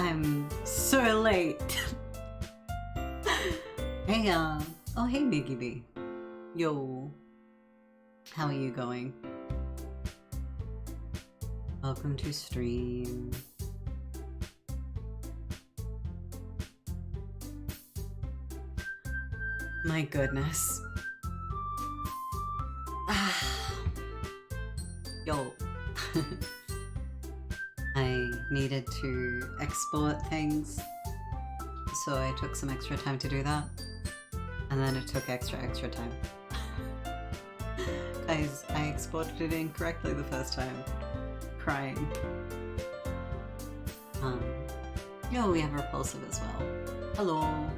I'm so late. Hey, oh hey Biggie B. Yo. How are you going? Welcome to stream. My goodness. Yo. I needed to export things, so I took some extra time to do that. And then it took extra time. Guys, I exported it incorrectly the first time. Crying. Yo, we have Repulsive as well. Hello.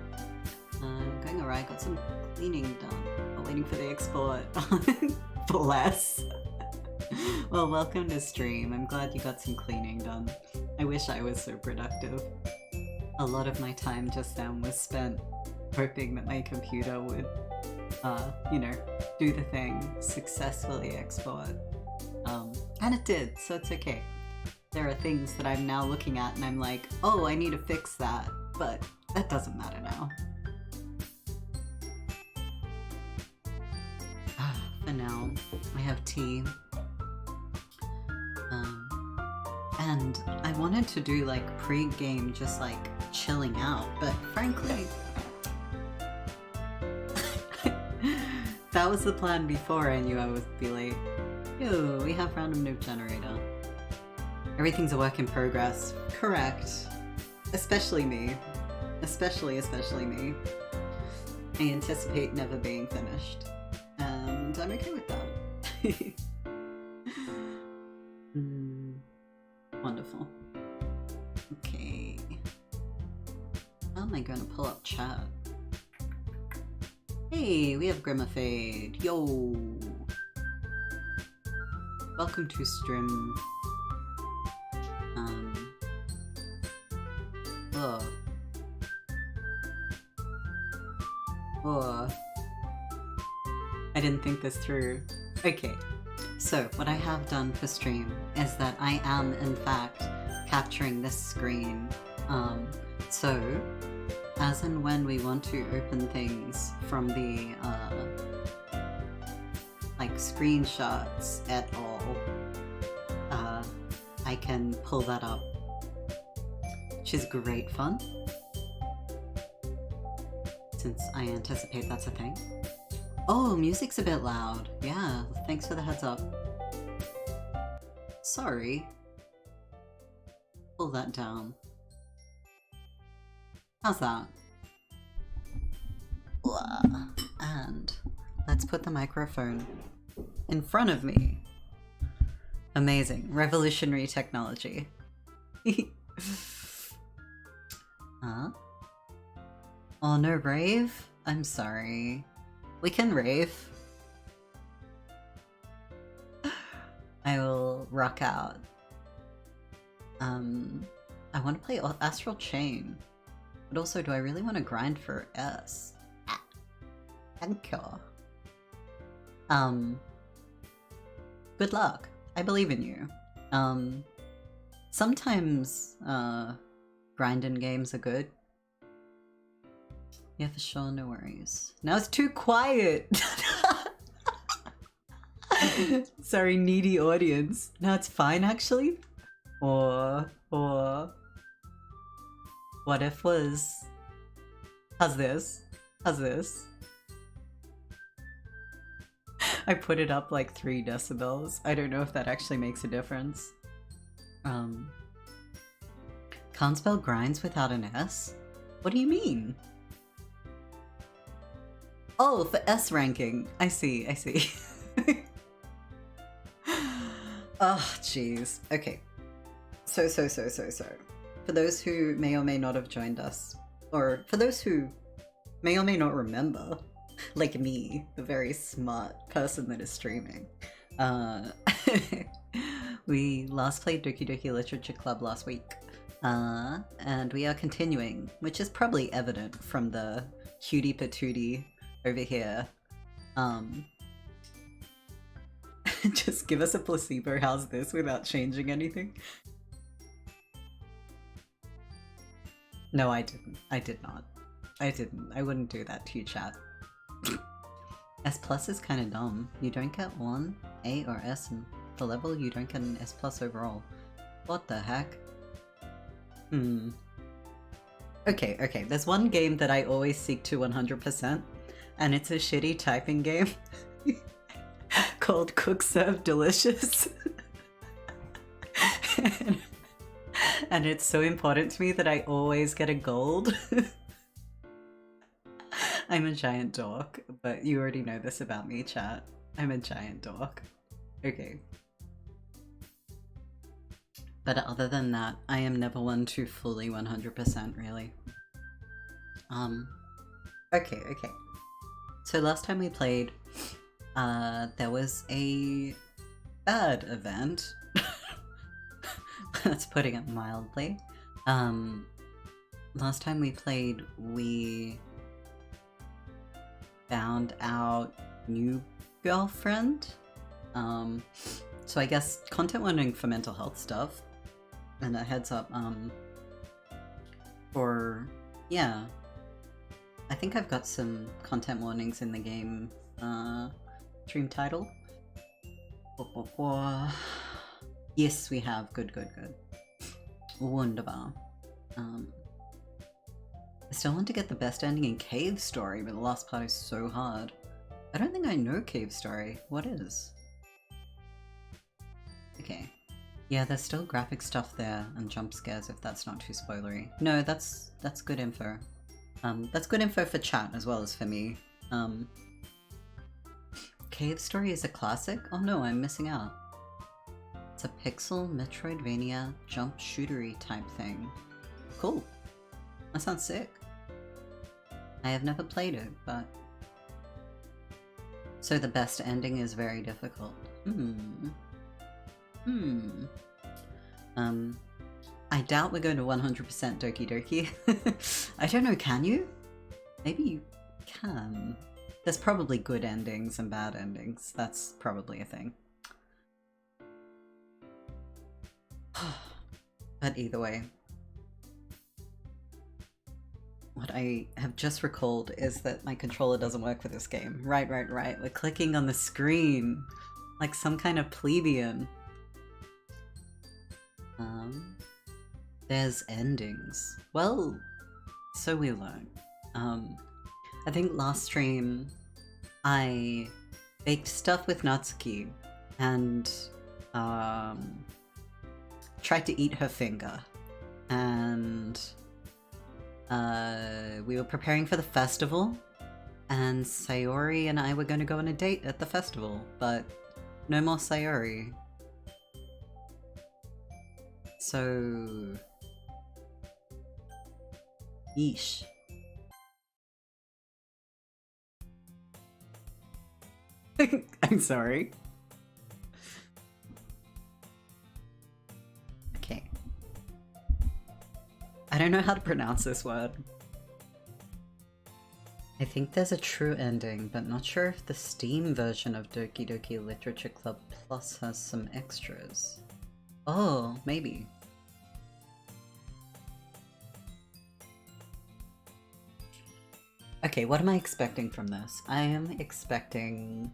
Going alright, got some cleaning done. I'm waiting for the export. Bless. Well, welcome to stream. I'm glad you got some cleaning done. I wish I was so productive. A lot of my time just then was spent hoping that my computer would, you know, do the thing, successfully export. And it did, so it's okay. There are things that I'm now looking at and I'm like, oh, I need to fix that, but that doesn't matter now. For now, I have tea. And I wanted to do like pre-game just like chilling out, but frankly, that was the plan before I knew I would be late. Ew, we have random nuke generator. Everything's a work in progress. Correct. Especially me. Especially me. I anticipate never being finished. And I'm okay with that. Wonderful. Okay. How am I gonna pull up chat? Hey, we have Grimafade. Yo! Welcome to stream. I didn't think this through. Okay. So, what I have done for stream is that I am, in fact, capturing this screen. So, as and when we want to open things from the, like, screenshots at all, I can pull that up, which is great fun, since I anticipate that's a thing. Oh, music's a bit loud. Yeah, thanks for the heads up. Sorry. Pull that down. How's that? And let's put the microphone in front of me. Amazing. Revolutionary technology. Huh? Oh, no rave? I'm sorry. We can rave. I will rock out. I want to play Astral Chain, but also do I really want to grind for S? Thank you. Good luck. I believe in you. Sometimes grinding games are good. Yeah, for sure, no worries. Now it's too quiet! Sorry, needy audience. Now it's fine, actually? Or... What if was... How's this? How's this? I put it up like 3 decibels. I don't know if that actually makes a difference. Can't spell grinds without an S? What do you mean? Oh, for S ranking. I see. Oh, jeez. Okay. So. For those who may or may not have joined us, or for those who may or may not remember, like me, the very smart person that is streaming, we last played Doki Doki Literature Club last week, and we are continuing, which is probably evident from the cutie patootie over here. Just give us a placebo, how's this, without changing anything? No, I didn't. I did not. I didn't. I wouldn't do that to you, chat. S plus is kind of dumb. You don't get 1, A, or S in the level, you don't get an S plus overall. What the heck? Okay, okay, there's one game that I always seek to 100%, and it's a shitty typing game called Cook Serve Delicious. And it's so important to me that I always get a gold. I'm a giant dork, but you already know this about me, chat. I'm a giant dork. Okay. But other than that, I am never one to fully 100% really. Okay, okay. So last time we played, there was a bad event. That's putting it mildly. Last time we played, we found out new girlfriend. So I guess content warning for mental health stuff. And a heads up, for, yeah. I think I've got some content warnings in the game, stream title. Yes, we have. Good, good, good. Wunderbar. I still want to get the best ending in Cave Story, but the last part is so hard. I don't think I know Cave Story. What is? Okay. Yeah, there's still graphic stuff there and jump scares if that's not too spoilery. No, that's good info. That's good info for chat as well as for me. Cave Story is a classic? Oh no, I'm missing out. It's a pixel Metroidvania jump shootery type thing. Cool. That sounds sick. I have never played it, but... So the best ending is very difficult. I doubt we're going to 100% Doki Doki. I don't know, can you? Maybe you can. There's probably good endings and bad endings. That's probably a thing. But either way. What I have just recalled is that my controller doesn't work for this game. Right. We're clicking on the screen like some kind of plebeian. There's endings. Well, so we learn. I think last stream I baked stuff with Natsuki and tried to eat her finger. And we were preparing for the festival, and Sayori and I were going to go on a date at the festival, but no more Sayori. So... yeesh. I'm sorry. Okay. I don't know how to pronounce this word. I think there's a true ending, but not sure if the Steam version of Doki Doki Literature Club Plus has some extras. Oh, maybe. Okay, what am I expecting from this? I am expecting...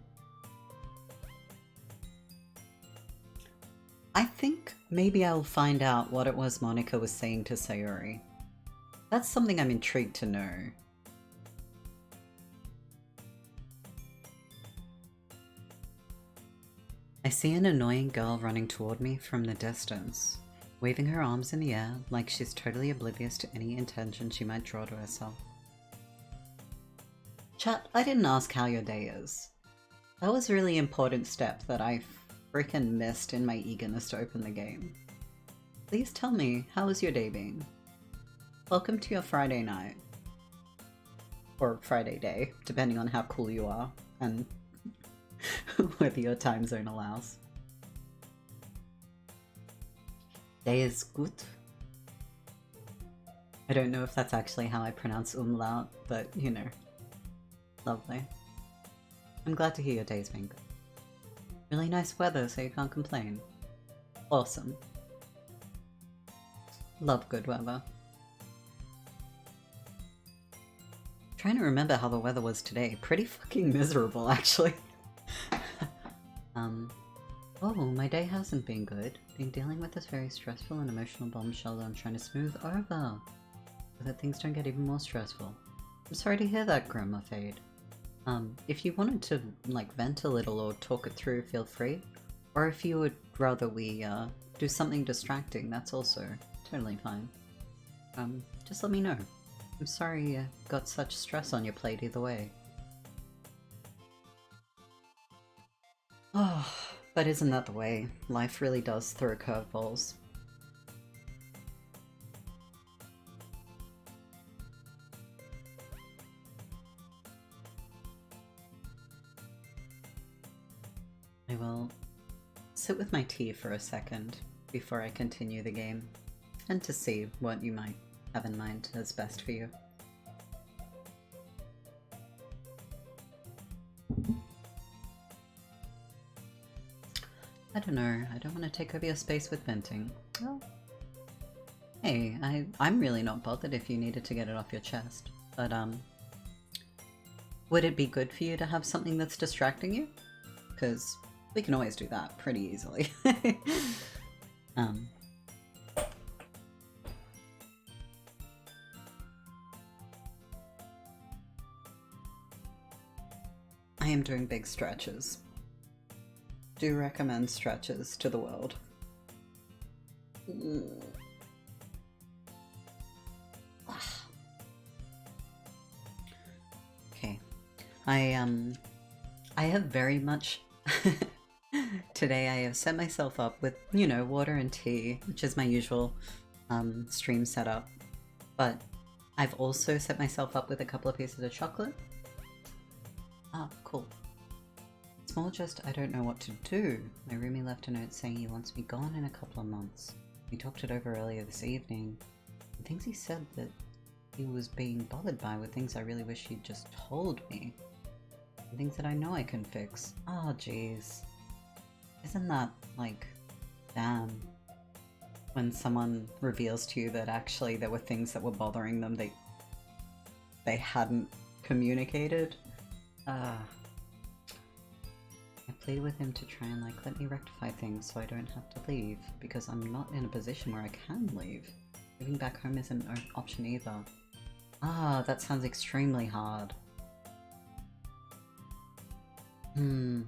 I think maybe I'll find out what it was Monica was saying to Sayori. That's something I'm intrigued to know. I see an annoying girl running toward me from the distance, waving her arms in the air like she's totally oblivious to any intention she might draw to herself. Chat, I didn't ask how your day is. That was a really important step that I freaking missed in my eagerness to open the game. Please tell me, how has your day been? Welcome to your Friday night. Or Friday day, depending on how cool you are, and whether your time zone allows. Day is gut. I don't know if that's actually how I pronounce umlaut, but you know. Lovely. I'm glad to hear your day's been good. Really nice weather, so you can't complain. Awesome. Love good weather. Trying to remember how the weather was today. Pretty fucking miserable, actually. Oh, my day hasn't been good. Been dealing with this very stressful and emotional bombshell that I'm trying to smooth over, so that things don't get even more stressful. I'm sorry to hear that, Grandma Fade. If you wanted to, like, vent a little or talk it through, feel free. Or if you would rather we, do something distracting, that's also totally fine. Just let me know. I'm sorry you got such stress on your plate either way. Oh, but isn't that the way? Life really does throw curveballs. I will sit with my tea for a second before I continue the game, and to see what you might have in mind as best for you. I don't know, I don't want to take over your space with venting. Well, hey, I'm really not bothered if you needed to get it off your chest, but would it be good for you to have something that's distracting you? Because we can always do that pretty easily. I am doing big stretches. Do recommend stretches to the world. Okay. I have very much today I have set myself up with, you know, water and tea, which is my usual stream setup. But I've also set myself up with a couple of pieces of chocolate. Ah, cool. It's more just I don't know what to do. My roomie left a note saying he wants me gone in a couple of months. We talked it over earlier this evening. And things he said that he was being bothered by were things I really wish he'd just told me. And things that I know I can fix. Oh, jeez. Isn't that, like, damn. When someone reveals to you that actually there were things that were bothering them they hadn't communicated? I pleaded with him to try and, like, let me rectify things so I don't have to leave, because I'm not in a position where I can leave. Moving back home isn't an option either. Ah, that sounds extremely hard. I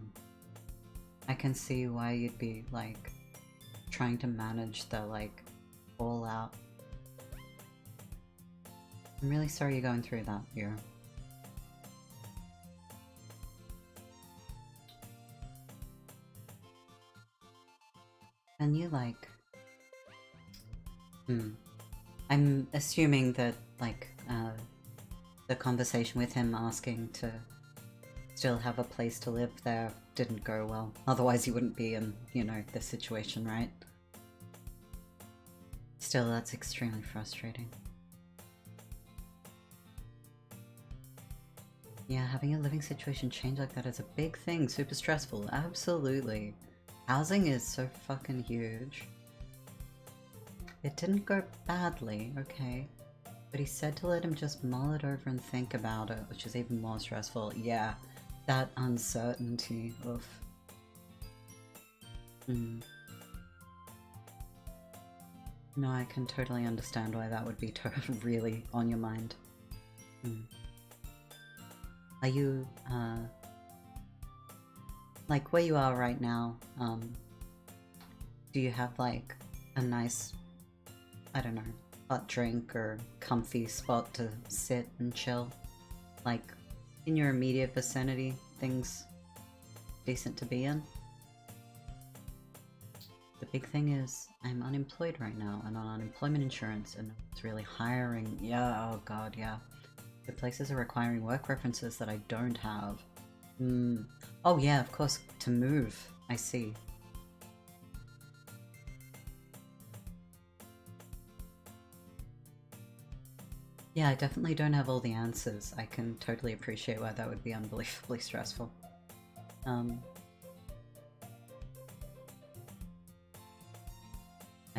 can see why you'd be, like, trying to manage the, like, all out. I'm really sorry you're going through that, yeah. And you, like... I'm assuming that, like, the conversation with him asking to still have a place to live there didn't go well. Otherwise you wouldn't be in, you know, this situation, right? Still, that's extremely frustrating. Yeah, having a living situation change like that is a big thing, super stressful, absolutely. Housing is so fucking huge. It didn't go badly, okay. But he said to let him just mull it over and think about it, which is even more stressful. Yeah, that uncertainty, oof. No, I can totally understand why that would be really on your mind. Are you, like where you are right now, do you have like a nice, I don't know, hot drink or comfy spot to sit and chill? Like, in your immediate vicinity, things decent to be in? The big thing is, I'm unemployed right now and on unemployment insurance, and it's really hiring. Yeah, oh god, yeah. The places are requiring work references that I don't have. Oh yeah, of course, to move. I see. Yeah, I definitely don't have all the answers. I can totally appreciate why that would be unbelievably stressful. I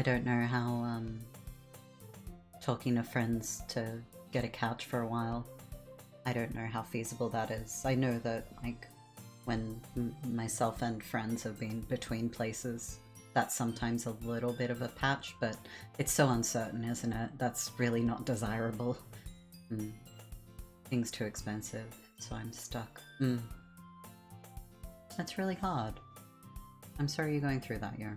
don't know how, talking to friends to get a couch for a while I don't know how feasible that is. I know that, like, when myself and friends have been between places, that's sometimes a little bit of a patch, but it's so uncertain, isn't it? That's really not desirable. Things too expensive, so I'm stuck. That's really hard. I'm sorry you're going through that, yeah.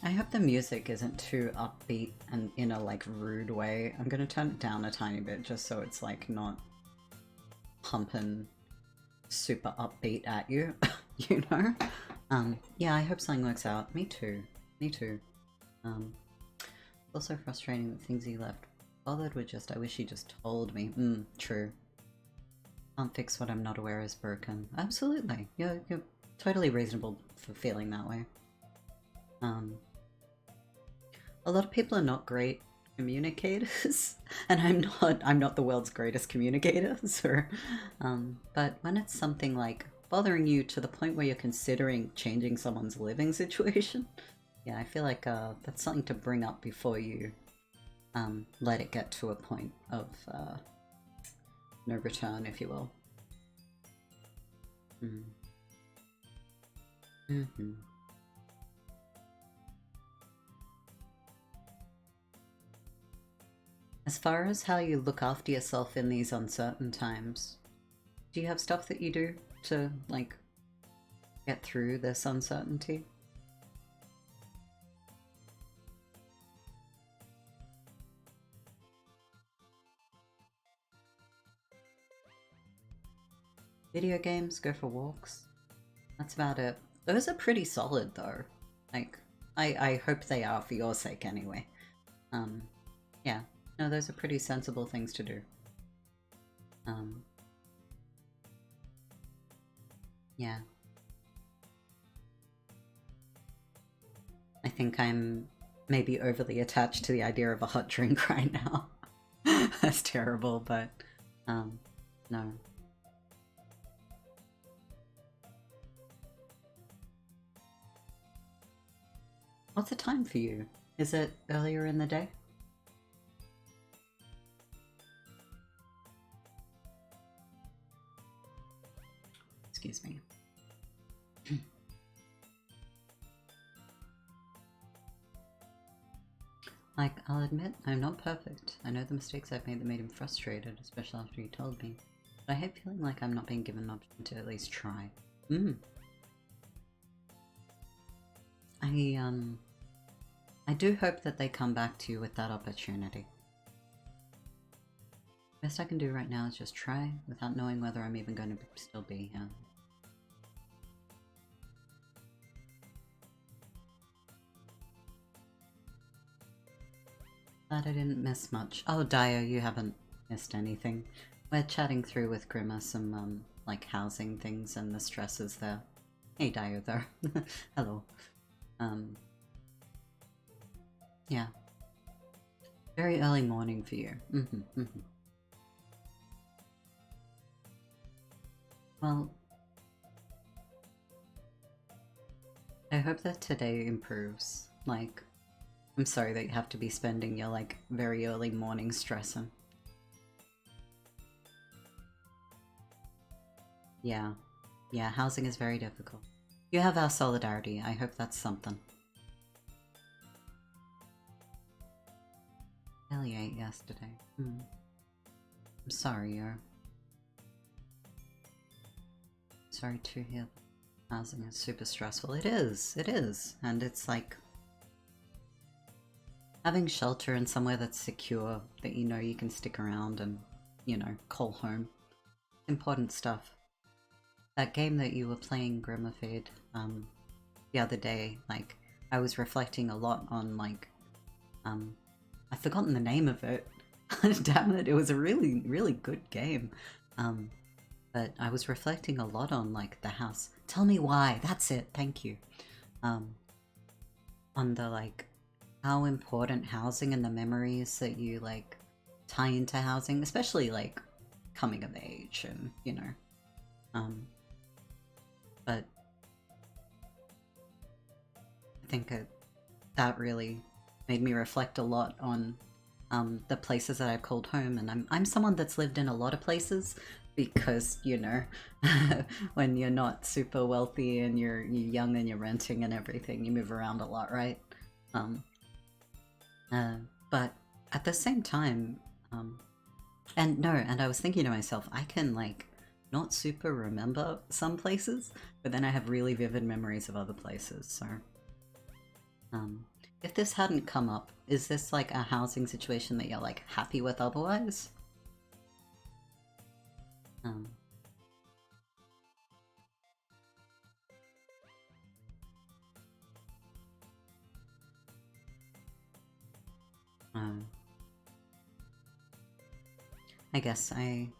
I hope the music isn't too upbeat and in a like rude way. I'm gonna turn it down a tiny bit just so it's like not pumping super upbeat at you, you know? Yeah, I hope something works out. Me too. Me too. Also frustrating that things he left bothered with just, I wish he just told me. True. Can't fix what I'm not aware is broken. Absolutely. You're totally reasonable for feeling that way. A lot of people are not great communicators, and I'm not the world's greatest communicator, so, but when it's something like bothering you to the point where you're considering changing someone's living situation, yeah, I feel like that's something to bring up before you let it get to a point of no return, if you will. As far as how you look after yourself in these uncertain times, do you have stuff that you do to, like, get through this uncertainty? Video games, go for walks. That's about it. Those are pretty solid though. Like, I hope they are for your sake anyway. Yeah. No, those are pretty sensible things to do. Yeah. I think I'm maybe overly attached to the idea of a hot drink right now. That's terrible, but, no. What's the time for you? Is it earlier in the day? Excuse me. Like, I'll admit, I'm not perfect. I know the mistakes I've made that made him frustrated, especially after he told me. But I hate feeling like I'm not being given an option to at least try. I do hope that they come back to you with that opportunity. Best I can do right now is just try, without knowing whether I'm even going to still be here. Glad I didn't miss much. Oh, Dio, you haven't missed anything. We're chatting through with Grimma some, like, housing things and the stresses there. Hey, Dio, though. Hello. Yeah. Very early morning for you. Well, I hope that today improves. Like, I'm sorry that you have to be spending your, like, very early morning stressing. Yeah. Yeah, housing is very difficult. You have our solidarity. I hope that's something. Ellie ate yesterday. I'm sorry, you're... Sorry to hear housing is super stressful. It is, and it's like... having shelter and somewhere that's secure, that you know you can stick around and, you know, call home. Important stuff. That game that you were playing, Grimafade, the other day, like, I was reflecting a lot on, like, I've forgotten the name of it. Damn it, it was a really, really good game. But I was reflecting a lot on, like, the house. Tell me why, that's it, thank you. On the, like, how important housing and the memories that you, like, tie into housing, especially, like, coming of age and, you know, But I think that really made me reflect a lot on the places that I've called home, and I'm someone that's lived in a lot of places because, you know, when you're not super wealthy and you're young and you're renting and everything, you move around a lot, right? But at the same time, and I was thinking to myself, I can like not super remember some places, but then I have really vivid memories of other places, so if this hadn't come up, is this like a housing situation that you're like happy with otherwise? I guess I'm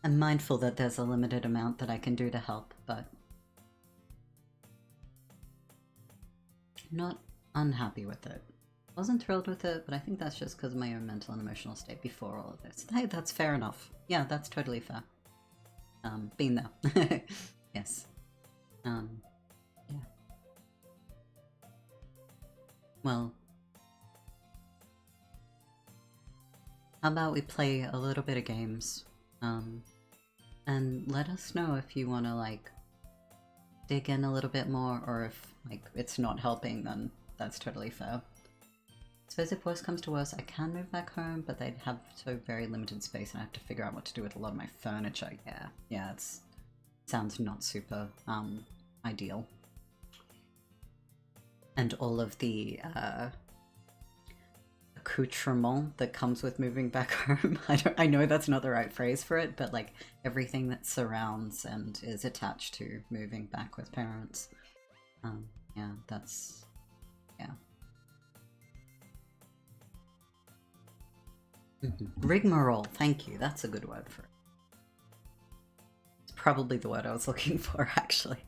mindful that there's a limited amount that I can do to help, but I'm not unhappy with it. Wasn't thrilled with it, but I think that's just because of my own mental and emotional state before all of this. Hey, that's fair enough. Yeah, that's totally fair. Been there. Yes. Yeah. Well, how about we play a little bit of games? And let us know if you want to like dig in a little bit more, or if like it's not helping, then that's totally fair. So if worse comes to worse, I can move back home, but they'd have so very limited space and I have to figure out what to do with a lot of my furniture. Yeah, it sounds not super ideal. And all of the accoutrement that comes with moving back home. I know that's not the right phrase for it, but like everything that surrounds and is attached to moving back with parents. Yeah, that's... yeah. Rigmarole, thank you, that's a good word for it. It's probably the word I was looking for, actually.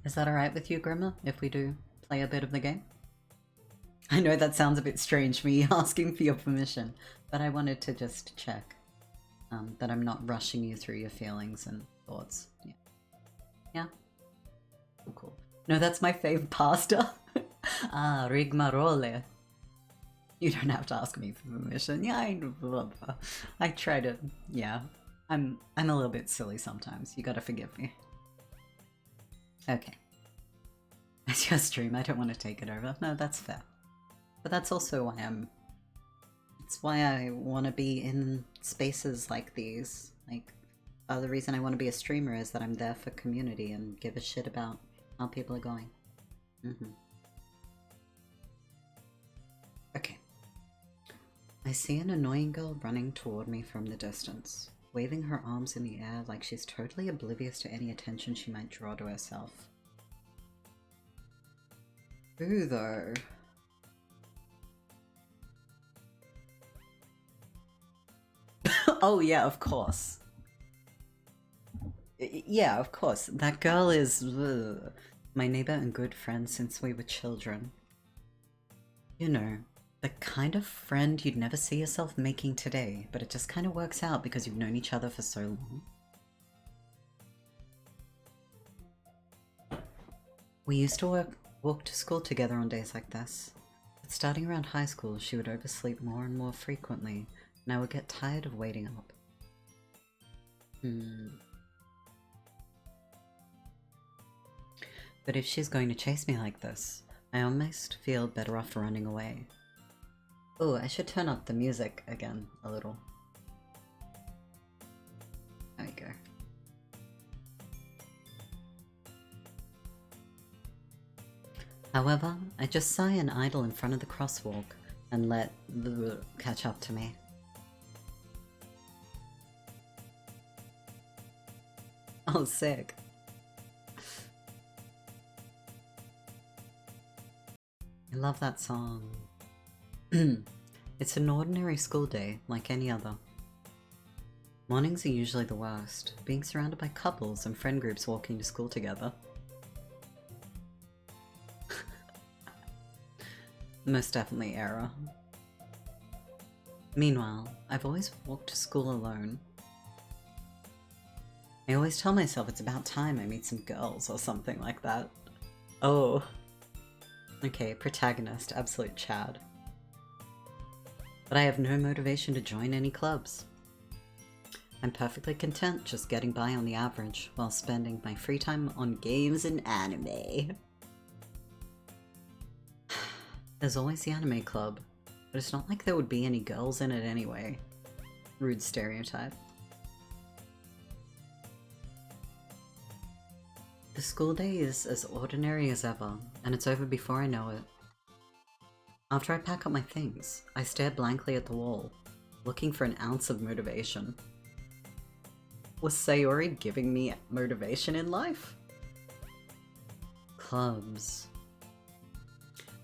Is that alright with you, Grimmer, if we do play a bit of the game? I know that sounds a bit strange, me asking for your permission, but I wanted to just check that I'm not rushing you through your feelings and thoughts. Yeah. Yeah? Cool. No, that's my fave pasta. Ah, rigmarole. You don't have to ask me for permission. Yeah, I try to... yeah. I'm a little bit silly sometimes. You gotta forgive me. Okay. It's your stream, I don't want to take it over. No, that's fair. But that's also why it's why I want to be in spaces like these. Like, the reason I want to be a streamer is that I'm there for community and give a shit about how people are going. Okay. I see an annoying girl running toward me from the distance, waving her arms in the air like she's totally oblivious to any attention she might draw to herself. Who, though? Oh yeah, of course. Yeah, of course. That girl is my neighbor and good friend since we were children. You know, the kind of friend you'd never see yourself making today, but it just kind of works out because you've known each other for so long. We used to walk to school together on days like this. But starting around high school, she would oversleep more and more frequently, and I would get tired of waiting up. But if she's going to chase me like this, I almost feel better off running away. Oh, I should turn up the music again a little. There we go. However, I just sigh and idle in front of the crosswalk and let the catch up to me. Oh, sick. I love that song. It's an ordinary school day, like any other. Mornings are usually the worst, being surrounded by couples and friend groups walking to school together. Most definitely error. Meanwhile, I've always walked to school alone. I always tell myself it's about time I meet some girls or something like that. Oh. Okay, protagonist, absolute Chad. But I have no motivation to join any clubs. I'm perfectly content just getting by on the average while spending my free time on games and anime. There's always the anime club, but it's not like there would be any girls in it anyway. Rude stereotype. The school day is as ordinary as ever, and it's over before I know it. After I pack up my things, I stare blankly at the wall, looking for an ounce of motivation. Was Sayori giving me motivation in life? Clubs.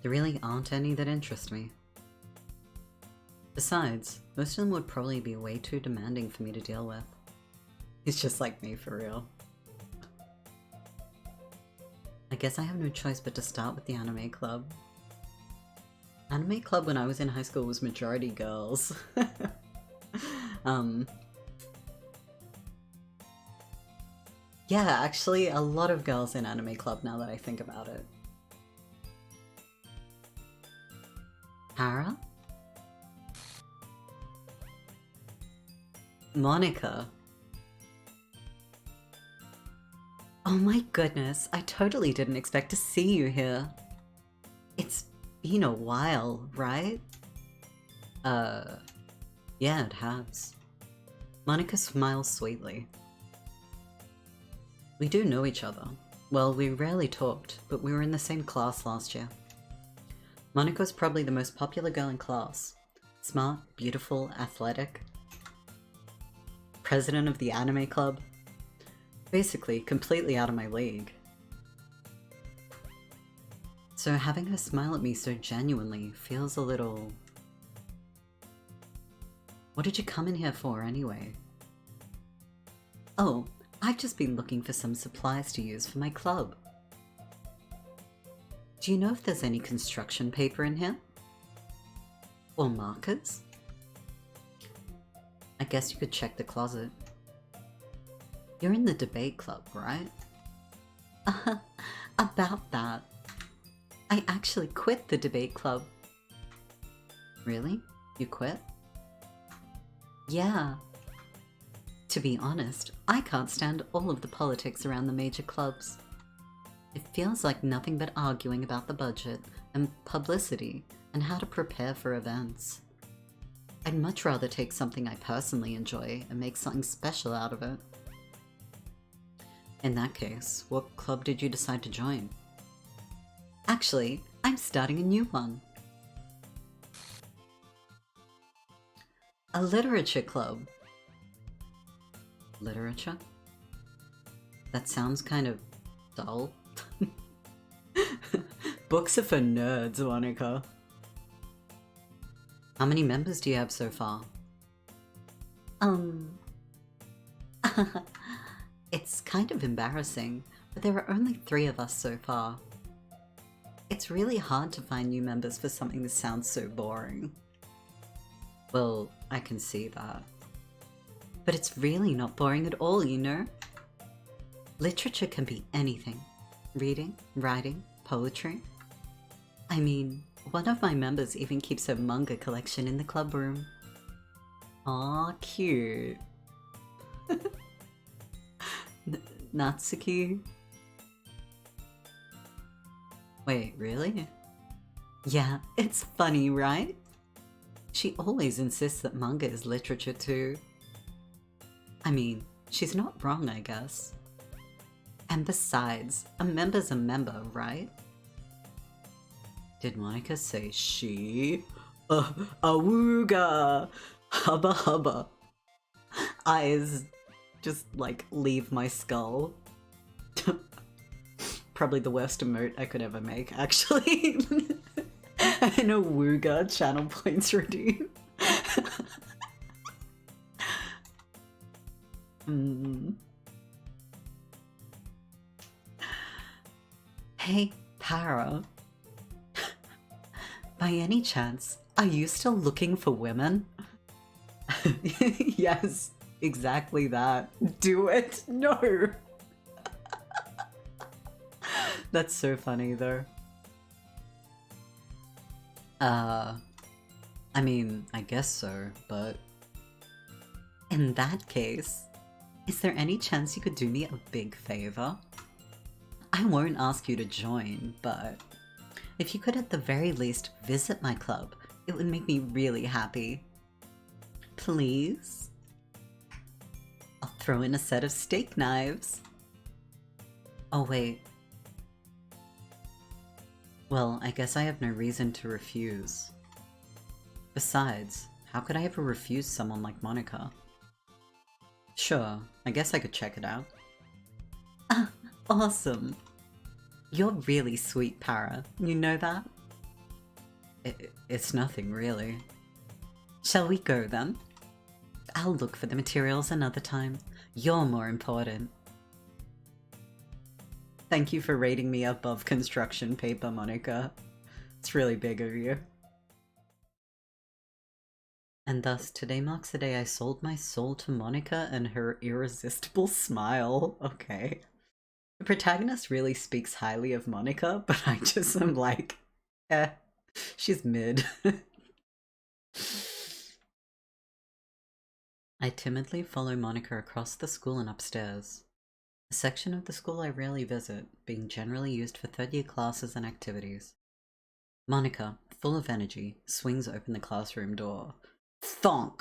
There really aren't any that interest me. Besides, most of them would probably be way too demanding for me to deal with. He's just like me for real. I guess I have no choice but to start with the anime club. Anime club when I was in high school was majority girls. Yeah, actually a lot of girls in anime club now that I think about it. Hara? Monica? Oh my goodness, I totally didn't expect to see you here. It's been a while, right? Yeah, it has. Monica smiles sweetly. We do know each other. Well, we rarely talked, but we were in the same class last year. Monica's probably the most popular girl in class. Smart, beautiful, athletic. President of the anime club. Basically, completely out of my league. So having her smile at me so genuinely feels a little... What did you come in here for anyway? Oh, I've just been looking for some supplies to use for my club. Do you know if there's any construction paper in here? Or markers? I guess you could check the closet. You're in the debate club, right? About that. I actually quit the debate club. Really? You quit? Yeah. To be honest, I can't stand all of the politics around the major clubs. It feels like nothing but arguing about the budget and publicity and how to prepare for events. I'd much rather take something I personally enjoy and make something special out of it. In that case, what club did you decide to join? Actually, I'm starting a new one. A literature club. Literature? That sounds kind of dull. Books are for nerds, Monica. How many members do you have so far? It's kind of embarrassing, but there are only 3 of us so far. It's really hard to find new members for something that sounds so boring. Well, I can see that. But it's really not boring at all, you know? Literature can be anything. Reading, writing, poetry. I mean, one of my members even keeps her manga collection in the club room. Aw, cute. Natsuki? Wait, really? Yeah, it's funny, right? She always insists that manga is literature too. I mean, she's not wrong, I guess. And besides, a member's a member, right? Did Monica say she? Awooga! Hubba hubba. Eyes just like leave my skull. Probably the worst emote I could ever make, actually. An awooga channel points redeem. Hey, Para. By any chance, are you still looking for women? Yes, exactly that. Do it. No. That's so funny though. I mean, I guess so, but in that case, is there any chance you could do me a big favor? I won't ask you to join, but if you could at the very least visit my club, it would make me really happy. Please? I'll throw in a set of steak knives. Oh wait. Well, I guess I have no reason to refuse. Besides, how could I ever refuse someone like Monica? Sure, I guess I could check it out. Ah, awesome! You're really sweet, Para. You know that? It's nothing, really. Shall we go, then? I'll look for the materials another time. You're more important. Thank you for rating me above construction paper, Monica. It's really big of you. And thus, today marks the day I sold my soul to Monica and her irresistible smile. Okay. The protagonist really speaks highly of Monica, but I just am like, she's mid. I timidly follow Monica across the school and upstairs. A section of the school I rarely visit, being generally used for third-year classes and activities. Monica, full of energy, swings open the classroom door. Thonk!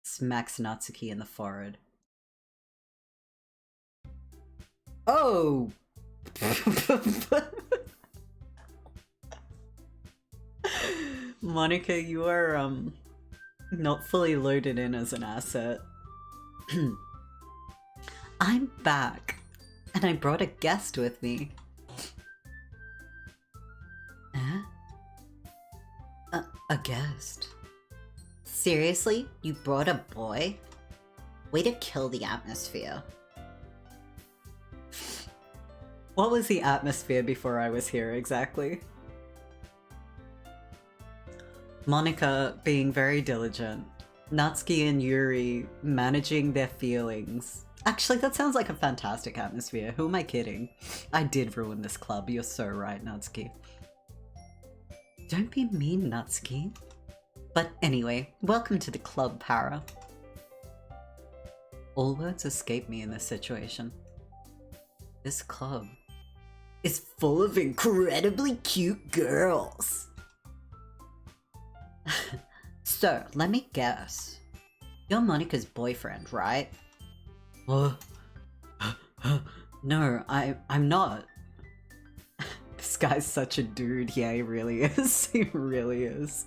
Smacks Natsuki in the forehead. Oh! Monica, you are, not fully loaded in as an asset. I'm back, and I brought a guest with me. A guest? Seriously? You brought a boy? Way to kill the atmosphere. What was the atmosphere before I was here, exactly? Monica being very diligent. Natsuki and Yuri managing their feelings. Actually, that sounds like a fantastic atmosphere. Who am I kidding? I did ruin this club. You're so right, Natsuki. Don't be mean, Natsuki. But anyway, welcome to the club, Para. All words escape me in this situation. This club is full of incredibly cute girls. So, let me guess. You're Monica's boyfriend, right? No, I'm not. This guy's such a dude. Yeah, he really is. He really is.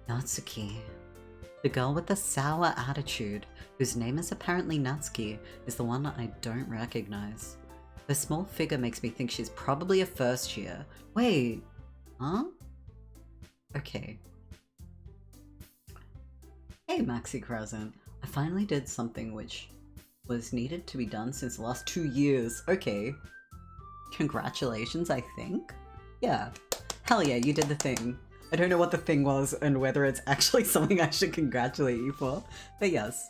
Natsuki. The girl with the sour attitude, whose name is apparently Natsuki, is the one I don't recognize. Her small figure makes me think she's probably a first year. Wait, huh? Okay. Hey, Maxi Crescent. I finally did something which was needed to be done since the last 2 years. Okay. Congratulations, I think? Yeah. Hell yeah, you did the thing. I don't know what the thing was and whether it's actually something I should congratulate you for, but yes.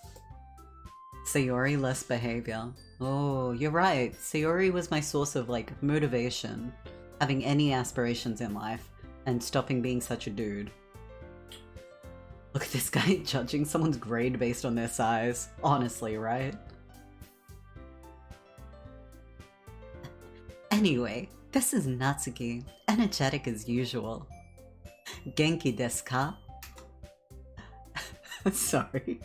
Sayori less behavior. Oh, you're right. Sayori was my source of, like, motivation, having any aspirations in life, and stopping being such a dude. Look at this guy judging someone's grade based on their size. Honestly, right? Anyway, this is Natsuki, energetic as usual. Genki desu ka? Sorry.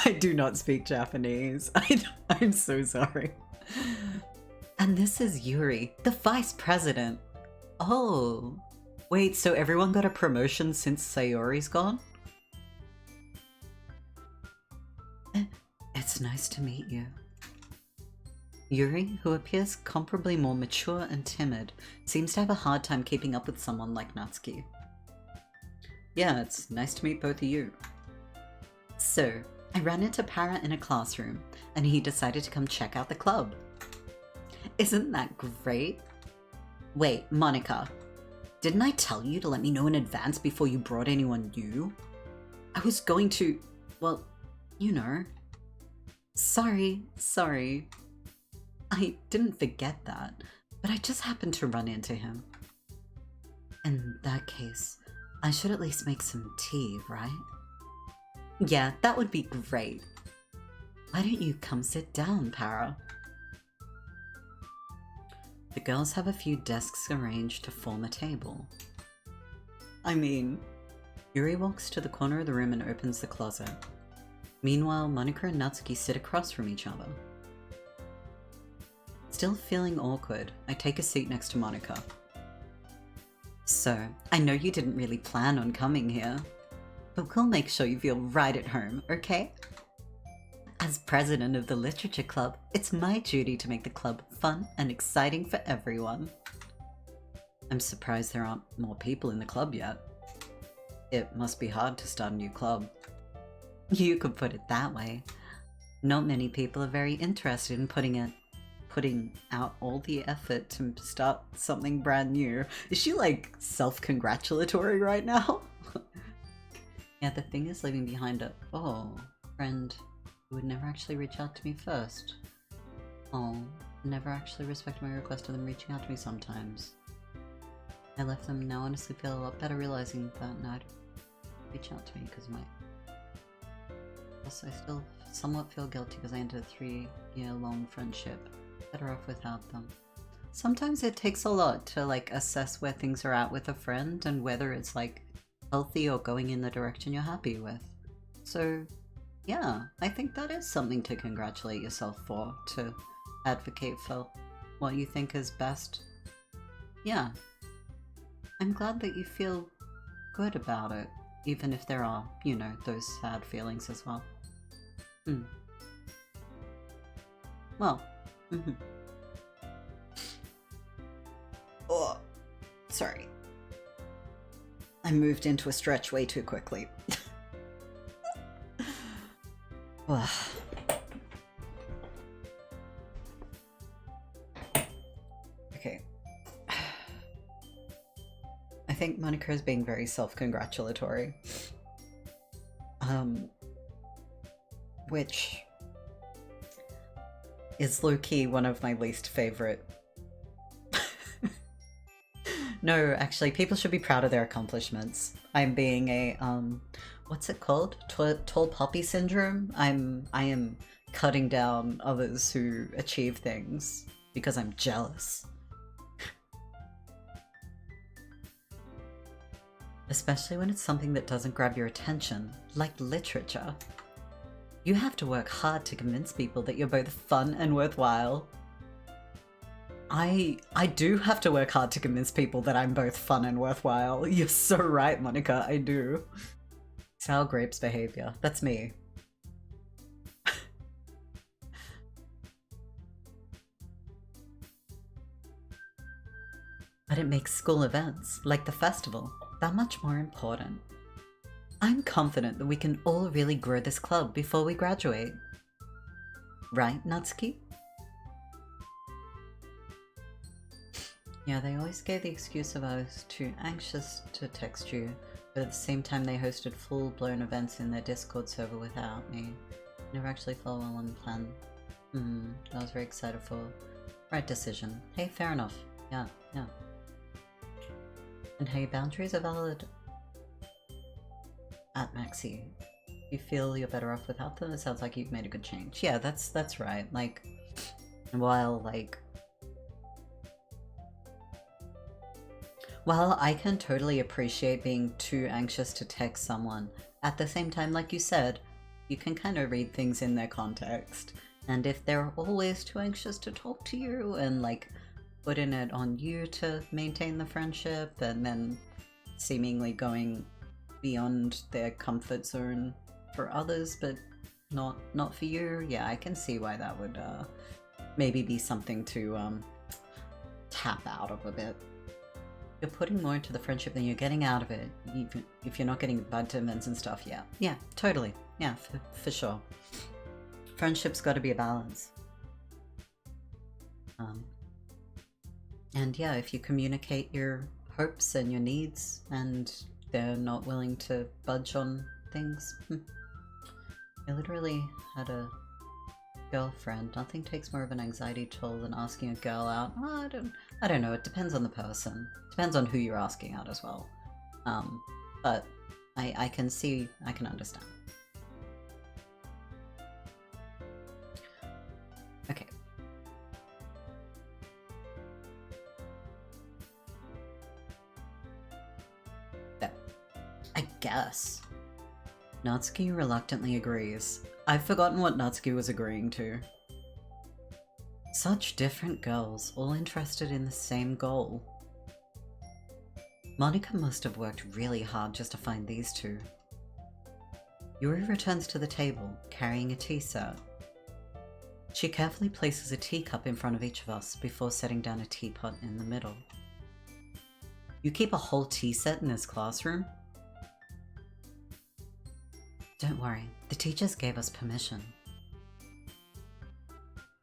I do not speak Japanese. I'm so sorry. And this is Yuri, the vice president. Oh. Wait, so everyone got a promotion since Sayori's gone? It's nice to meet you. Yuri, who appears comparably more mature and timid, seems to have a hard time keeping up with someone like Natsuki. Yeah, it's nice to meet both of you. So, I ran into Para in a classroom, and he decided to come check out the club. Isn't that great? Wait, Monica, didn't I tell you to let me know in advance before you brought anyone new? I was going to, well, you know. Sorry. I didn't forget that, but I just happened to run into him. In that case, I should at least make some tea, right? Yeah, that would be great. Why don't you come sit down, Para? The girls have a few desks arranged to form a table. I mean, Yuri walks to the corner of the room and opens the closet. Meanwhile, Monika and Natsuki sit across from each other. Still feeling awkward, I take a seat next to Monika. So, I know you didn't really plan on coming here, but we'll make sure you feel right at home, okay? As president of the literature club, it's my duty to make the club fun and exciting for everyone. I'm surprised there aren't more people in the club yet. It must be hard to start a new club. You could put it that way. Not many people are very interested in putting out all the effort to start something brand new. Is she like self-congratulatory right now? Yeah, the thing is leaving behind a friend who would never actually reach out to me first. Oh, never actually respect my request of them reaching out to me sometimes. I left them, now honestly feel a lot better realizing that not reach out to me because my... Plus, I still somewhat feel guilty because I ended a 3-year-long friendship. Better off without them. Sometimes it takes a lot to like assess where things are at with a friend and whether it's like healthy or going in the direction you're happy with. So yeah, I think that is something to congratulate yourself for, to advocate for what you think is best. Yeah. I'm glad that you feel good about it, even if there are, you know, those sad feelings as well. Well, Oh, sorry. I moved into a stretch way too quickly. Okay. I think Monika is being very self-congratulatory. Which is low-key one of my least favorite. No, actually, people should be proud of their accomplishments. I'm being a, what's it called? Tall poppy syndrome? I am cutting down others who achieve things because I'm jealous. Especially when it's something that doesn't grab your attention, like literature. You have to work hard to convince people that you're both fun and worthwhile. I do have to work hard to convince people that I'm both fun and worthwhile. You're so right, Monika, I do. Sour grapes behavior. That's me. But it makes school events, like the festival, that much more important. I'm confident that we can all really grow this club before we graduate. Right, Natsuki? Yeah, they always gave the excuse of I was too anxious to text you, but at the same time they hosted full-blown events in their Discord server without me. Never actually fell well on the plan. I was very excited for. Right decision. Hey, fair enough. Yeah. And hey, boundaries are valid. At Maxi, you feel you're better off without them? It sounds like you've made a good change. Yeah, that's right. Like, while I can totally appreciate being too anxious to text someone, at the same time, like you said, you can kind of read things in their context. And if they're always too anxious to talk to you and like putting it on you to maintain the friendship and then seemingly going beyond their comfort zone for others but not for you, yeah, I can see why that would maybe be something to tap out of a bit. You're putting more into the friendship than you're getting out of it, even if you're not getting invited to events and stuff. Yeah, totally. Yeah, for sure. Friendship's got to be a balance. And yeah, if you communicate your hopes and your needs and they're not willing to budge on things. I literally had a girlfriend. Nothing takes more of an anxiety toll than asking a girl out. Oh, I don't know, it depends on the person. Depends on who you're asking out as well. But I can see, I can understand. Okay. Yeah. I guess. Natsuki reluctantly agrees. I've forgotten what Natsuki was agreeing to. Such different girls, all interested in the same goal. Monika must have worked really hard just to find these two. Yuri returns to the table, carrying a tea set. She carefully places a teacup in front of each of us before setting down a teapot in the middle. You keep a whole tea set in this classroom? Don't worry, the teachers gave us permission.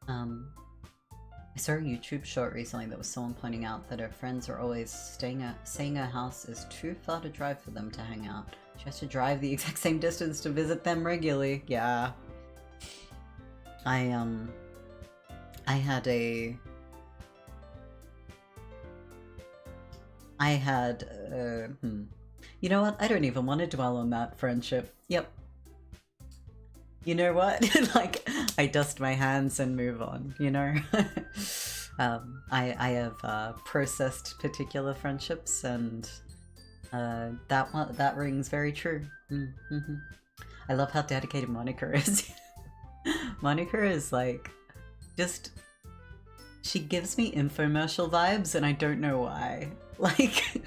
I saw a YouTube short recently that was someone pointing out that her friends are always saying her house is too far to drive for them to hang out. She has to drive the exact same distance to visit them regularly. Yeah. You know what? I don't even want to dwell on that friendship. Yep. You know what? Like, I dust my hands and move on, you know? I have processed particular friendships, and that rings very true. Mm-hmm. I love how dedicated Monika is. Monika is like, just, she gives me infomercial vibes, and I don't know why. Like,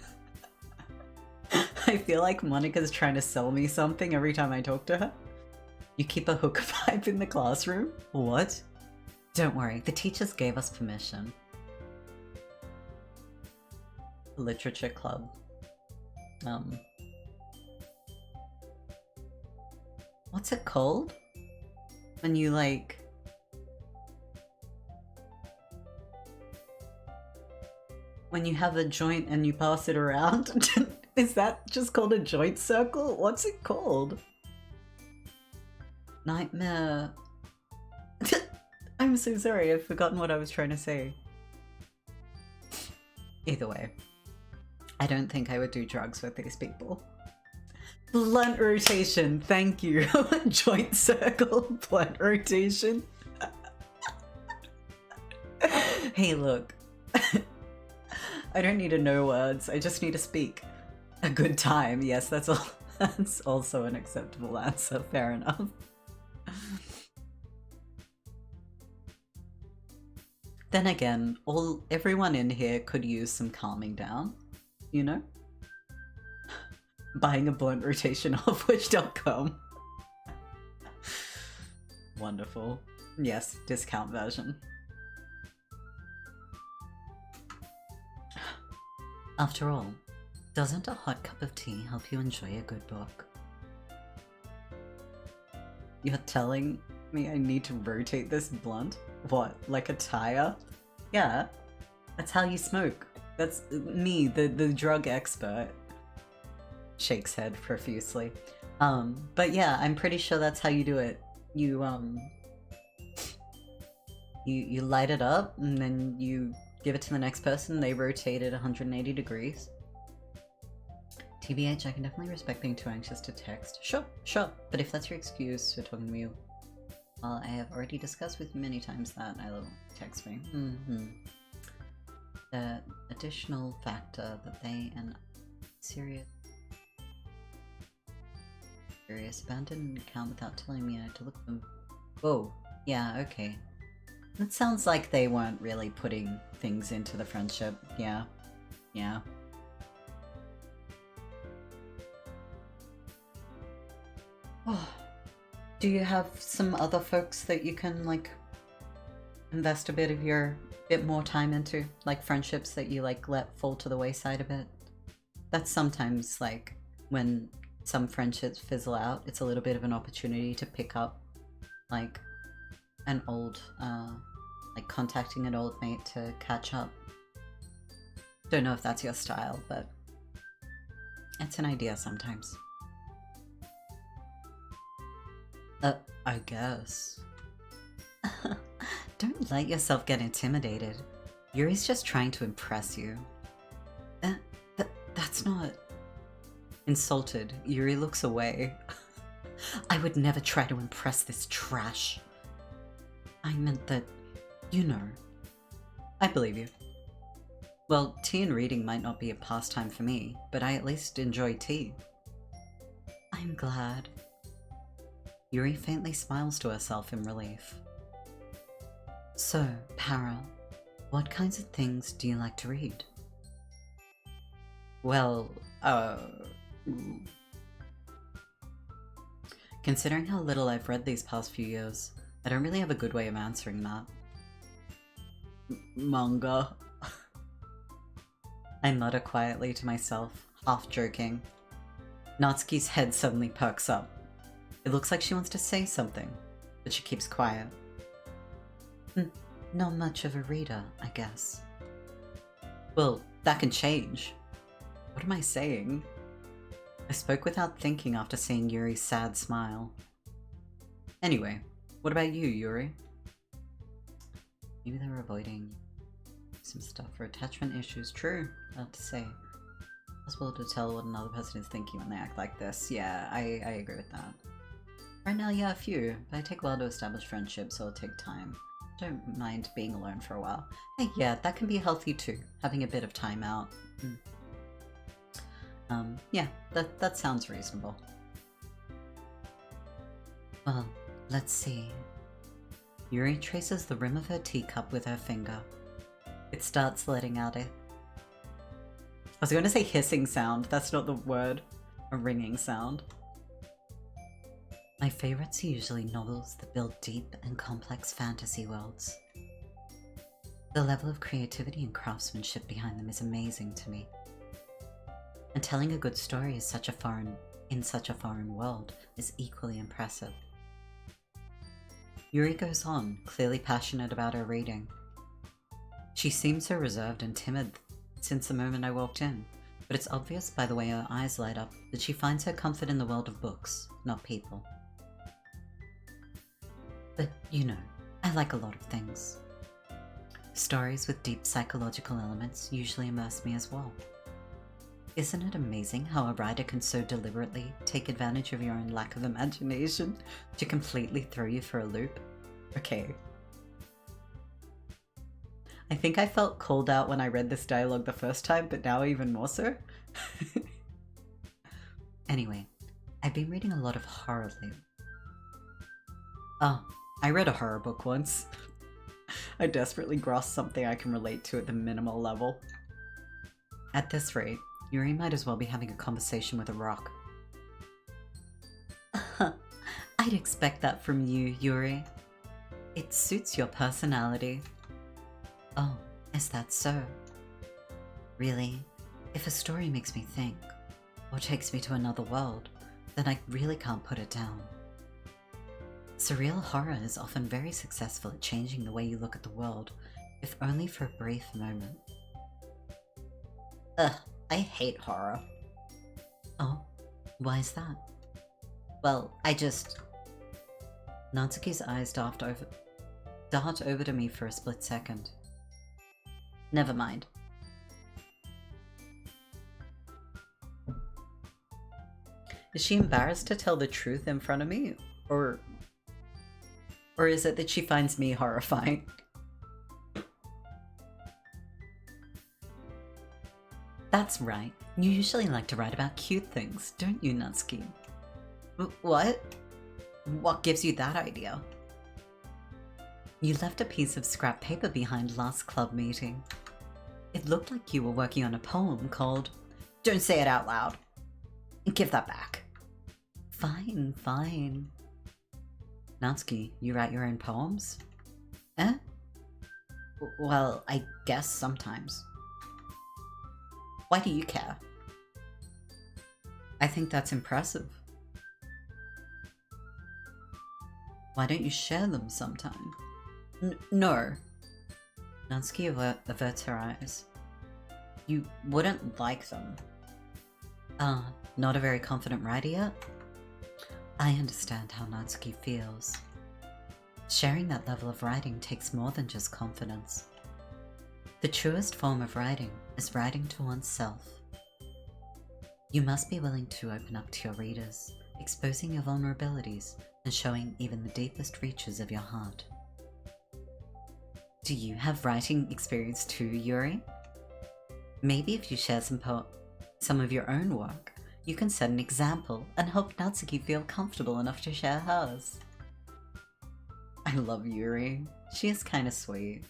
I feel like Monika's trying to sell me something every time I talk to her. You keep a hooker vibe in the classroom? What? Don't worry, the teachers gave us permission. Literature club. What's it called? When you like... When you have a joint and you pass it around? Is that just called a joint circle? What's it called? Nightmare. I'm so sorry, I've forgotten what I was trying to say. Either way, I don't think I would do drugs with these people. Blunt rotation, thank you. Joint circle, blunt rotation. Hey, look. I don't need to know words, I just need to speak. A good time, yes, that's all. That's also an acceptable answer, fair enough. Then again, everyone in here could use some calming down, you know? Buying a blunt rotation off Wish.com. Wonderful. Yes, discount version. After all, doesn't a hot cup of tea help you enjoy a good book? You're telling me I need to rotate this blunt? What, like a tire? Yeah, that's how you smoke. That's me, the drug expert. Shakes head profusely. But yeah, I'm pretty sure that's how you do it. You light it up and then you give it to the next person. They rotate it 180 degrees. TBH, I can definitely respect being too anxious to text. Sure. But if that's your excuse for talking to me, well, I have already discussed with you many times that I will text me. The additional factor that they and serious abandoned an account without telling me I had to look them. Whoa, yeah, okay. That sounds like they weren't really putting things into the friendship. Yeah. Oh. Do you have some other folks that you can, like, invest a bit more time into? Like, friendships that you, like, let fall to the wayside a bit? That's sometimes, like, when some friendships fizzle out, it's a little bit of an opportunity to pick up, like, an old, like, contacting an old mate to catch up. Don't know if that's your style, but it's an idea sometimes. I guess. Don't let yourself get intimidated. Yuri's just trying to impress you. That's not... Insulted, Yuri looks away. I would never try to impress this trash. I meant that, you know. I believe you. Well, tea and reading might not be a pastime for me, but I at least enjoy tea. I'm glad. Yuri faintly smiles to herself in relief. So, Para, what kinds of things do you like to read? Well, considering how little I've read these past few years, I don't really have a good way of answering that. Manga. I mutter quietly to myself, half joking. Natsuki's head suddenly perks up. It looks like she wants to say something, but she keeps quiet. Not much of a reader, I guess. Well, that can change. What am I saying? I spoke without thinking after seeing Yuri's sad smile. Anyway, what about you, Yuri? Maybe they're avoiding some stuff for attachment issues. True, hard to say. Possible to tell what another person is thinking when they act like this. Yeah, I agree with that. Right now, yeah, a few, but I take a while to establish friendships, so it'll take time. Don't mind being alone for a while. Hey, yeah, that can be healthy too, having a bit of time out. Yeah, that sounds reasonable. Well, let's see. Yuri traces the rim of her teacup with her finger. It starts letting out I was going to say hissing sound, that's not the word. A ringing sound. My favorites are usually novels that build deep and complex fantasy worlds. The level of creativity and craftsmanship behind them is amazing to me. And telling a good story in such a foreign world is equally impressive. Yuri goes on, clearly passionate about her reading. She seems so reserved and timid since the moment I walked in, but it's obvious by the way her eyes light up that she finds her comfort in the world of books, not people. But, you know, I like a lot of things. Stories with deep psychological elements usually immerse me as well. Isn't it amazing how a writer can so deliberately take advantage of your own lack of imagination to completely throw you for a loop? Okay. I think I felt called out when I read this dialogue the first time, but now even more so. Anyway, I've been reading a lot of horror lately. Oh, I read a horror book once. I desperately grasped something I can relate to at the minimal level. At this rate, Yuri might as well be having a conversation with a rock. I'd expect that from you, Yuri. It suits your personality. Oh, is that so? Really? If a story makes me think, or takes me to another world, then I really can't put it down. Surreal horror is often very successful at changing the way you look at the world, if only for a brief moment. Ugh, I hate horror. Oh, why is that? Well, Natsuki's eyes dart over to me for a split second. Never mind. Is she embarrassed to tell the truth in front of me? Or is it that she finds me horrifying? That's right. You usually like to write about cute things, don't you, Natsuki? What? What gives you that idea? You left a piece of scrap paper behind last club meeting. It looked like you were working on a poem called... Don't say it out loud. Give that back. Fine, fine. Natsuki, you write your own poems? Eh? Well, I guess sometimes. Why do you care? I think that's impressive. Why don't you share them sometime? No. Natsuki averts her eyes. You wouldn't like them. Not a very confident writer yet? I understand how Natsuki feels. Sharing that level of writing takes more than just confidence. The truest form of writing is writing to oneself. You must be willing to open up to your readers, exposing your vulnerabilities and showing even the deepest reaches of your heart. Do you have writing experience too, Yuri? Maybe if you share some of your own work, you can set an example and help Natsuki feel comfortable enough to share hers. I love Yuri. She is kind of sweet.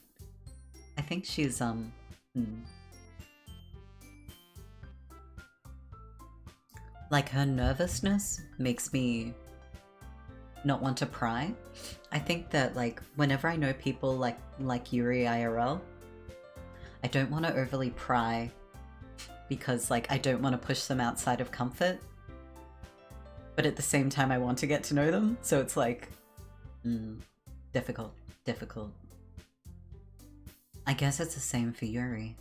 I think she's, like, her nervousness makes me not want to pry. I think that, like, whenever I know people like Yuri IRL, I don't want to overly pry because, like, I don't want to push them outside of comfort. But at the same time, I want to get to know them, so it's like, difficult. I guess it's the same for Yuri.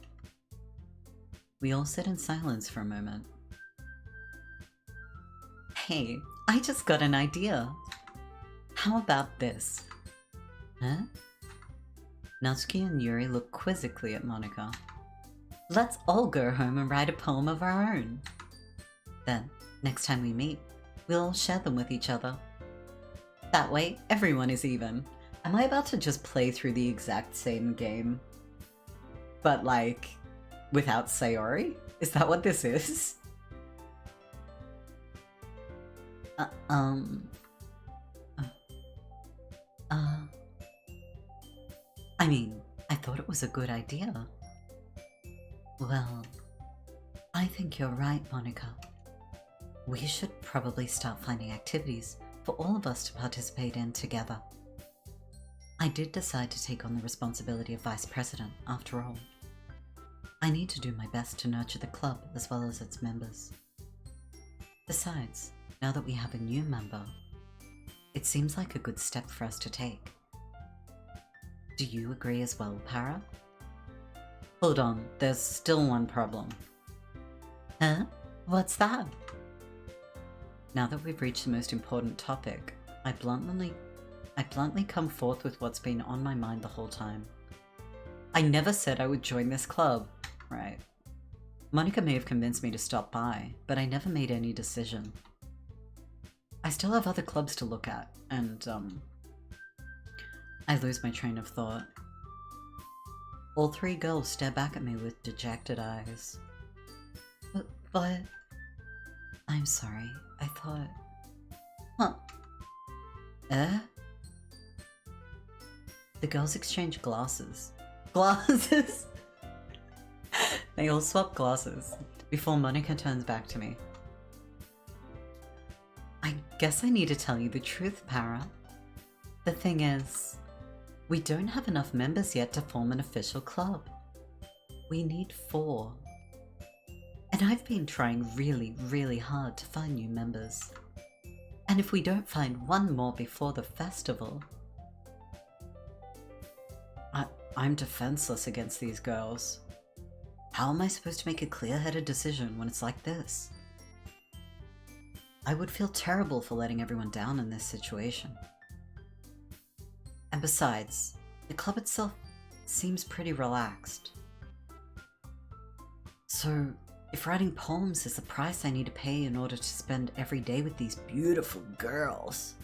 We all sit in silence for a moment. Hey, I just got an idea. How about this? Huh? Natsuki and Yuri look quizzically at Monika. Let's all go home and write a poem of our own. Then, next time we meet, we'll all share them with each other. That way, everyone is even. Am I about to just play through the exact same game? But, like, without Sayori? Is that what this is? I mean, I thought it was a good idea. Well, I think you're right, Monika. We should probably start finding activities for all of us to participate in together. I did decide to take on the responsibility of Vice President, after all. I need to do my best to nurture the club as well as its members. Besides, now that we have a new member, it seems like a good step for us to take. Do you agree as well, Para? Hold on, there's still one problem. Huh? What's that? Now that we've reached the most important topic, I bluntly come forth with what's been on my mind the whole time. I never said I would join this club. Right. Monika may have convinced me to stop by, but I never made any decision. I still have other clubs to look at, and, I lose my train of thought. All three girls stare back at me with dejected eyes. But... I'm sorry, I thought... Huh. The girls exchange glasses. Glasses? They all swap glasses before Monika turns back to me. I guess I need to tell you the truth, Para. The thing is, we don't have enough members yet to form an official club. We need 4. And I've been trying really hard to find new members. And if we don't find one more before the festival... I'm defenseless against these girls. How am I supposed to make a clear-headed decision when it's like this? I would feel terrible for letting everyone down in this situation. And besides, the club itself seems pretty relaxed. So, if writing poems is the price I need to pay in order to spend every day with these beautiful girls...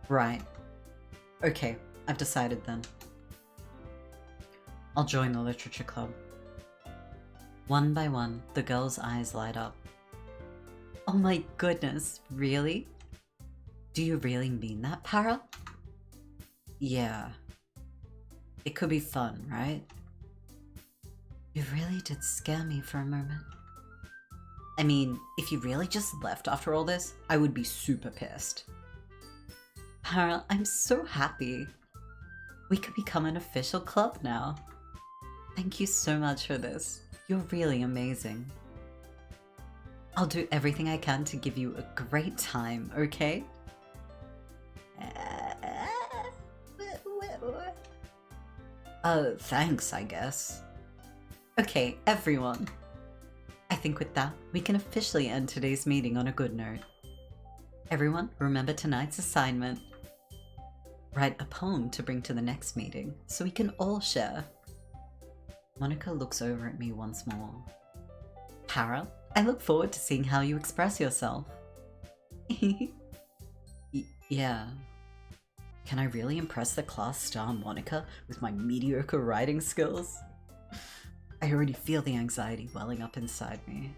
Right. Okay, I've decided then. I'll join the literature club. One by one, the girls' eyes light up. Oh my goodness, really? Do you really mean that, Para? Yeah. It could be fun, right? You really did scare me for a moment. I mean, if you really just left after all this, I would be super pissed. Para, I'm so happy. We could become an official club now. Thank you so much for this. You're really amazing. I'll do everything I can to give you a great time, okay? Thanks, I guess. Okay, everyone. I think with that, we can officially end today's meeting on a good note. Everyone, remember tonight's assignment. Write a poem to bring to the next meeting, so we can all share. Monica looks over at me once more. Para, I look forward to seeing how you express yourself. Yeah. Can I really impress the class star Monica with my mediocre writing skills? I already feel the anxiety welling up inside me.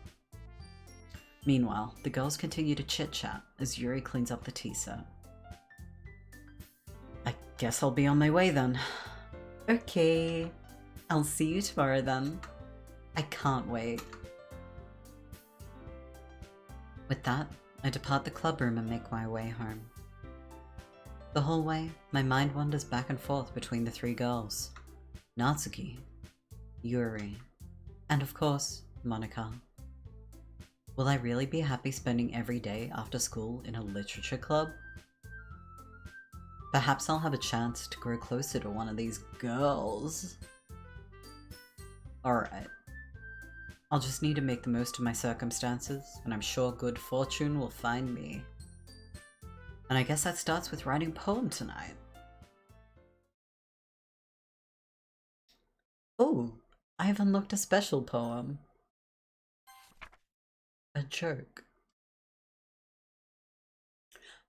Meanwhile, the girls continue to chit-chat as Yuri cleans up the tea set. I guess I'll be on my way then. Okay. I'll see you tomorrow then. I can't wait. With that, I depart the club room and make my way home. The whole way, my mind wanders back and forth between the three girls. Natsuki, Yuri, and of course, Monica. Will I really be happy spending every day after school in a literature club? Perhaps I'll have a chance to grow closer to one of these girls. Alright. I'll just need to make the most of my circumstances, and I'm sure good fortune will find me. And I guess that starts with writing a poem tonight. Oh, I have unlocked a special poem. A joke.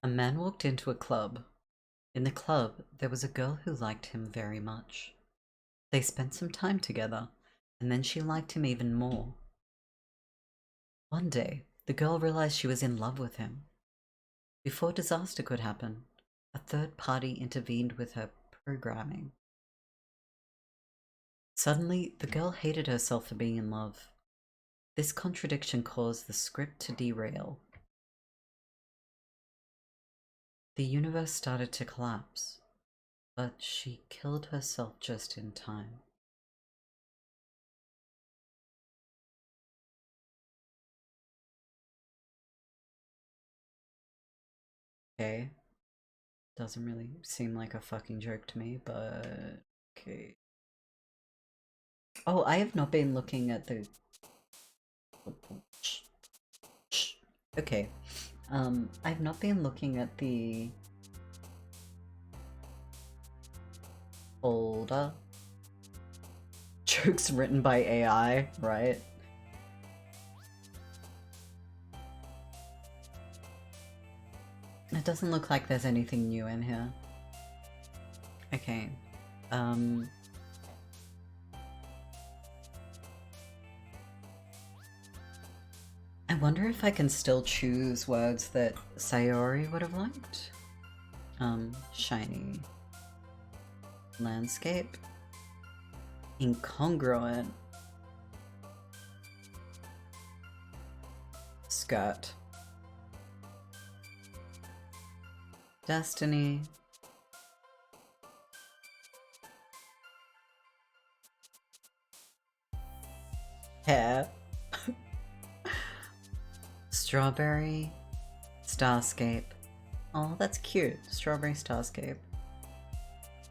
A man walked into a club. In the club, there was a girl who liked him very much. They spent some time together, and then she liked him even more. One day, the girl realized she was in love with him. Before disaster could happen, a third party intervened with her programming. Suddenly, the girl hated herself for being in love. This contradiction caused the script to derail. The universe started to collapse, but she killed herself just in time. Okay. Doesn't really seem like a fucking joke to me, but okay. Oh, I have not been looking at the... Okay. I've not been looking at the folder. Jokes written by AI, right? It doesn't look like there's anything new in here. Okay. I wonder if I can still choose words that Sayori would have liked. Shiny. Landscape. Incongruent. Skirt. Destiny. Hair. Strawberry. Starscape. Oh, that's cute. Strawberry Starscape.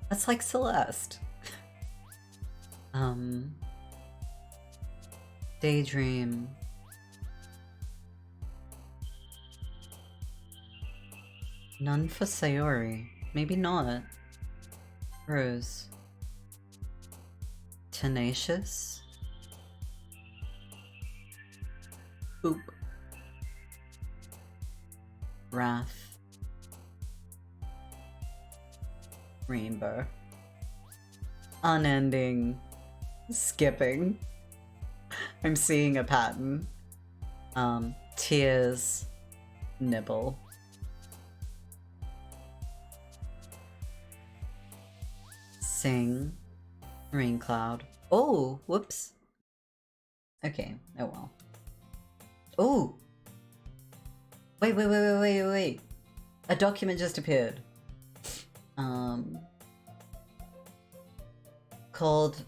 That's like Celeste. Daydream. None for Sayori. Maybe not. Rose. Tenacious. Poop. Wrath. Rainbow. Unending. Skipping. I'm seeing a pattern. Tears. Nibble. Sing. Rain cloud. Oh, whoops. Okay, oh well. Oh! Wait. A document just appeared. Called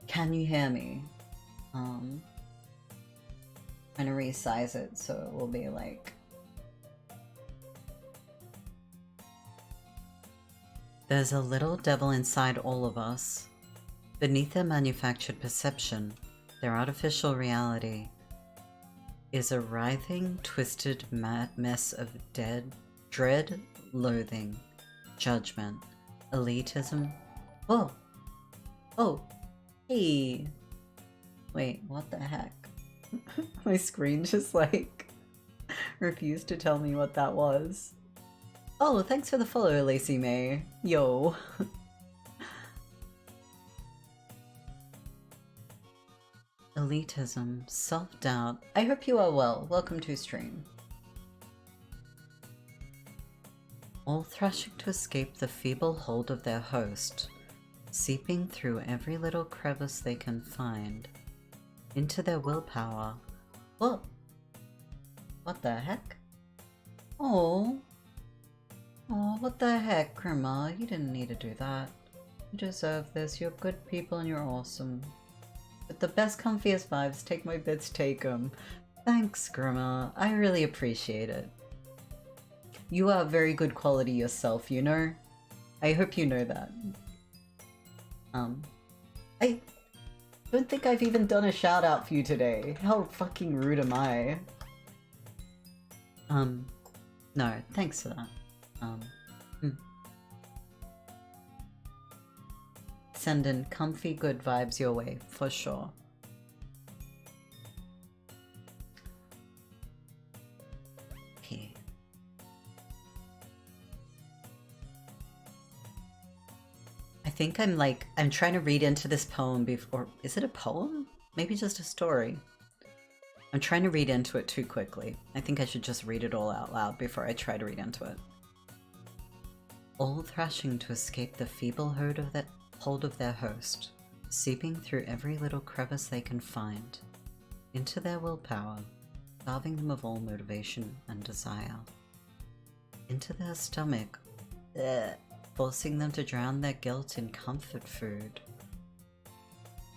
Can You Hear Me? Trying to resize it so it will be like... There's a little devil inside all of us. Beneath their manufactured perception, their artificial reality, is a writhing, twisted mess of dread, loathing, judgment, elitism. Oh! Oh! Hey! Wait, what the heck? My screen just like refused to tell me what that was. Oh, thanks for the follow, Lacey May. Yo. Elitism, self-doubt. I hope you are well. Welcome to stream. All thrashing to escape the feeble hold of their host, seeping through every little crevice they can find, into their willpower. What? What the heck? Oh. Oh, what the heck, Grandma? You didn't need to do that. You deserve this. You're good people and you're awesome. With the best, comfiest vibes, take my bits, take them. Thanks, Grandma. I really appreciate it. You are very good quality yourself, you know? I hope you know that. I don't think I've even done a shout out for you today. How fucking rude am I? No, thanks for that. Sending comfy good vibes your way, for sure. Okay. I think I'm trying to read into this poem before. Is it a poem? Maybe just a story. I'm trying to read into it too quickly. I think I should just read it all out loud before I try to read into it. All thrashing to escape the feeble hold of their host, seeping through every little crevice they can find, into their willpower, starving them of all motivation and desire, into their stomach, forcing them to drown their guilt in comfort food,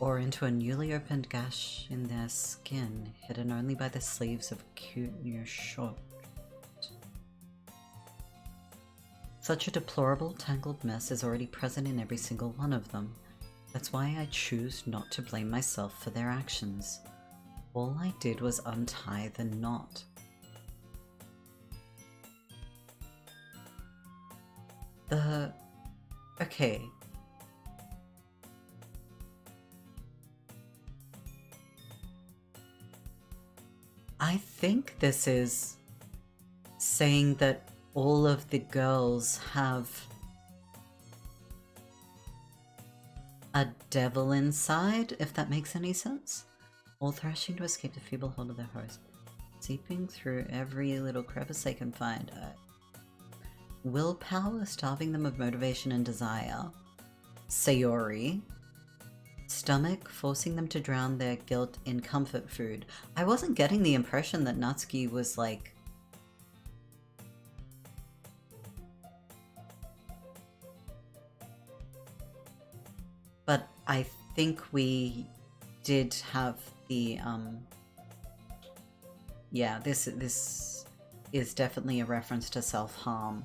or into a newly opened gash in their skin, hidden only by the sleeves of a cute new short. Such a deplorable, tangled mess is already present in every single one of them. That's why I choose not to blame myself for their actions. All I did was untie the knot. Okay. I think this is saying that all of the girls have a devil inside, if that makes any sense. All thrashing to escape the feeble hold of their host, seeping through every little crevice they can find. Willpower, starving them of motivation and desire. Sayori. Stomach, forcing them to drown their guilt in comfort food. I wasn't getting the impression that Natsuki was like... But I think we did have the, yeah, this is definitely a reference to self-harm.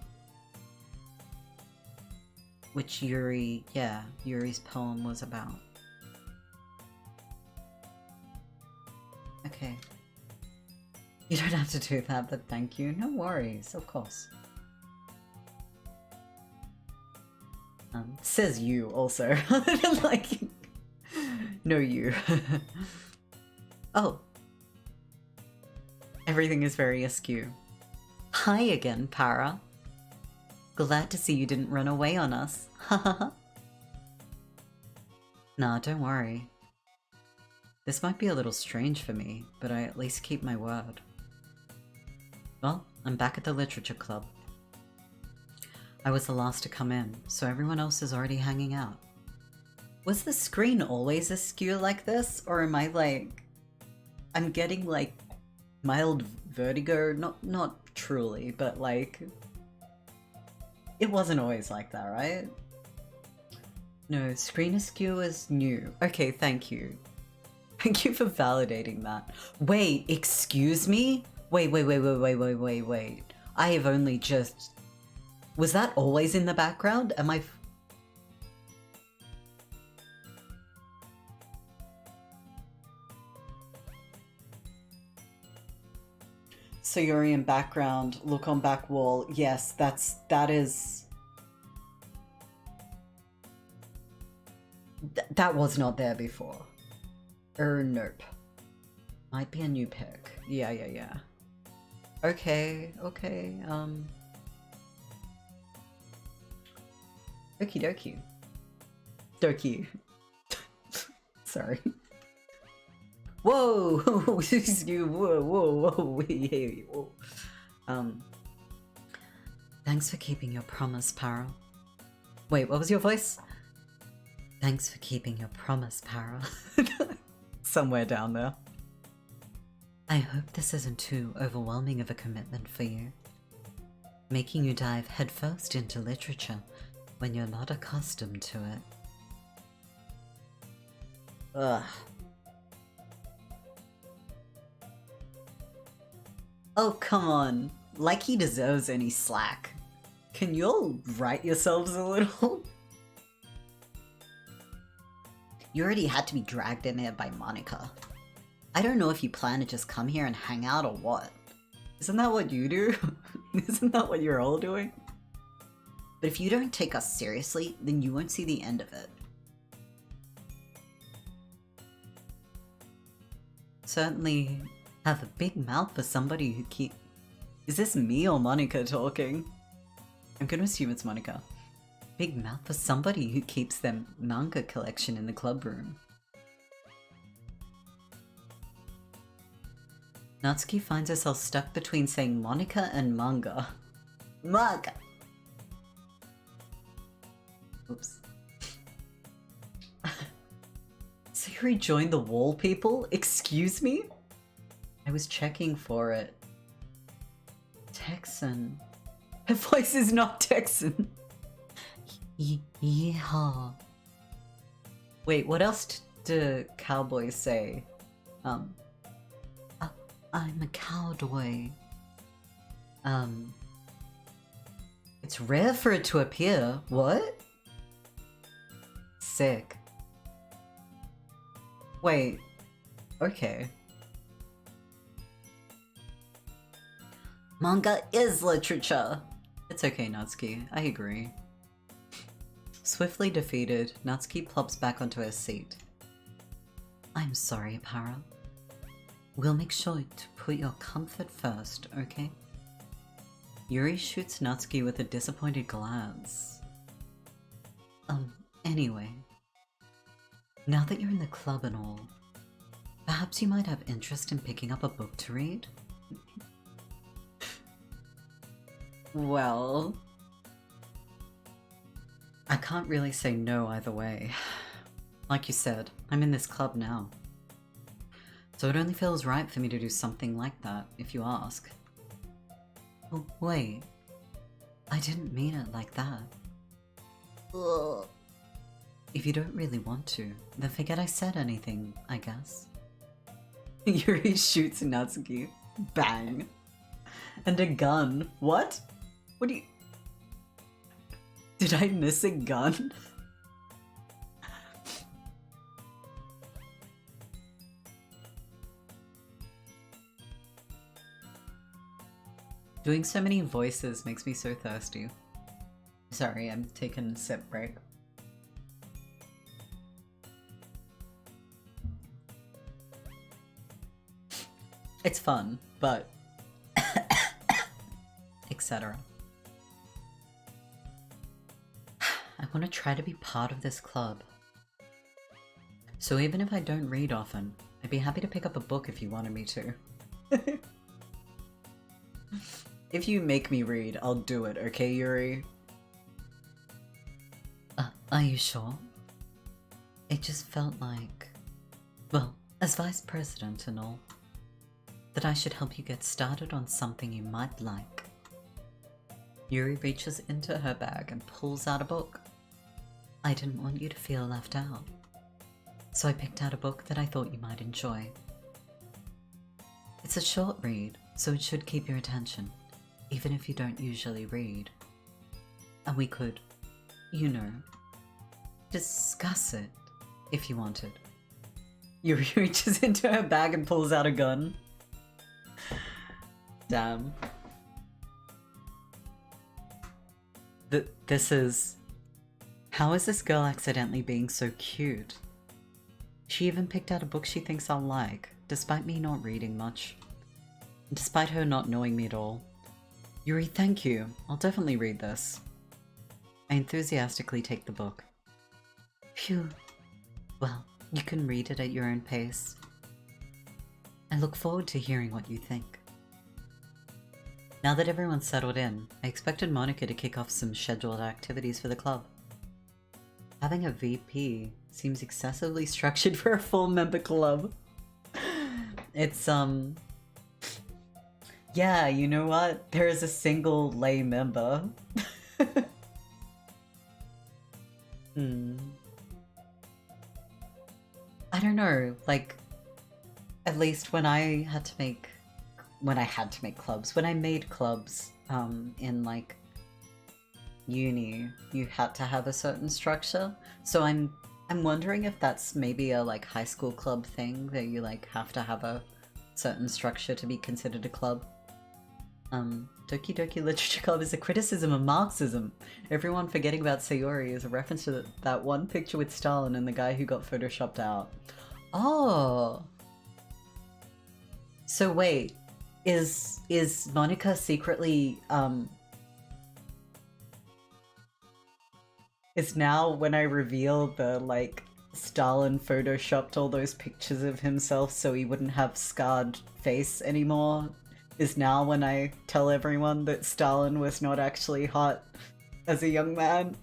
Which Yuri's poem was about. Okay. You don't have to do that, but thank you. No worries, of course. Says you also. Like, no you. Oh. Everything is very askew. Hi again, Para. Glad to see you didn't run away on us. Hahaha. Nah, don't worry. This might be a little strange for me, but I at least keep my word. Well, I'm back at the literature club. I was the last to come in, so everyone else is already hanging out. Was the screen always askew like this, or am I like... I'm getting like mild vertigo? Not truly, but like... It wasn't always like that, right? No, screen askew is new. Okay, thank you. Thank you for validating that. Wait, excuse me? Wait. I have only just... Was that always in the background? Am I... So Yuri in background, look on back wall. Yes, that is... that was not there before. Nope. Might be a new pick. Yeah. Okay. Okie dokie. Doki. Sorry. Whoa! Whoa. Thanks for keeping your promise, Para. Wait, what was your voice? Thanks for keeping your promise, Para. Somewhere down there. I hope this isn't too overwhelming of a commitment for you. Making you dive headfirst into literature when you're not accustomed to it. Ugh. Oh, come on. Like he deserves any slack. Can you all right yourselves a little? You already had to be dragged in there by Monica. I don't know if you plan to just come here and hang out or what. Isn't that what you do? Isn't that what you're all doing? But if you don't take us seriously, then you won't see the end of it. Certainly have a big mouth for somebody who Is this me or Monica talking? I'm gonna assume it's Monica. Big mouth for somebody who keeps their manga collection in the club room. Natsuki finds herself stuck between saying Monica and manga. Manga! Oops. So you rejoined the wall, people? Excuse me? I was checking for it. Texan. Her voice is not Texan. Yeehaw. Wait, what else do cowboys say? I'm a cowboy. It's rare for it to appear. What? Sick. Wait. Okay. Manga is literature. It's okay, Natsuki. I agree. Swiftly defeated, Natsuki plops back onto her seat. I'm sorry, Para. We'll make sure to put your comfort first, okay? Yuri shoots Natsuki with a disappointed glance. Anyway. Now that you're in the club and all, perhaps you might have interest in picking up a book to read? Well... I can't really say no either way. Like you said, I'm in this club now. So it only feels right for me to do something like that, if you ask. Oh, wait. I didn't mean it like that. Ugh. If you don't really want to, then forget I said anything, I guess. Yuri shoots Natsuki. Bang. And a gun. What? What do you... Did I miss a gun? Doing so many voices makes me so thirsty. Sorry, I'm taking a sip break. It's fun, but... etc. I want to try to be part of this club. So even if I don't read often, I'd be happy to pick up a book if you wanted me to. If you make me read, I'll do it, okay, Yuri? Are you sure? It just felt like... well, as vice president and all, that I should help you get started on something you might like. Yuri reaches into her bag and pulls out a book. I didn't want you to feel left out, so I picked out a book that I thought you might enjoy. It's a short read, so it should keep your attention, even if you don't usually read. And we could, you know, discuss it if you wanted. Yuri reaches into her bag and pulls out a gun. Damn. This is... How is this girl accidentally being so cute? She even picked out a book she thinks I'll like, despite me not reading much. Despite her not knowing me at all. Yuri, thank you. I'll definitely read this. I enthusiastically take the book. Phew. Well, you can read it at your own pace. I look forward to hearing what you think. Now that everyone's settled in, I expected Monica to kick off some scheduled activities for the club. Having a VP seems excessively structured for a full member club. It's, yeah, you know what? There is a single lay member. I don't know, like, at least when I had to make clubs, when I made clubs, in, like, uni, you had to have a certain structure. So I'm wondering if that's maybe a, like, high school club thing, that you, like, have to have a certain structure to be considered a club. Doki Doki Literature Club is a criticism of Marxism. Everyone forgetting about Sayori is a reference to that one picture with Stalin and the guy who got photoshopped out. Oh. So wait, is Monica secretly, is now when I reveal the, like, Stalin photoshopped all those pictures of himself so he wouldn't have scarred face anymore, is now when I tell everyone that Stalin was not actually hot as a young man?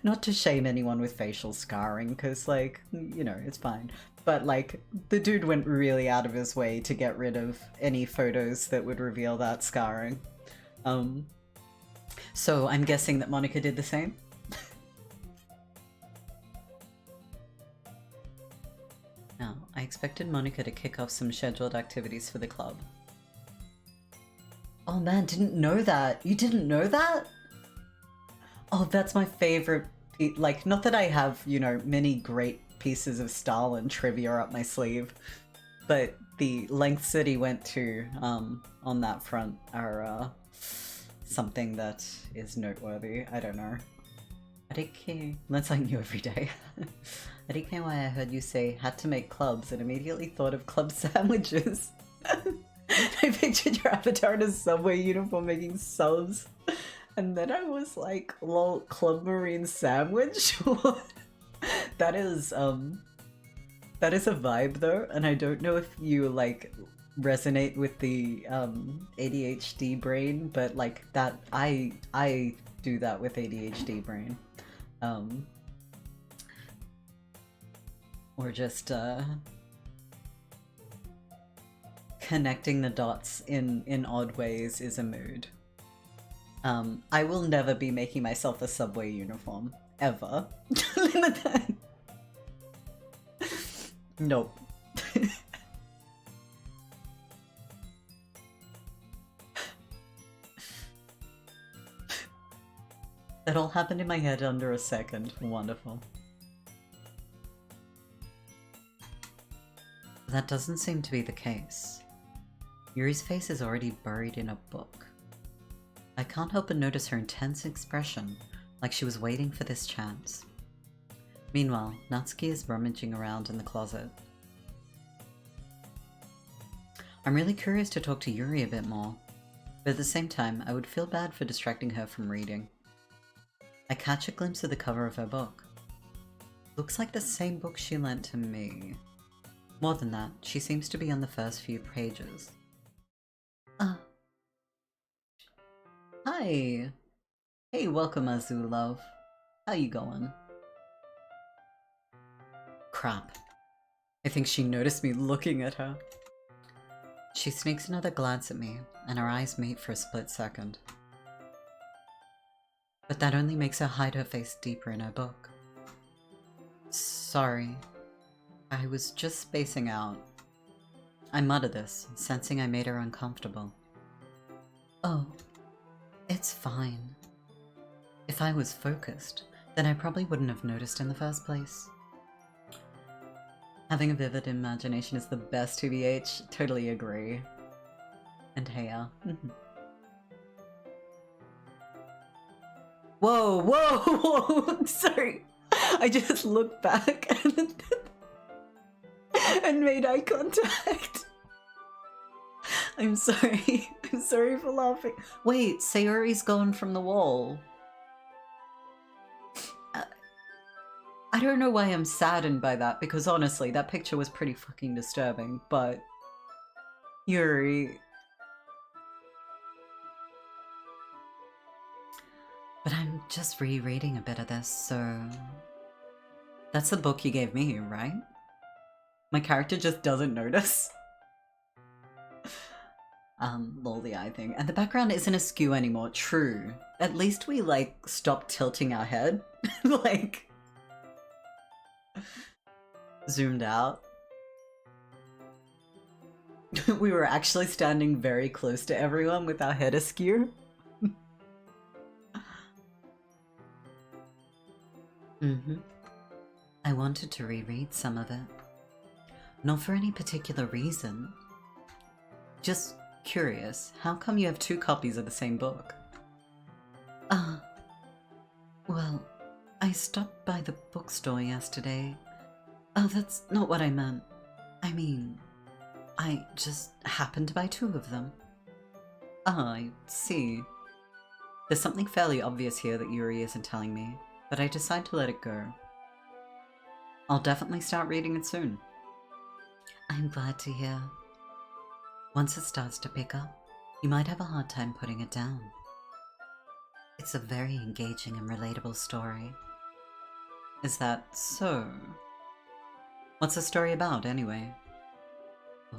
Not to shame anyone with facial scarring, because, like, you know, it's fine. But, like, the dude went really out of his way to get rid of any photos that would reveal that scarring. So I'm guessing that Monica did the same? Now, I expected Monica to kick off some scheduled activities for the club. Oh man, didn't know that! You didn't know that? Oh, that's my favorite, like, not that I have, you know, many great pieces of Stalin trivia up my sleeve, but the lengths that he went to, on that front are, something that is noteworthy. I don't know. Arike, that's like you every day. Arike, why I heard you say had to make clubs and immediately thought of club sandwiches. I pictured your avatar in a Subway uniform making subs, and then I was like, lol, Club Marine sandwich? That is a vibe though, and I don't know if you, like, resonate with the ADHD brain, but, like, that I do that with ADHD brain. Or just connecting the dots in odd ways is a mood. I will never be making myself a Subway uniform. Ever. Nope. That all happened in my head under a second. Wonderful. That doesn't seem to be the case. Yuri's face is already buried in a book. I can't help but notice her intense expression, like she was waiting for this chance. Meanwhile, Natsuki is rummaging around in the closet. I'm really curious to talk to Yuri a bit more, but at the same time, I would feel bad for distracting her from reading. I catch a glimpse of the cover of her book. Looks like the same book she lent to me. More than that, she seems to be on the first few pages. Hi! Hey, welcome Azu, love. How you going? Crap. I think she noticed me looking at her. She sneaks another glance at me, and our eyes meet for a split second. But that only makes her hide her face deeper in her book. Sorry. I was just spacing out. I mutter this, sensing I made her uncomfortable. Oh, it's fine. If I was focused, then I probably wouldn't have noticed in the first place. Having a vivid imagination is the best, TBH. Totally agree. And Heya. Whoa, whoa, whoa! Sorry. I just looked back and made eye contact. I'm sorry. I'm sorry for laughing. Wait, Sayori's gone from the wall. I don't know why I'm saddened by that, because honestly, that picture was pretty fucking disturbing, but... Yuri... But I'm just rereading a bit of this, so... That's the book you gave me, right? My character just doesn't notice. Lol, the eye thing. And the background isn't askew anymore, true. At least we, like, stopped tilting our head. Like... Zoomed out. We were actually standing very close to everyone with our head askew. I wanted to reread some of it. Not for any particular reason. Just curious, how come you have 2 copies of the same book? Well, I stopped by the bookstore yesterday. Oh, that's not what I meant. I mean, I just happened to buy 2 of them. Ah, I see. There's something fairly obvious here that Yuri isn't telling me, but I decide to let it go. I'll definitely start reading it soon. I'm glad to hear. Once it starts to pick up, you might have a hard time putting it down. It's a very engaging and relatable story. Is that so? What's the story about, anyway?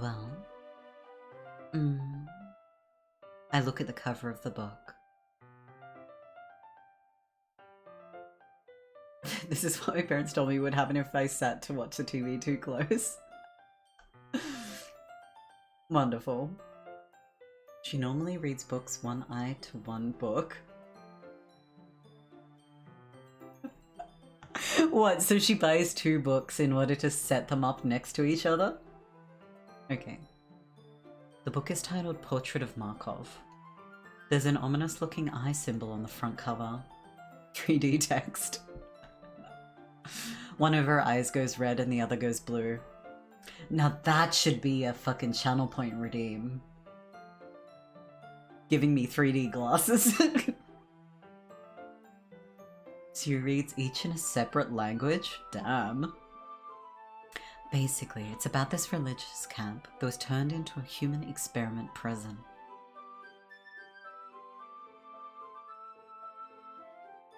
Well... I look at the cover of the book. This is what my parents told me would happen if I sat to watch the TV too close. Wonderful. She normally reads books one eye to one book. What, so she buys 2 books in order to set them up next to each other? Okay. The book is titled Portrait of Markov. There's an ominous looking eye symbol on the front cover. 3D text. One of her eyes goes red and the other goes blue. Now that should be a fucking channel point redeem. Giving me 3D glasses. She reads each in a separate language? Damn. Basically, it's about this religious camp that was turned into a human experiment prison.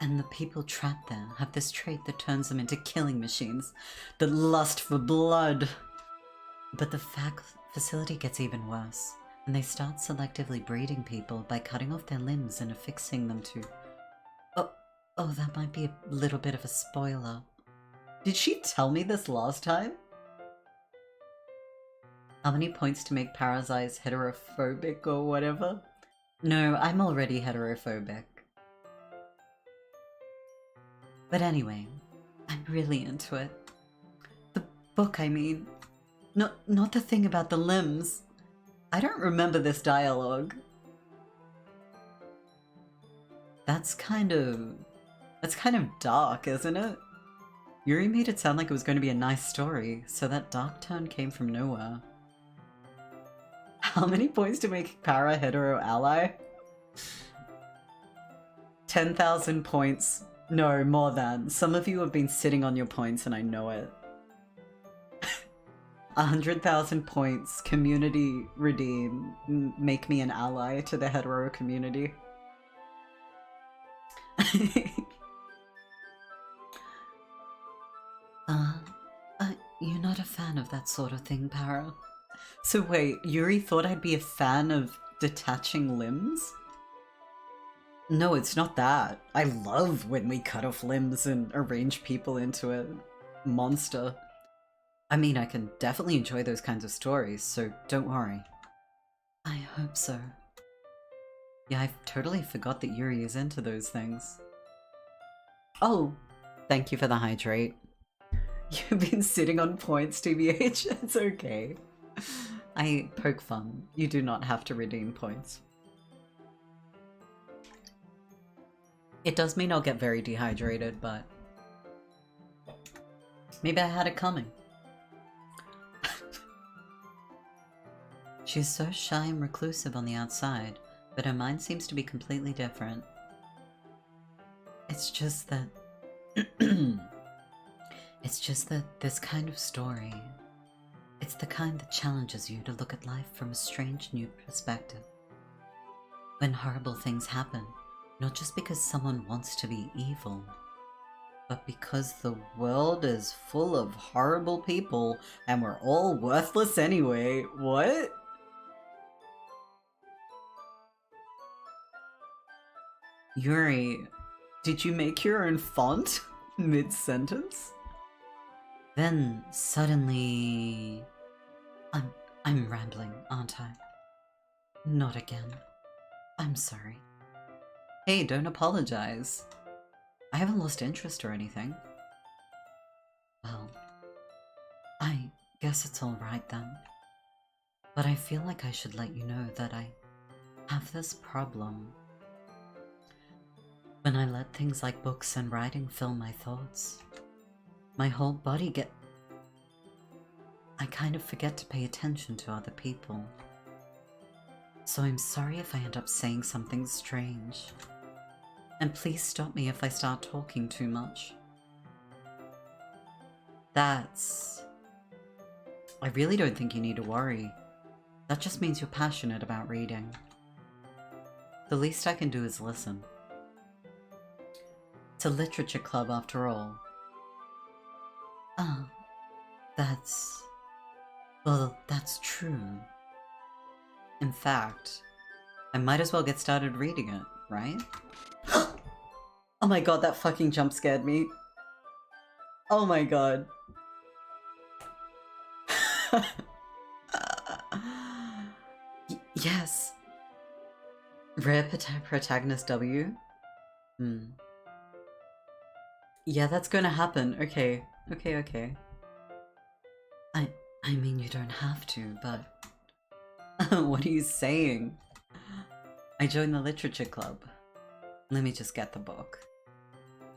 And the people trapped there have this trait that turns them into killing machines that lust for blood. But the facility gets even worse, and they start selectively breeding people by cutting off their limbs and affixing them to... Oh, that might be a little bit of a spoiler. Did she tell me this last time? How many points to make Parasite's heterophobic or whatever? No, I'm already heterophobic. But anyway, I'm really into it. The book, I mean. Not the thing about the limbs. I don't remember this dialogue. That's kind of dark, isn't it? Yuri made it sound like it was going to be a nice story, so that dark turn came from nowhere. How many points to make Para hetero ally? 10,000 points. No, more than. Some of you have been sitting on your points and I know it. 100,000 points, community redeem, make me an ally to the hetero community. You're not a fan of that sort of thing, Para. So wait, Yuri thought I'd be a fan of detaching limbs? No, it's not that. I love when we cut off limbs and arrange people into a monster. I mean, I can definitely enjoy those kinds of stories, so don't worry. I hope so. Yeah, I totally forgot that Yuri is into those things. Oh, thank you for the hydrate. You've been sitting on points, TBH. It's okay. I poke fun. You do not have to redeem points. It does mean I'll get very dehydrated, but maybe I had it coming. She's so shy and reclusive on the outside, but her mind seems to be completely different. It's just that... It's just that this kind of story, it's the kind that challenges you to look at life from a strange new perspective. When horrible things happen, not just because someone wants to be evil, but because the world is full of horrible people and we're all worthless anyway. What? Yuri, did you make your own font mid-sentence? Then suddenly... I'm rambling, aren't I? Not again. I'm sorry. Hey, don't apologize. I haven't lost interest or anything. Well, I guess it's alright then. But I feel like I should let you know that I have this problem. When I let things like books and writing fill my thoughts, my whole body I kind of forget to pay attention to other people. So I'm sorry if I end up saying something strange. And please stop me if I start talking too much. I really don't think you need to worry. That just means you're passionate about reading. The least I can do is listen. It's a literature club after all. Ah, well, that's true. In fact, I might as well get started reading it, right? Oh my god, that fucking jump scared me. Oh my god. Yes. Rare protagonist W? Yeah, that's gonna happen. Okay. Okay. I mean, you don't have to, but... What are you saying? I joined the literature club. Let me just get the book.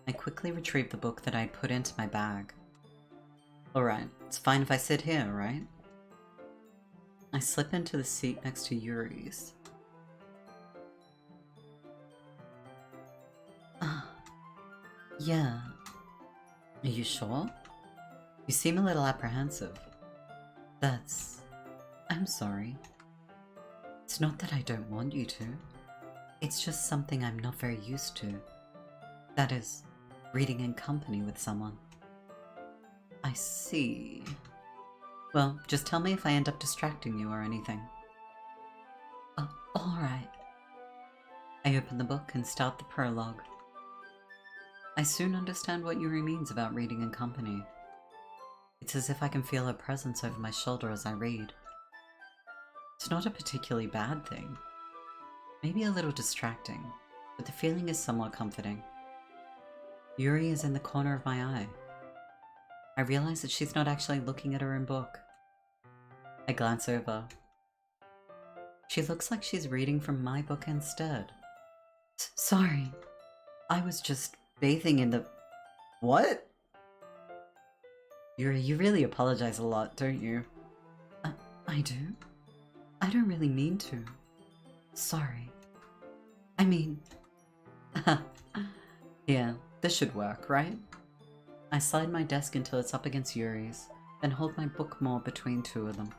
I quickly retrieved the book that I'd put into my bag. Alright, it's fine if I sit here, right? I slip into the seat next to Yuri's. Yeah. Are you sure? You seem a little apprehensive. I'm sorry. It's not that I don't want you to. It's just something I'm not very used to. That is, reading in company with someone. I see. Well, just tell me if I end up distracting you or anything. Oh, alright. I open the book and start the prologue. I soon understand what Yuri means about reading in company. It's as if I can feel her presence over my shoulder as I read. It's not a particularly bad thing. Maybe a little distracting, but the feeling is somewhat comforting. Yuri is in the corner of my eye. I realize that she's not actually looking at her own book. I glance over. She looks like she's reading from my book instead. Sorry. I was just bathing in the... What? Yuri, you really apologize a lot, don't you? I do? I don't really mean to. Sorry. I mean... Yeah, this should work, right? I slide my desk until it's up against Yuri's, then hold my book more between two of them.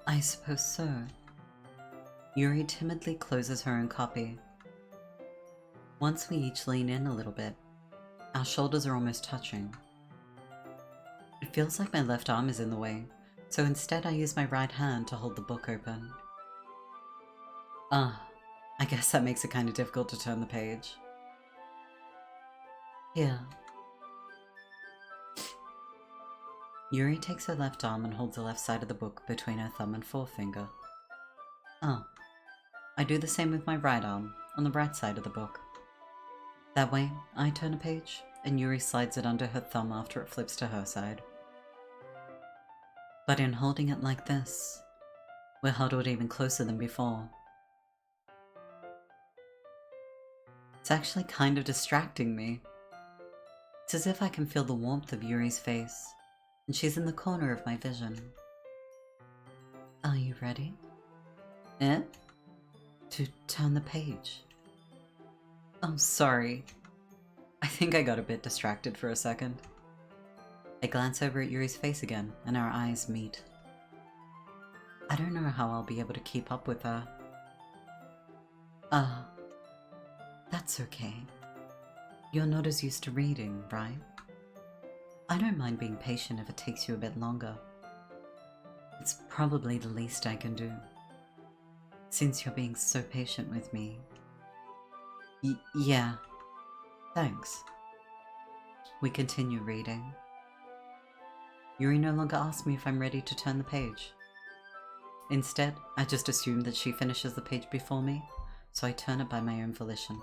I suppose so. Yuri timidly closes her own copy. Once we each lean in a little bit, our shoulders are almost touching. It feels like my left arm is in the way, so instead I use my right hand to hold the book open. I guess that makes it kind of difficult to turn the page. Here. Yuri takes her left arm and holds the left side of the book between her thumb and forefinger. I do the same with my right arm, on the right side of the book. That way, I turn a page, and Yuri slides it under her thumb after it flips to her side. But in holding it like this, we're huddled even closer than before. It's actually kind of distracting me. It's as if I can feel the warmth of Yuri's face, and she's in the corner of my vision. Are you ready? Eh? To turn the page. Oh, sorry. I think I got a bit distracted for a second. I glance over at Yuri's face again, and our eyes meet. I don't know how I'll be able to keep up with her. That's okay. You're not as used to reading, right? I don't mind being patient if it takes you a bit longer. It's probably the least I can do, since you're being so patient with me. Yeah, thanks. We continue reading. Yuri no longer asks me if I'm ready to turn the page. Instead, I just assume that she finishes the page before me, so I turn it by my own volition.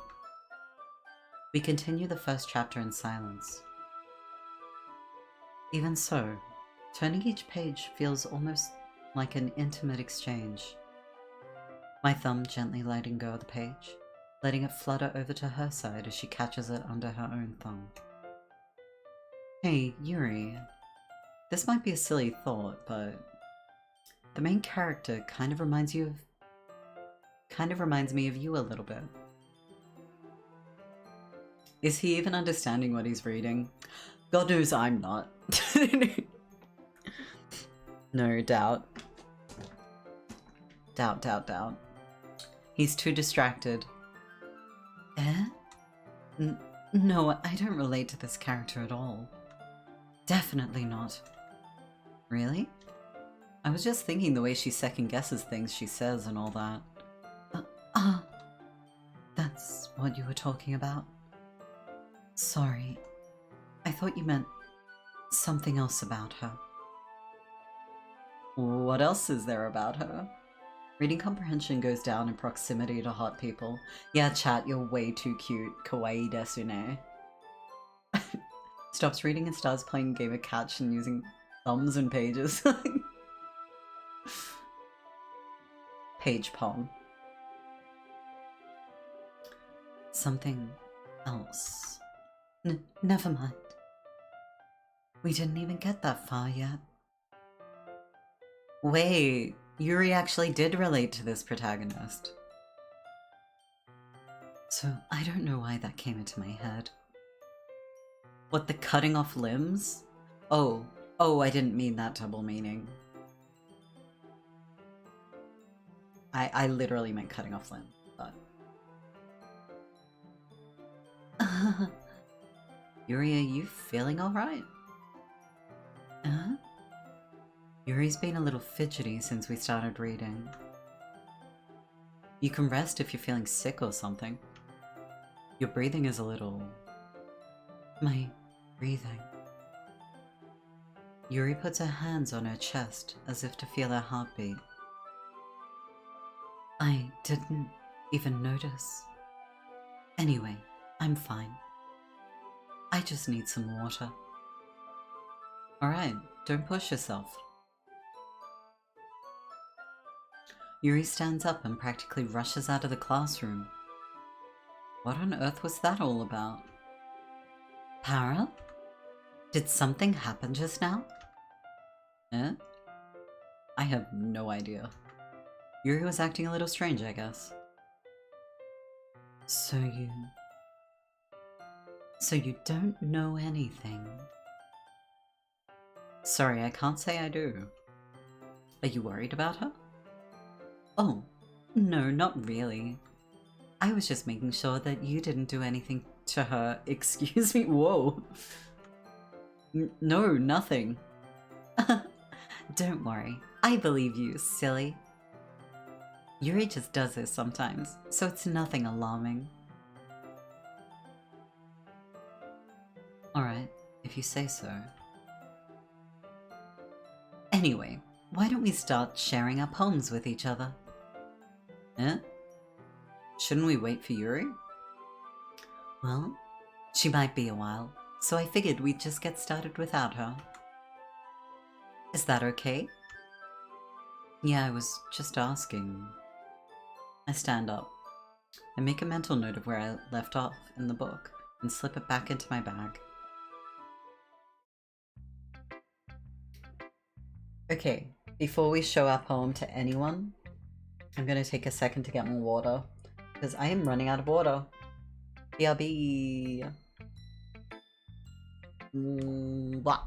We continue the first chapter in silence. Even so, turning each page feels almost like an intimate exchange. My thumb gently letting go of the page, letting it flutter over to her side as she catches it under her own thumb. Hey, Yuri. This might be a silly thought, but the main character kind of reminds me of you a little bit. Is he even understanding what he's reading? God knows I'm not. No, doubt. Doubt. He's too distracted. Eh? No, I don't relate to this character at all. Definitely not. Really? I was just thinking the way she second guesses things she says and all that. That's what you were talking about? Sorry. I thought you meant something else about her. What else is there about her? Reading comprehension goes down in proximity to hot people. Yeah, chat, you're way too cute. Kawaii desu ne. Stops reading and starts playing game of catch and using thumbs and pages. Page palm. Something else. Never mind. We didn't even get that far yet. Wait, Yuri actually did relate to this protagonist. So I don't know why that came into my head. What, the cutting off limbs? Oh, I didn't mean that double meaning. I literally meant cutting off limbs, but... Yuri, are you feeling alright? Yuri's been a little fidgety since we started reading. You can rest if you're feeling sick or something. Your breathing is a little... My breathing. Yuri puts her hands on her chest as if to feel her heartbeat. I didn't even notice. Anyway, I'm fine. I just need some water. Alright, don't push yourself. Yuri stands up and practically rushes out of the classroom. What on earth was that all about? Para? Did something happen just now? Eh? I have no idea. Yuri was acting a little strange, I guess. So you don't know anything? Sorry, I can't say I do. Are you worried about her? Oh, no, not really. I was just making sure that you didn't do anything to her. Excuse me? Whoa. No, nothing. Don't worry. I believe you, silly. Yuri just does this sometimes, so it's nothing alarming. Alright, if you say so. Anyway, why don't we start sharing our poems with each other? Eh? Shouldn't we wait for Yuri? Well, she might be a while, so I figured we'd just get started without her. Is that okay? Yeah, I was just asking. I stand up. I make a mental note of where I left off in the book and slip it back into my bag. Okay, before we show our poem to anyone, I'm gonna take a second to get more water because I am running out of water. BRB. Blah.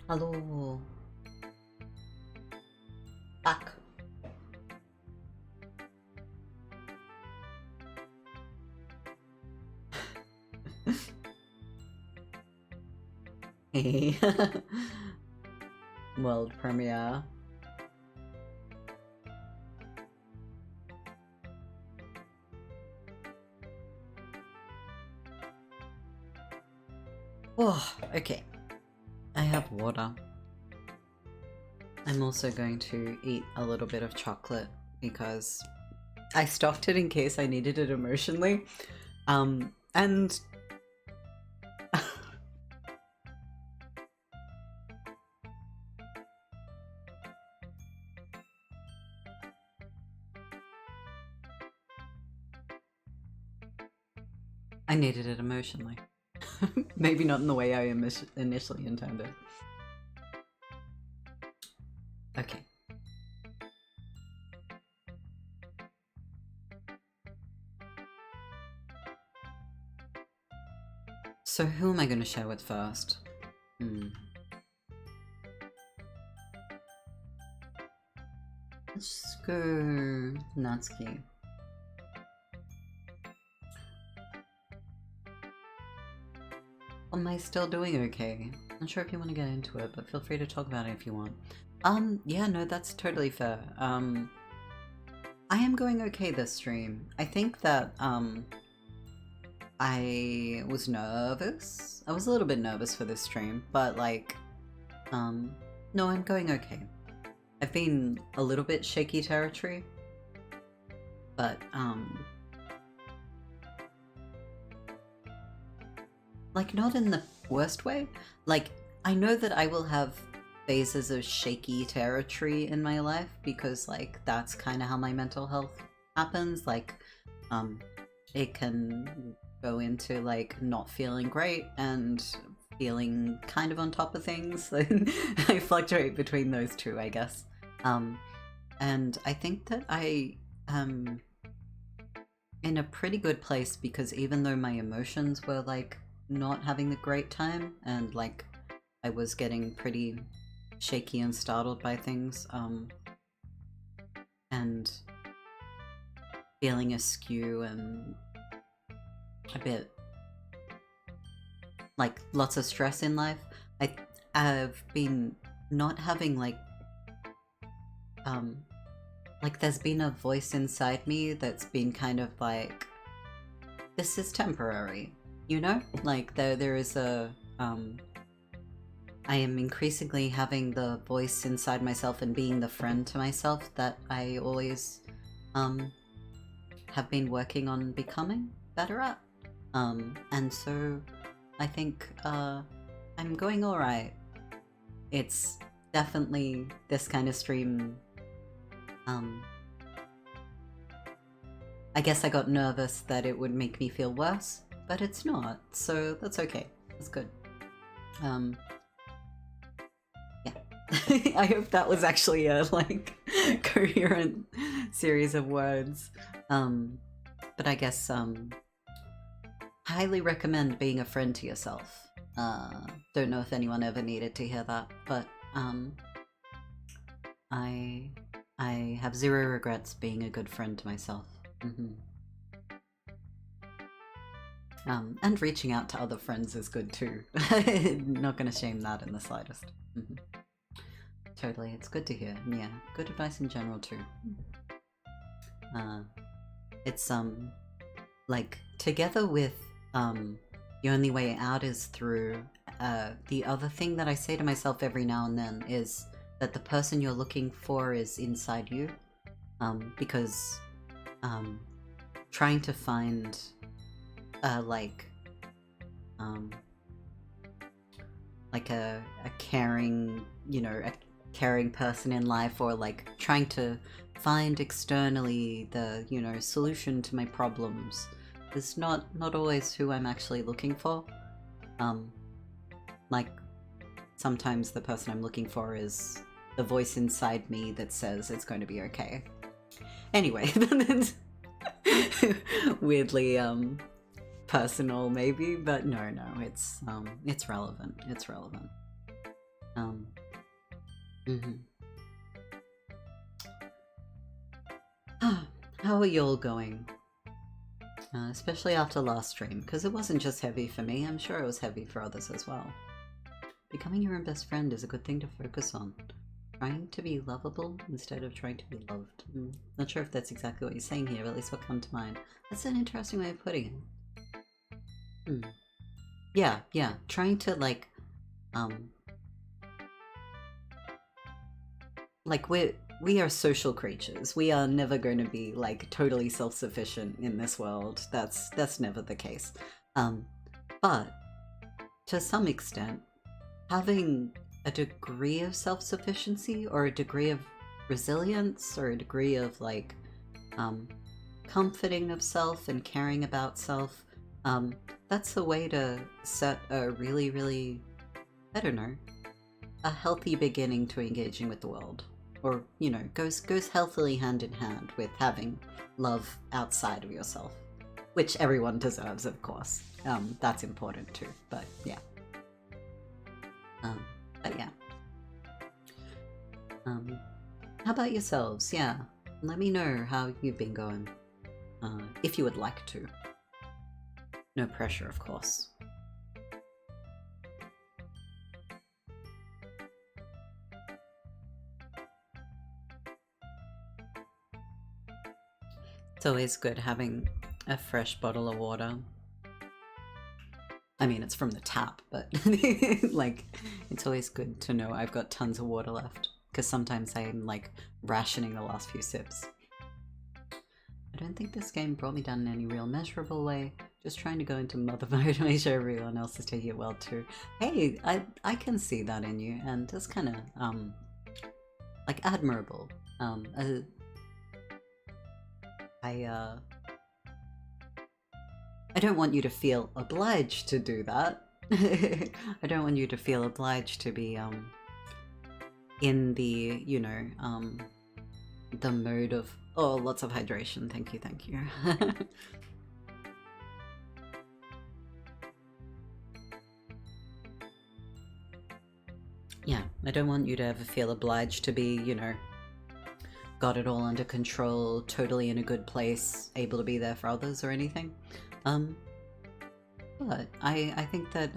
Hello. Back. Hey. World premiere. Oh, okay. I have water. I'm also going to eat a little bit of chocolate because I stocked it in case I needed it emotionally. And I needed it emotionally. Maybe not in the way I initially intended. Okay. So who am I going to share with first? Let's go Natsuki. Am I still doing okay? Not sure if you want to get into it, but feel free to talk about it if you want. Yeah, no, that's totally fair. I am going okay this stream. I think that, I was nervous. I was a little bit nervous for this stream, but like, no, I'm going okay. I've been a little bit shaky territory, but, like not in the worst way. Like, I know that I will have phases of shaky territory in my life because like that's kind of how my mental health happens. Like, it can go into like not feeling great and feeling kind of on top of things. I fluctuate between those two, I guess. And I think that I am in a pretty good place because even though my emotions were like not having the great time and like I was getting pretty shaky and startled by things, and feeling askew and a bit like lots of stress in life, I've been not having like there's been a voice inside me that's been kind of like, this is temporary, you know? Like there is a I am increasingly having the voice inside myself and being the friend to myself that I always have been working on becoming better at. And so I think I'm going alright. It's definitely this kind of stream. I guess I got nervous that it would make me feel worse, but it's not, so that's okay. That's good. I hope that was actually a like coherent series of words. But I guess highly recommend being a friend to yourself. Don't know if anyone ever needed to hear that, but I have zero regrets being a good friend to myself. And reaching out to other friends is good too. Not gonna shame that in the slightest. Totally, it's good to hear. Yeah, good advice in general too. It's like together with the only way out is through. The other thing that I say to myself every now and then is that the person you're looking for is inside you. Because trying to find like a caring, you know, a caring person in life, or like trying to find externally the, you know, solution to my problems is not always who I'm actually looking for. Like sometimes the person I'm looking for is the voice inside me that says it's going to be okay. Anyway, weirdly personal maybe, but no, it's relevant. It's relevant. How are y'all going? Especially after last stream, because it wasn't just heavy for me, I'm sure it was heavy for others as well. Becoming your own best friend is a good thing to focus on. Trying to be lovable instead of trying to be loved. Not sure if that's exactly what you're saying here, but at least what come to mind. That's an interesting way of putting it. Yeah, trying to like we are social creatures. We are never going to be like totally self-sufficient in this world. That's never the case. But to some extent, having a degree of self-sufficiency or a degree of resilience or a degree of like comforting of self and caring about self, that's a way to set a really, I don't know, a healthy beginning to engaging with the world. Or, you know, goes healthily hand in hand with having love outside of yourself, which everyone deserves, of course. That's important too, but yeah. How about yourselves? Yeah, let me know how you've been going, if you would like to. No pressure, of course. It's always good having a fresh bottle of water. I mean, it's from the tap, but like, it's always good to know I've got tons of water left, because sometimes I'm like rationing the last few sips. I don't think this game brought me down in any real measurable way, just trying to go into mother mode to make sure everyone else is taking it well too. Hey, I can see that in you, and that's kind of like admirable. I don't want you to feel obliged to do that. I don't want you to feel obliged to be in the, you know, the mode of, oh, lots of hydration, thank you. Yeah, I don't want you to ever feel obliged to be, you know, got it all under control, totally in a good place, able to be there for others or anything. But I think that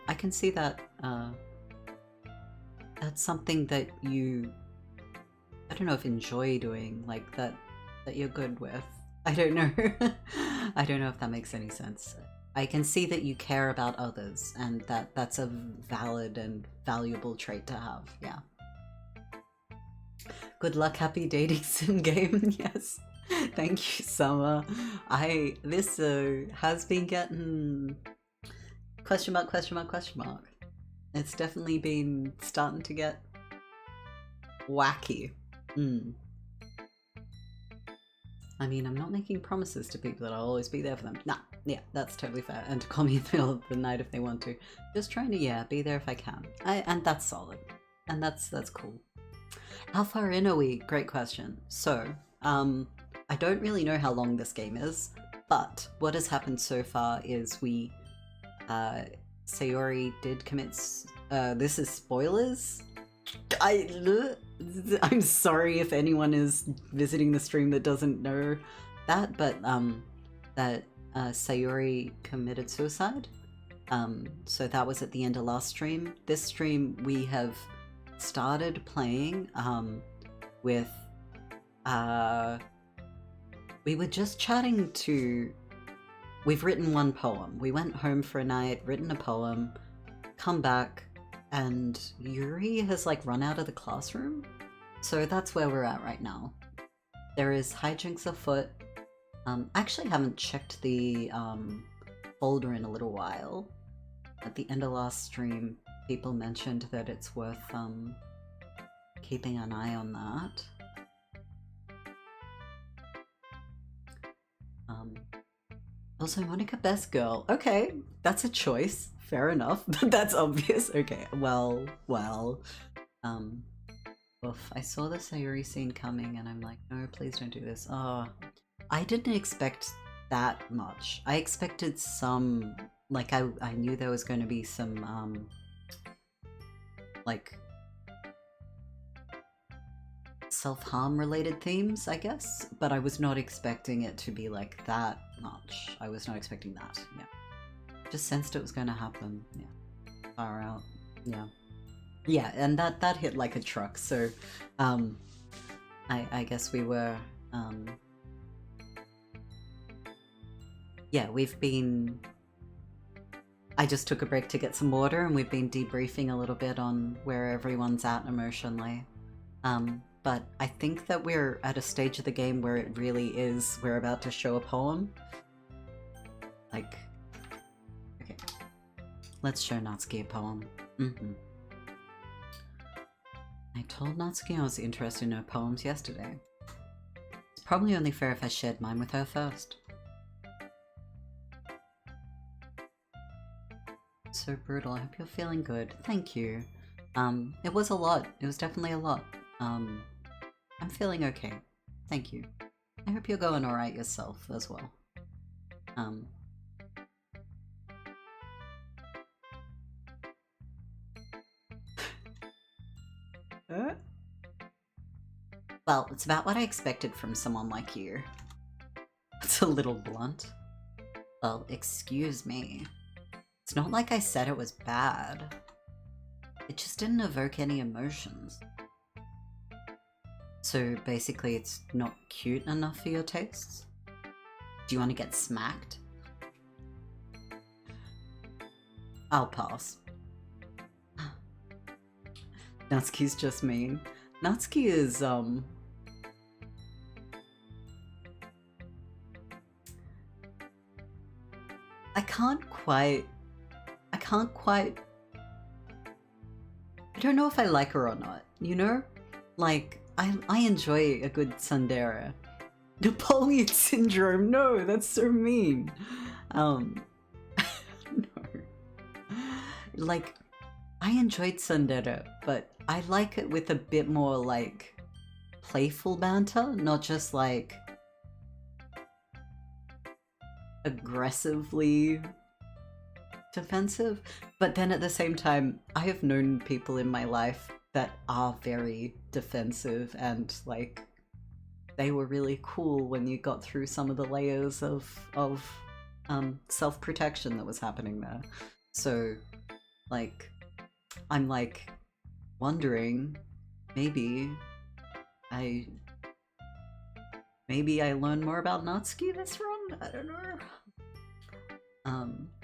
I can see that that's something that you, I don't know if enjoy doing, like that you're good with. I don't know. I don't know if that makes any sense. I can see that you care about others, and that's a valid and valuable trait to have. Yeah. Good luck, happy dating sim game. Yes. Thank you, Summer. This has been getting question mark, question mark, question mark. It's definitely been starting to get wacky. I mean, I'm not making promises to people that I'll always be there for them. Nah, yeah, that's totally fair. And to call me in the middle of the night if they want to. Just trying to, yeah, be there if I can. And that's solid. And that's cool. How far in are we? Great question. So, I don't really know how long this game is, but what has happened so far is we, Sayori did commit, this is spoilers? I'm sorry if anyone is visiting the stream that doesn't know that, but that Sayori committed suicide. So that was at the end of last stream. This stream we have started playing with we were just chatting to, we've written one poem. We went home for a night, written a poem, come back, and Yuri has like run out of the classroom. So that's where we're at right now. There is hijinks afoot. I actually haven't checked the folder in a little while. At the end of last stream, people mentioned that it's worth keeping an eye on that. Also, Monica Best Girl. Okay, that's a choice. Fair enough. That's obvious. Okay, well. Oof, I saw the Sayuri scene coming and I'm like, no, please don't do this. Oh, I didn't expect that much. I expected some, like, I knew there was going to be some, like, self-harm related themes, I guess, but I was not expecting it to be like that much. I was not expecting that, yeah. Just sensed it was going to happen, yeah. Far out, yeah. Yeah, and that hit like a truck, so, I guess we were, yeah, we've been, I just took a break to get some water and we've been debriefing a little bit on where everyone's at emotionally. But I think that we're at a stage of the game where it really is, we're about to show a poem. Like, okay, let's show Natsuki a poem. I told Natsuki I was interested in her poems yesterday. It's probably only fair if I shared mine with her first. So brutal, I hope you're feeling good. Thank you. It was a lot. It was definitely a lot. I'm feeling okay. Thank you. I hope you're going alright yourself as well. Well, it's about what I expected from someone like you. It's a little blunt. Well, excuse me. It's not like I said it was bad. It just didn't evoke any emotions. So basically it's not cute enough for your tastes? Do you want to get smacked? I'll pass. Natsuki's just mean. Natsuki is, I don't know if I like her or not, you know? Like, I enjoy a good tsundere. Napoleon syndrome, no, that's so mean. No. Like, I enjoyed tsundere, but I like it with a bit more, like, playful banter, not just, like, aggressively defensive. But then at the same time, I have known people in my life that are very defensive and, like, they were really cool when you got through some of the layers of self-protection that was happening there. So, like, I'm like wondering, maybe I learn more about Natsuki this run? I don't know.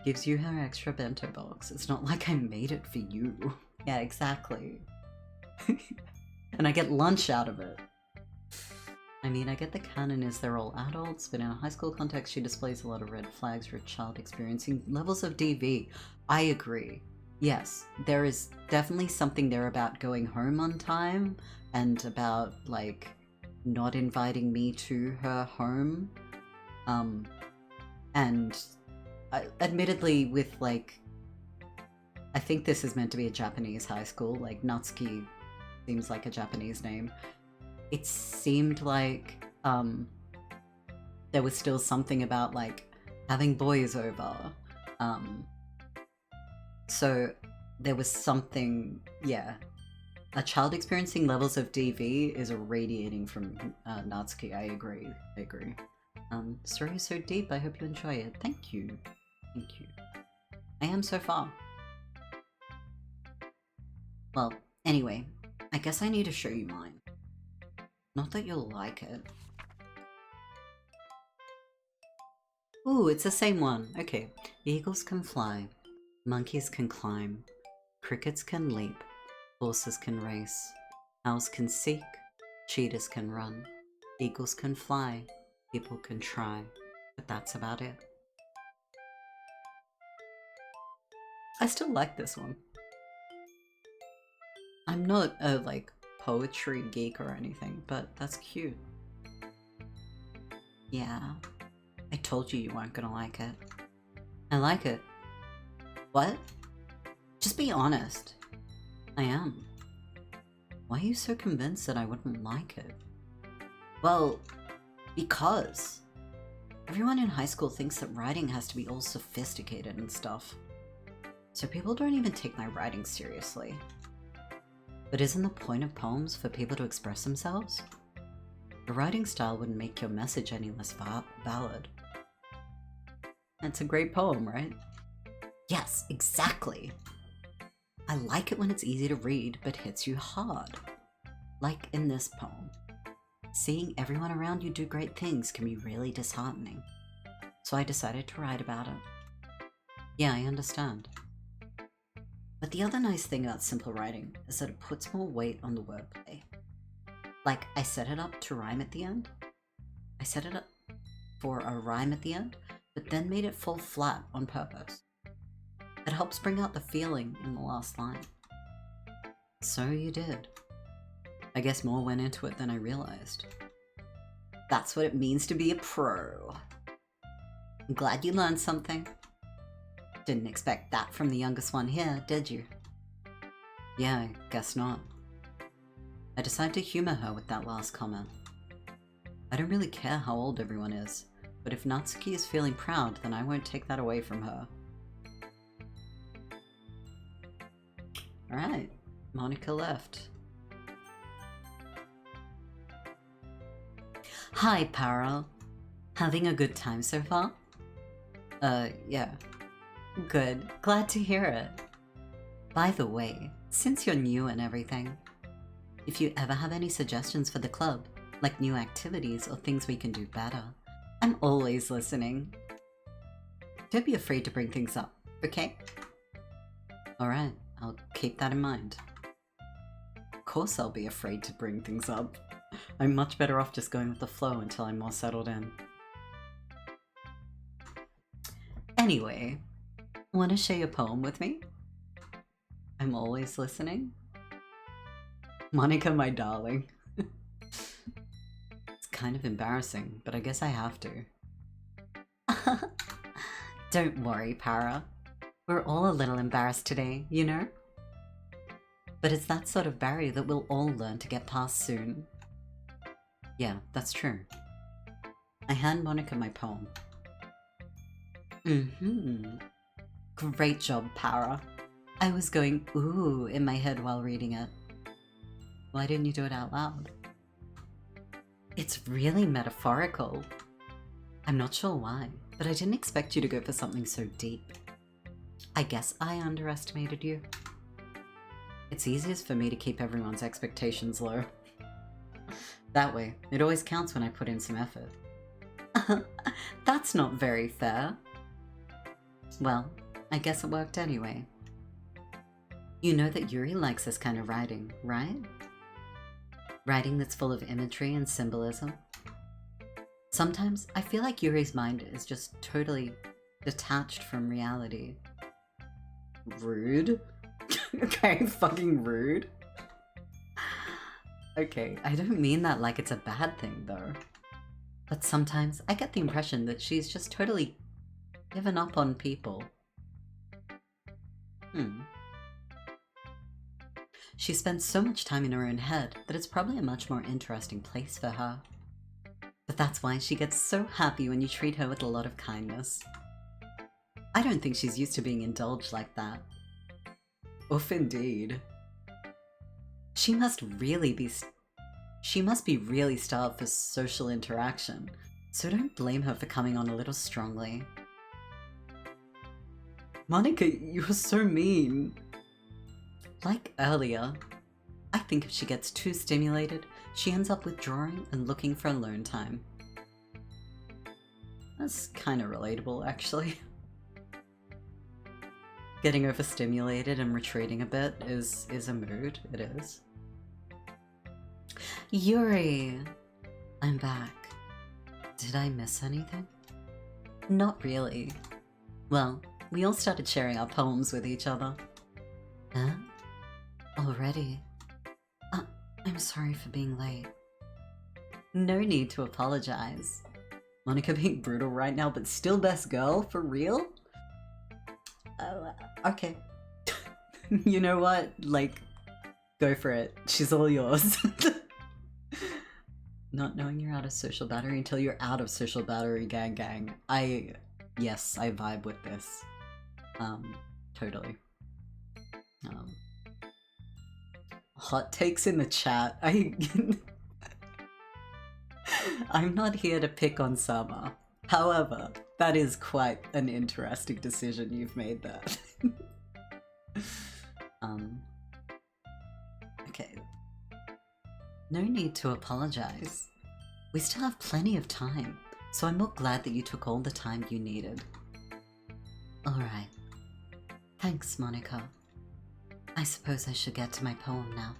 Gives you her extra bento box. It's not like I made it for you. Yeah, exactly. And I get lunch out of it. I mean, I get the canon is they're all adults, but in a high school context, she displays a lot of red flags for a child experiencing levels of DV. I agree. Yes, there is definitely something there about going home on time and about, like, not inviting me to her home. And admittedly with, like, I think this is meant to be a Japanese high school, like, Natsuki seems like a Japanese name. It seemed like there was still something about, like, having boys over. So there was something, yeah. A child experiencing levels of DV is radiating from Natsuki. I agree. Story is so deep. I hope you enjoy it. Thank you. Thank you. I am so far. Well, anyway, I guess I need to show you mine. Not that you'll like it. Ooh, it's the same one. Okay. Eagles can fly. Monkeys can climb. Crickets can leap. Horses can race. Owls can seek. Cheetahs can run. Eagles can fly. People can try. But that's about it. I still like this one. I'm not a, like, poetry geek or anything, but that's cute. Yeah. I told you weren't gonna like it. I like it. What? Just be honest. I am. Why are you so convinced that I wouldn't like it? Well, because everyone in high school thinks that writing has to be all sophisticated and stuff. So people don't even take my writing seriously. But isn't the point of poems for people to express themselves? The writing style wouldn't make your message any less valid. It's a great poem, right? Yes, exactly. I like it when it's easy to read, but hits you hard. Like in this poem. Seeing everyone around you do great things can be really disheartening. So I decided to write about it. Yeah, I understand. But the other nice thing about simple writing is that it puts more weight on the wordplay. Like, I set it up to rhyme at the end. I set it up for a rhyme at the end, but then made it fall flat on purpose. It helps bring out the feeling in the last line. So you did. I guess more went into it than I realized. That's what it means to be a pro. I'm glad you learned something. Didn't expect that from the youngest one here, did you? Yeah, I guess not. I decided to humor her with that last comment. I don't really care how old everyone is, but if Natsuki is feeling proud, then I won't take that away from her. Alright, Monica left. Hi, Para. Having a good time so far? Yeah. Good. Glad to hear it. By the way, since you're new and everything, if you ever have any suggestions for the club, like new activities or things we can do better, I'm always listening. Don't be afraid to bring things up, okay? Alright, I'll keep that in mind. Of course I'll be afraid to bring things up. I'm much better off just going with the flow until I'm more settled in. Anyway, want to share your poem with me? I'm always listening. Monica, my darling. It's kind of embarrassing, but I guess I have to. Don't worry, Para. We're all a little embarrassed today, you know? But it's that sort of barrier that we'll all learn to get past soon. Yeah, that's true. I hand Monica my poem. Great job, Para. I was going ooh in my head while reading it. Why didn't you do it out loud? It's really metaphorical. I'm not sure why, but I didn't expect you to go for something so deep. I guess I underestimated you. It's easiest for me to keep everyone's expectations low. That way, it always counts when I put in some effort. That's not very fair. Well, I guess it worked anyway. You know that Yuri likes this kind of writing, right? Writing that's full of imagery and symbolism. Sometimes I feel like Yuri's mind is just totally detached from reality. Rude? Okay, fucking rude. Okay, I don't mean that like it's a bad thing though. But sometimes I get the impression that she's just totally given up on people. She spends so much time in her own head that it's probably a much more interesting place for her. But that's why she gets so happy when you treat her with a lot of kindness. I don't think she's used to being indulged like that. Oof indeed. She must be really starved for social interaction, so don't blame her for coming on a little strongly. Monica, you're so mean. Like earlier, I think if she gets too stimulated, she ends up withdrawing and looking for alone time. That's kinda relatable, actually. Getting overstimulated and retreating a bit is a mood, it is. Yuri! I'm back. Did I miss anything? Not really. Well, we all started sharing our poems with each other. Huh? Already? I'm sorry for being late. No need to apologize. Monica being brutal right now, but still best girl? For real? Okay. You know what? Like, go for it. She's all yours. Not knowing you're out of social battery until you're out of social battery, gang. Yes, I vibe with this. Totally. Hot takes in the chat. I'm not here to pick on Summer. However, that is quite an interesting decision you've made there. Okay. No need to apologize. We still have plenty of time, so I'm more glad that you took all the time you needed. Alright. Thanks, Monica. I suppose I should get to my poem now.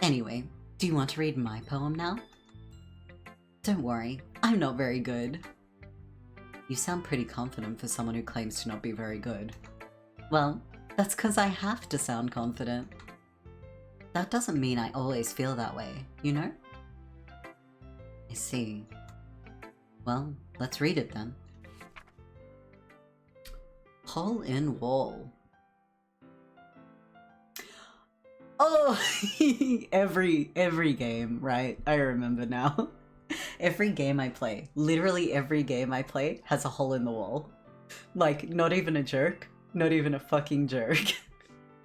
Anyway, do you want to read my poem now? Don't worry, I'm not very good. You sound pretty confident for someone who claims to not be very good. Well, that's because I have to sound confident. That doesn't mean I always feel that way, you know? I see. Well, let's read it then. Hole in wall. Oh, every game, right? I remember now. Every game I play, literally every game I play has a hole in the wall. Like, not even a joke, not even a fucking joke.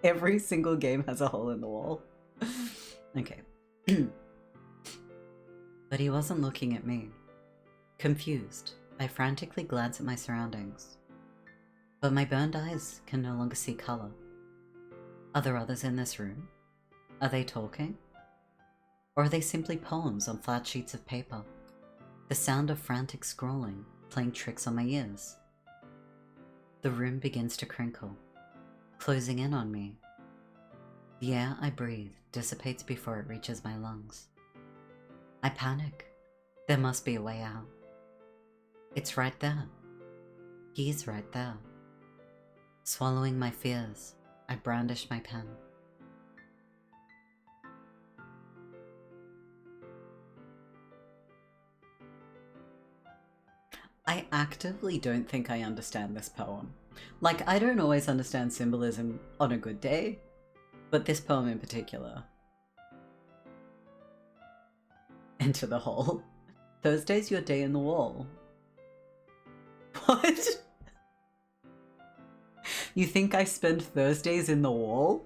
Every single game has a hole in the wall. Okay. But he wasn't looking at me. Confused, I frantically glance at my surroundings. But my burned eyes can no longer see color. Are there others in this room? Are they talking? Or are they simply poems on flat sheets of paper? The sound of frantic scrolling, playing tricks on my ears. The room begins to crinkle, closing in on me. The air I breathe dissipates before it reaches my lungs. I panic. There must be a way out. It's right there. He's right there. Swallowing my fears, I brandish my pen. I actively don't think I understand this poem. Like, I don't always understand symbolism on a good day, but this poem in particular. Enter the hole. Thursday's your day in the wall. What? You think I spend Thursdays in the wall?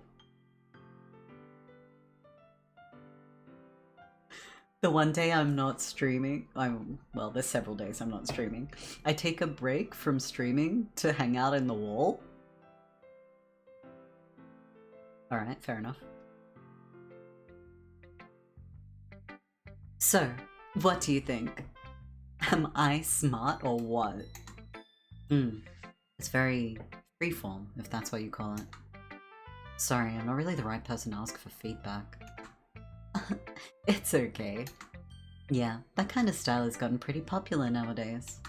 The one day I'm not streaming, well, there's several days I'm not streaming. I take a break from streaming to hang out in the wall. Alright, fair enough. So, what do you think? Am I smart or what? It's very freeform, if that's what you call it. Sorry, I'm not really the right person to ask for feedback. It's okay. Yeah, that kind of style has gotten pretty popular nowadays.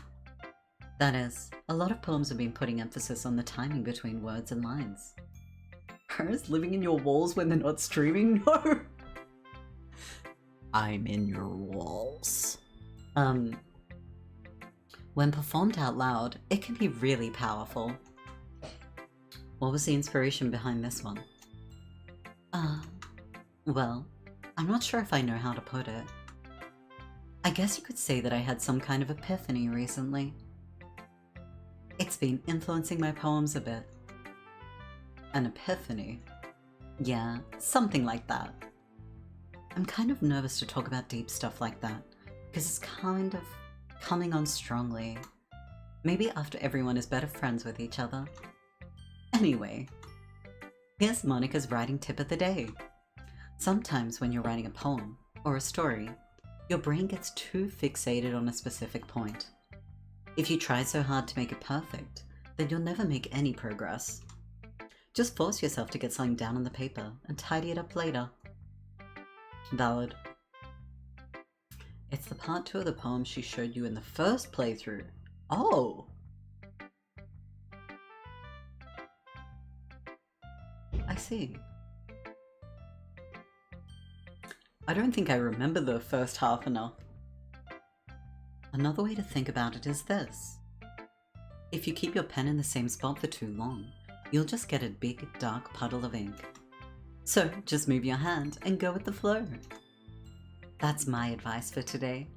That is, a lot of poems have been putting emphasis on the timing between words and lines. Hers living in your walls when they're not streaming? No! I'm in your walls. When performed out loud, it can be really powerful. What was the inspiration behind this one? Well, I'm not sure if I know how to put it. I guess you could say that I had some kind of epiphany recently. It's been influencing my poems a bit. An epiphany? Yeah, something like that. I'm kind of nervous to talk about deep stuff like that, because it's kind of coming on strongly. Maybe after everyone is better friends with each other. Anyway, here's Monica's writing tip of the day. Sometimes when you're writing a poem, or a story, your brain gets too fixated on a specific point. If you try so hard to make it perfect, then you'll never make any progress. Just force yourself to get something down on the paper and tidy it up later. Valid. It's the part 2 of the poem she showed you in the first playthrough. Oh! I see. I don't think I remember the first half enough. Another way to think about it is this. If you keep your pen in the same spot for too long, you'll just get a big dark puddle of ink. So just move your hand and go with the flow. That's my advice for today.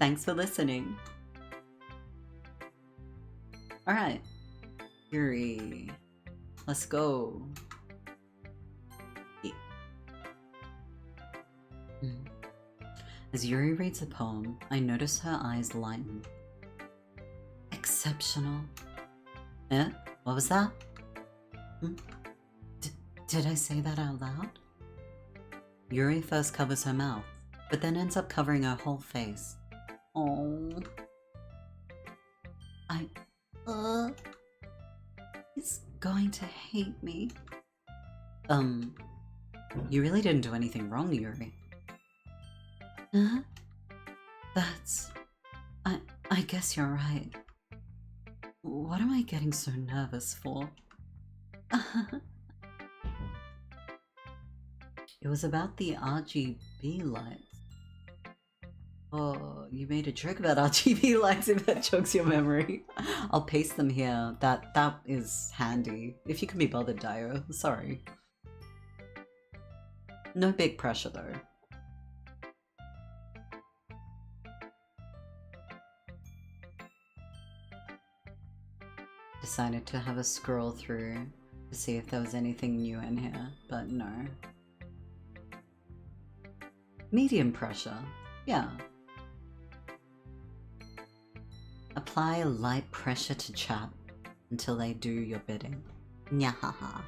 Thanks for listening. Alright, Yuri, let's go. As Yuri reads the poem, I notice her eyes lighten. Exceptional. Eh? What was that? Did I say that out loud? Yuri first covers her mouth, but then ends up covering her whole face. Oh. He's going to hate me. You really didn't do anything wrong, Yuri. Huh? I guess you're right. What am I getting so nervous for? It was about the RGB lights. Oh, you made a joke about RGB lights if that jogs your memory. I'll paste them here. That is handy. If you can be bothered, Dio. Sorry. No big pressure though. Decided to have a scroll through to see if there was anything new in here, but no. Medium pressure, yeah. Apply light pressure to chat until they do your bidding. Nyahaha.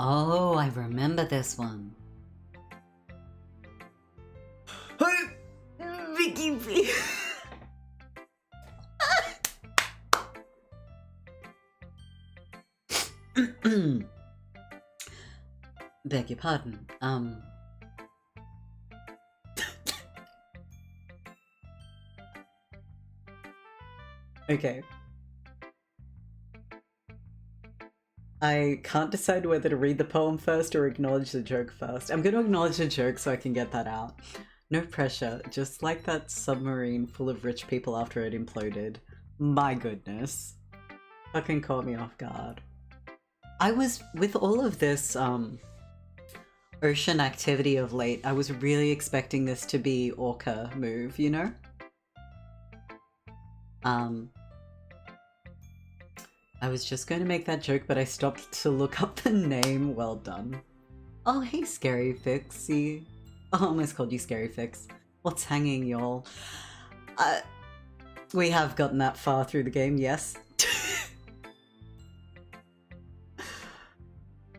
Oh, I remember this one. Vicky B. Beg your pardon. Okay. I can't decide whether to read the poem first or acknowledge the joke first. I'm going to acknowledge the joke so I can get that out. No pressure, just like that submarine full of rich people after it imploded. My goodness. Fucking caught me off guard. I was, with all of this ocean activity of late, I was really expecting this to be Orca move, you know? I was just going to make that joke, but I stopped to look up the name. Well done. Oh, hey, Scary Fixie. Oh, I almost called you Scary Fix. What's hanging, y'all? We have gotten that far through the game, yes.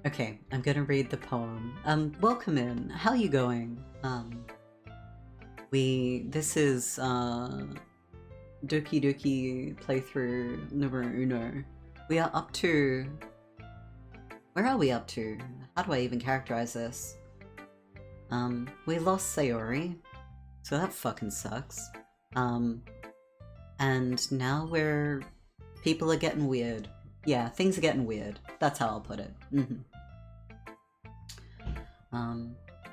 Okay, I'm gonna read the poem. Welcome in. How you going? This is, Doki Doki playthrough numero uno. We are up to... Where are we up to? How do I even characterize this? We lost Sayori, so that fucking sucks. And now people are getting weird. Yeah, things are getting weird. That's how I'll put it.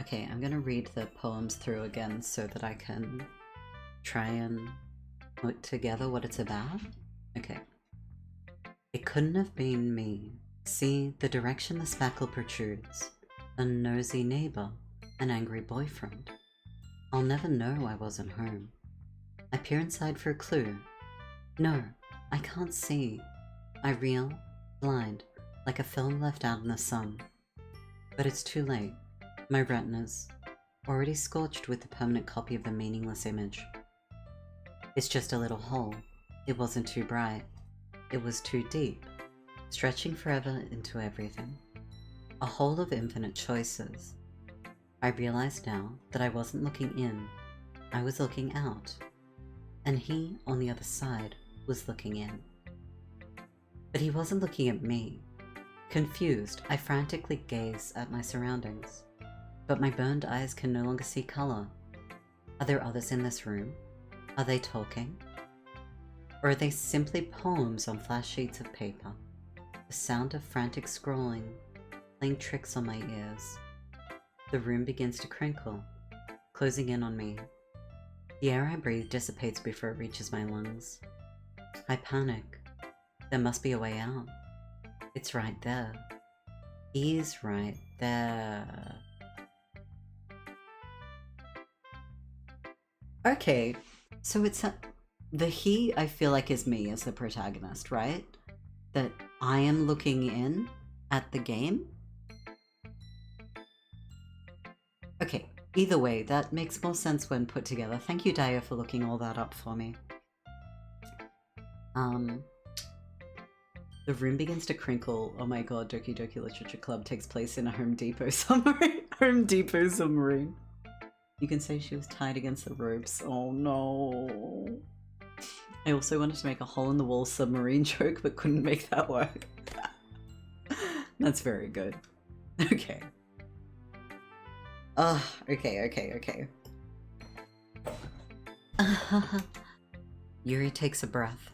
Okay, I'm gonna read the poems through again so that I can try and put together what it's about. Okay. It couldn't have been me. See, the direction the spackle protrudes. A nosy neighbor, an angry boyfriend. I'll never know I wasn't home. I peer inside for a clue. No, I can't see. I reel, blind, like a film left out in the sun. But it's too late. My retinas, already scorched with the permanent copy of the meaningless image. It's just a little hole. It wasn't too bright. It was too deep, stretching forever into everything. A hole of infinite choices. I realized now that I wasn't looking in, I was looking out. And he, on the other side, was looking in. But he wasn't looking at me. Confused, I frantically gaze at my surroundings. But my burned eyes can no longer see color. Are there others in this room? Are they talking? Or are they simply poems on flash sheets of paper? The sound of frantic scrolling, playing tricks on my ears. The room begins to crinkle, closing in on me. The air I breathe dissipates before it reaches my lungs. I panic. There must be a way out. It's right there. He's right there. Okay, so it's the he, I feel like, is me as the protagonist, right? That I am looking in at the game? Okay, either way, that makes more sense when put together. Thank you, Daya, for looking all that up for me. The room begins to crinkle. Oh my god, Doki Doki Literature Club takes place in a Home Depot submarine. Home Depot submarine. You can say she was tied against the ropes. Oh no. I also wanted to make a hole-in-the-wall submarine joke, but couldn't make that work. That's very good. Okay. Okay. Yuri takes a breath.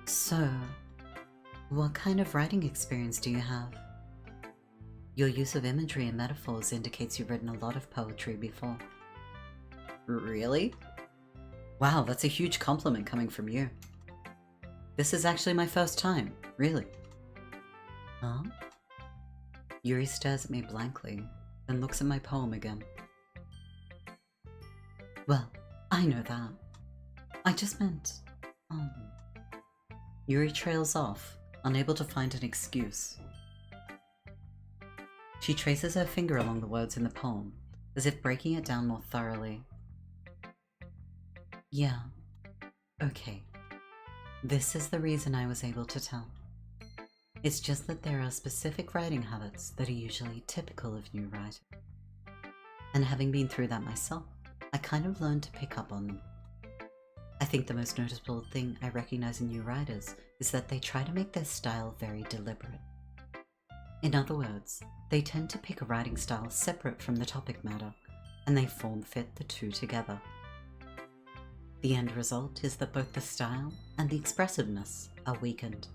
So, what kind of writing experience do you have? Your use of imagery and metaphors indicates you've written a lot of poetry before. Really? Wow, that's a huge compliment coming from you. This is actually my first time, really. Huh? Yuri stares at me blankly, then looks at my poem again. Well, I know that. I just meant... Yuri trails off, unable to find an excuse. She traces her finger along the words in the poem, as if breaking it down more thoroughly. Yeah, okay. This is the reason I was able to tell. It's just that there are specific writing habits that are usually typical of new writers. And having been through that myself, I kind of learned to pick up on them. I think the most noticeable thing I recognize in new writers is that they try to make their style very deliberate. In other words, they tend to pick a writing style separate from the topic matter, and they form-fit the two together. The end result is that both the style and the expressiveness are weakened.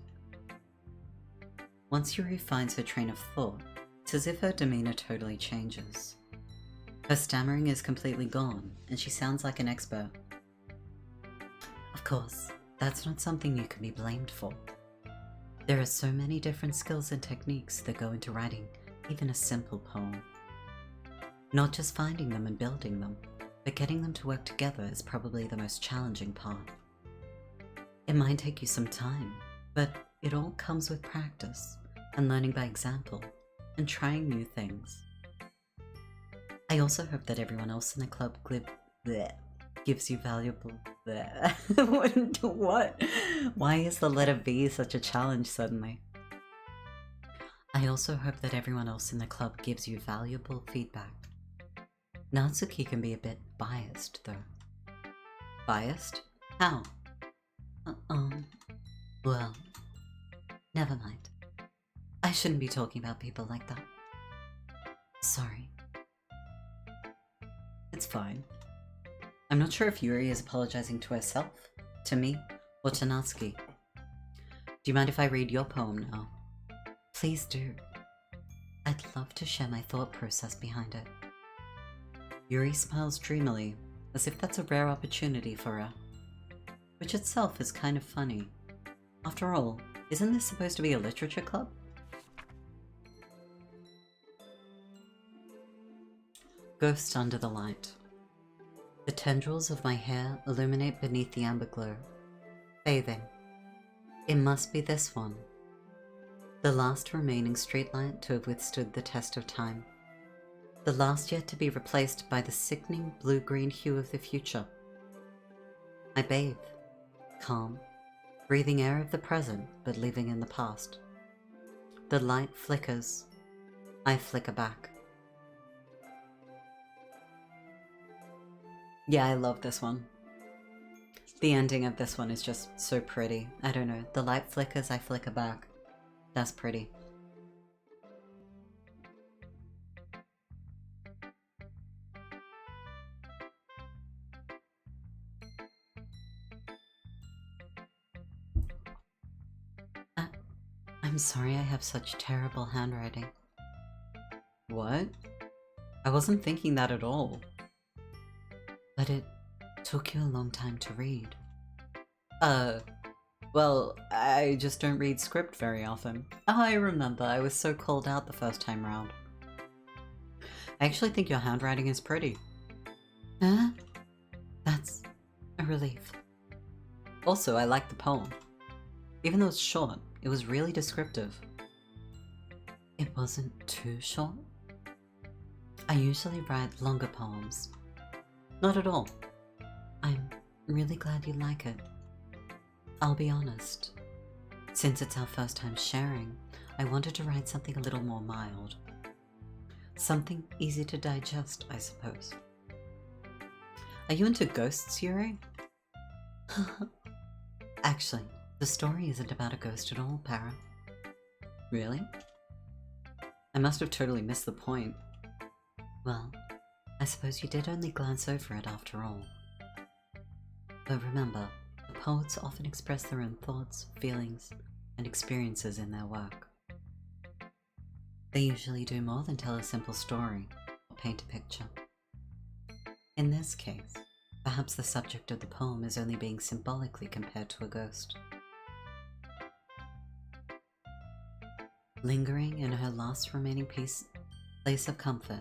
Once Yuri finds her train of thought, it's as if her demeanor totally changes. Her stammering is completely gone, and she sounds like an expert. Of course, that's not something you can be blamed for. There are so many different skills and techniques that go into writing even a simple poem. Not just finding them and building them, but getting them to work together is probably the most challenging part. It might take you some time, but it all comes with practice and learning by example and trying new things. I also hope that everyone else in the club gives you valuable what? Why is the letter V such a challenge suddenly? I also hope that everyone else in the club gives you valuable feedback. Natsuki can be a bit biased though. Biased? How? Well, never mind. I shouldn't be talking about people like that. Sorry. It's fine. I'm not sure if Yuri is apologizing to herself, to me, or to Natsuki. Do you mind if I read your poem now? Please do. I'd love to share my thought process behind it. Yuri smiles dreamily, as if that's a rare opportunity for her. Which itself is kind of funny. After all, isn't this supposed to be a literature club? Ghost under the light. The tendrils of my hair illuminate beneath the amber glow. Bathing. It must be this one. The last remaining streetlight to have withstood the test of time. The last yet to be replaced by the sickening blue-green hue of the future. I bathe. Calm. Breathing air of the present, but living in the past. The light flickers. I flicker back. Yeah, I love this one. The ending of this one is just so pretty. I don't know. The light flickers, I flicker back. That's pretty. I'm sorry I have such terrible handwriting. What? I wasn't thinking that at all. But it took you a long time to read. Well, I just don't read script very often. Oh, I remember, I was so called out the first time round. I actually think your handwriting is pretty. Huh? That's a relief. Also, I like the poem. Even though it's short, it was really descriptive. It wasn't too short? I usually write longer poems. Not at all. I'm really glad you like it. I'll be honest. Since it's our first time sharing, I wanted to write something a little more mild. Something easy to digest, I suppose. Are you into ghosts, Yuri? Actually, the story isn't about a ghost at all, Para. Really? I must have totally missed the point. Well, I suppose you did only glance over it after all. But remember, the poets often express their own thoughts, feelings, and experiences in their work. They usually do more than tell a simple story or paint a picture. In this case, perhaps the subject of the poem is only being symbolically compared to a ghost. Lingering in her last remaining place of comfort,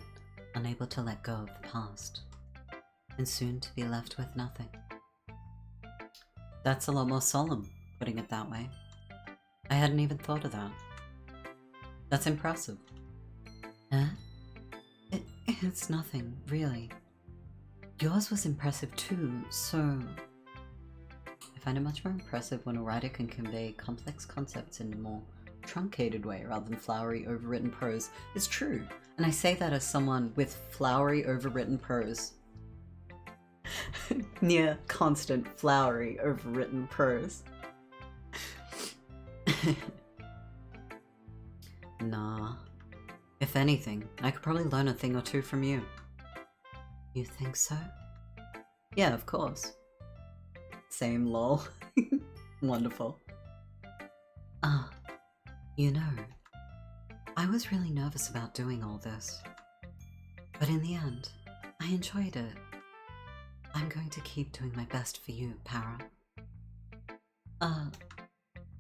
unable to let go of the past, and soon to be left with nothing. That's a lot more solemn, putting it that way. I hadn't even thought of that. That's impressive. Huh? It's nothing, really. Yours was impressive too, so... I find it much more impressive when a writer can convey complex concepts in a more truncated way rather than flowery, overwritten prose. It's true, and I say that as someone with flowery, overwritten prose. Near constant flowery, overwritten prose. Nah. If anything, I could probably learn a thing or two from you. You think so? Yeah, of course. Same lol. Wonderful. You know, I was really nervous about doing all this. But in the end, I enjoyed it. I'm going to keep doing my best for you, Para.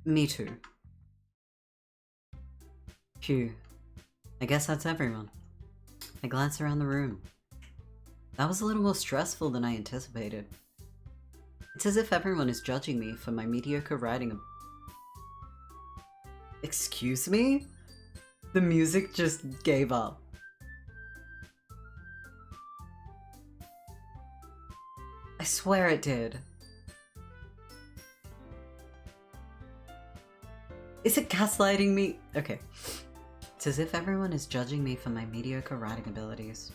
Me too. Phew. I guess that's everyone. I glance around the room. That was a little more stressful than I anticipated. It's as if everyone is judging me for my mediocre writing. Excuse me? The music just gave up. I swear it did. Is it gaslighting me? Okay. It's as if everyone is judging me for my mediocre writing abilities.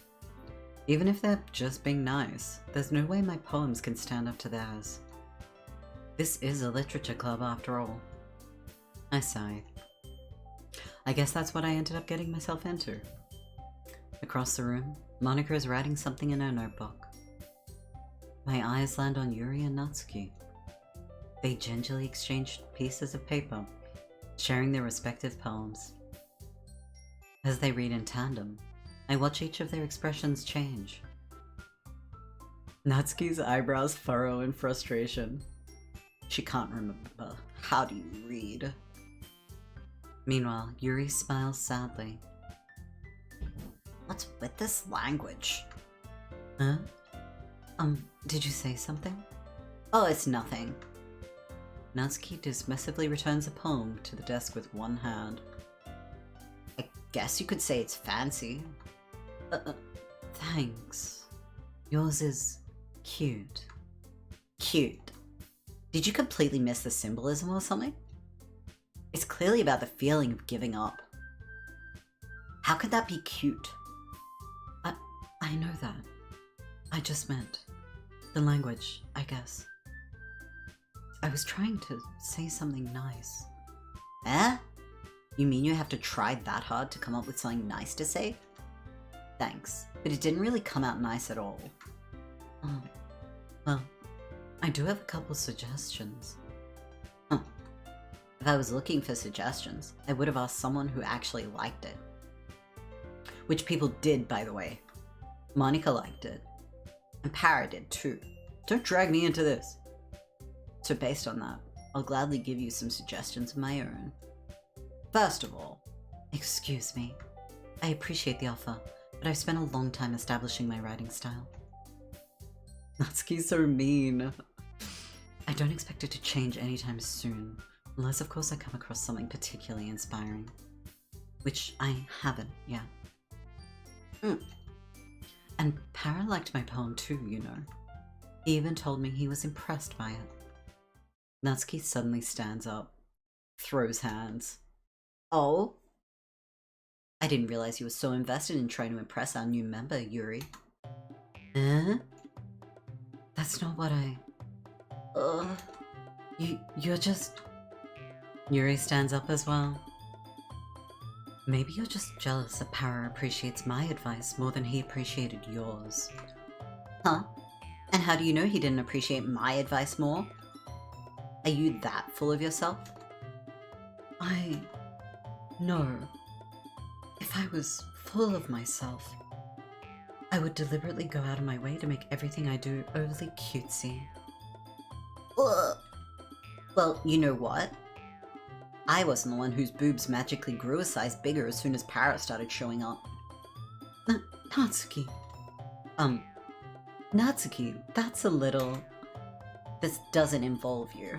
Even if they're just being nice, there's no way my poems can stand up to theirs. This is a literature club after all. I sigh. I guess that's what I ended up getting myself into. Across the room, Monika is writing something in her notebook. My eyes land on Yuri and Natsuki. They gingerly exchange pieces of paper, sharing their respective poems. As they read in tandem, I watch each of their expressions change. Natsuki's eyebrows furrow in frustration. She can't remember. How do you read? Meanwhile, Yuri smiles sadly. What's with this language? Huh? Did you say something? Oh, it's nothing. Natsuki dismissively returns a poem to the desk with one hand. I guess you could say it's fancy. Thanks. Yours is cute. Cute. Did you completely miss the symbolism or something? It's clearly about the feeling of giving up. How could that be cute? I know that. I just meant the language, I guess. I was trying to say something nice. Eh? You mean you have to try that hard to come up with something nice to say? Thanks, but it didn't really come out nice at all. Oh, well, I do have a couple suggestions. Huh. If I was looking for suggestions, I would have asked someone who actually liked it. Which people did, by the way. Monika liked it. And Para did too. Don't drag me into this. So based on that, I'll gladly give you some suggestions of my own. First of all, excuse me. I appreciate the offer, but I've spent a long time establishing my writing style. Natsuki's so mean. I don't expect it to change anytime soon, unless of course I come across something particularly inspiring. Which I haven't yet. And Para liked my poem too, you know. He even told me he was impressed by it. Natsuki suddenly stands up, throws hands. Oh? I didn't realize you were so invested in trying to impress our new member, Yuri. Eh? That's not what I... You're just... Yuri stands up as well. Maybe you're just jealous that Para appreciates my advice more than he appreciated yours. Huh? And how do you know he didn't appreciate my advice more? Are you that full of yourself? No. If I was full of myself, I would deliberately go out of my way to make everything I do overly cutesy. Ugh. Well, you know what? I wasn't the one whose boobs magically grew a size bigger as soon as Para started showing up. Natsuki. Natsuki, that's a little... This doesn't involve you.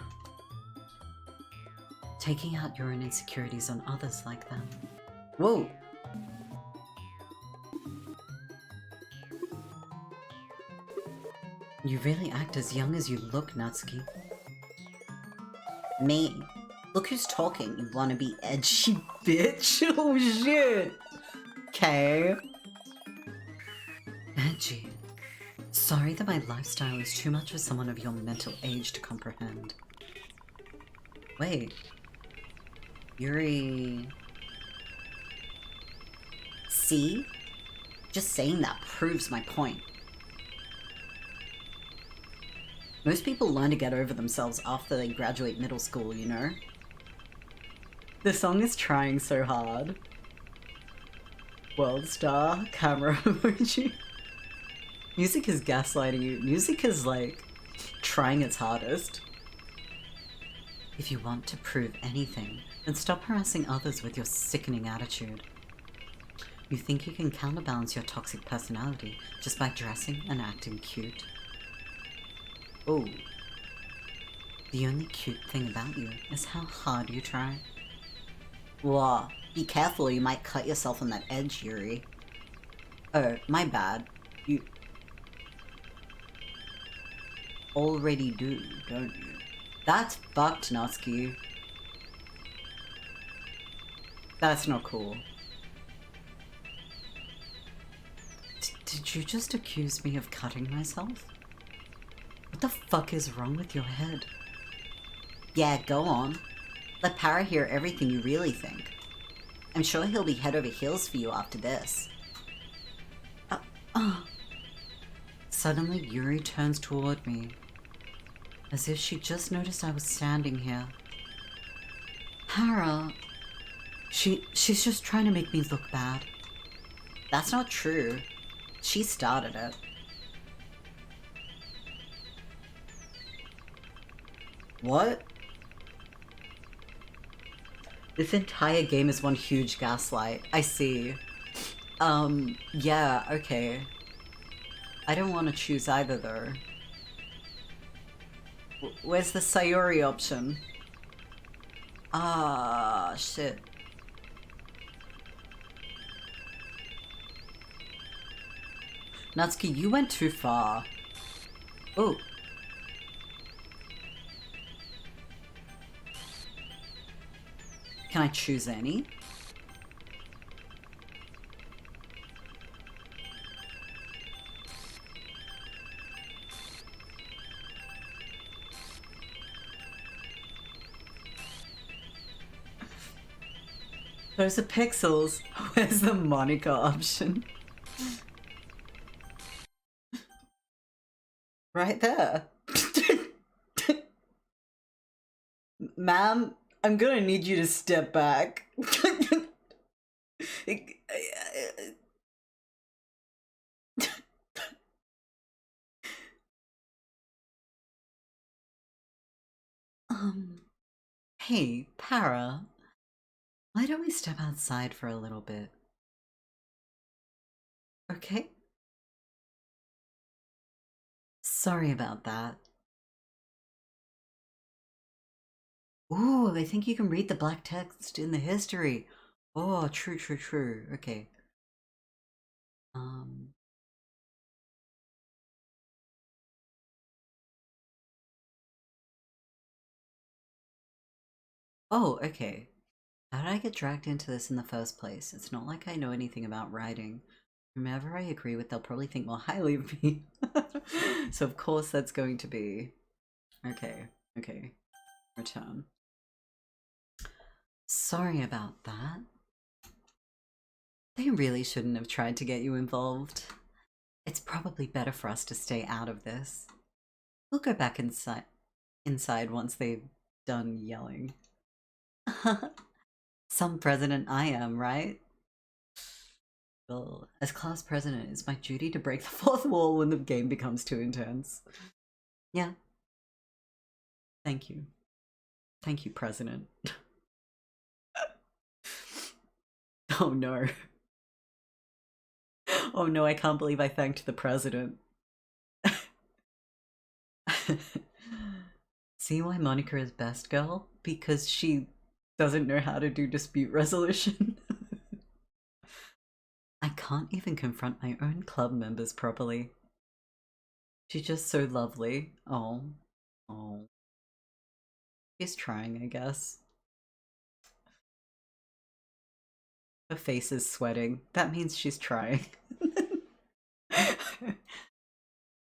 Taking out your own insecurities on others like that. Whoa! You really act as young as you look, Natsuki. Me? Look who's talking, you wanna be edgy bitch. Oh shit! Okay. Edgy. Sorry that my lifestyle is too much for someone of your mental age to comprehend. Wait. Yuri... See? Just saying that proves my point. Most people learn to get over themselves after they graduate middle school, you know? The song is trying so hard. World star, camera emoji. Music is gaslighting you. Music is like trying its hardest. If you want to prove anything, then stop harassing others with your sickening attitude. You think you can counterbalance your toxic personality just by dressing and acting cute? Oh. The only cute thing about you is how hard you try. Whoa, be careful, you might cut yourself on that edge, Yuri. Oh, my bad. You already do, don't you? That's fucked, Natsuki. That's not cool. Did you just accuse me of cutting myself? What the fuck is wrong with your head? Yeah, go on. Let Para hear everything you really think. I'm sure he'll be head over heels for you after this. Suddenly, Yuri turns toward me, as if she just noticed I was standing here. Para... She's just trying to make me look bad. That's not true. She started it. What? This entire game is one huge gaslight. I see. Yeah, okay. I don't want to choose either, though. Where's the Sayori option? Ah, shit. Natsuki, you went too far. Oh. Can I choose any? Those are pixels. Where's the Monica option? Right there. Ma'am, I'm gonna need you to step back. Hey, Para. Why don't we step outside for a little bit? Okay? Sorry about that. Ooh, I think you can read the black text in the history. Oh, true, true, true. Okay. Oh, okay. How did I get dragged into this in the first place? It's not like I know anything about writing. Whomever I agree with, they'll probably think more highly of me. So of course that's going to be... Okay, okay. Return. Sorry about that. They really shouldn't have tried to get you involved. It's probably better for us to stay out of this. We'll go back inside once they've done yelling. Some president I am, right? Well, as class president, it's my duty to break the fourth wall when the game becomes too intense. Yeah. Thank you. Thank you, President. Oh no. Oh no, I can't believe I thanked the President. See why Monica is best girl? Because she doesn't know how to do dispute resolution. I can't even confront my own club members properly. She's just so lovely. Oh. Oh. She's trying, I guess. Her face is sweating. That means she's trying.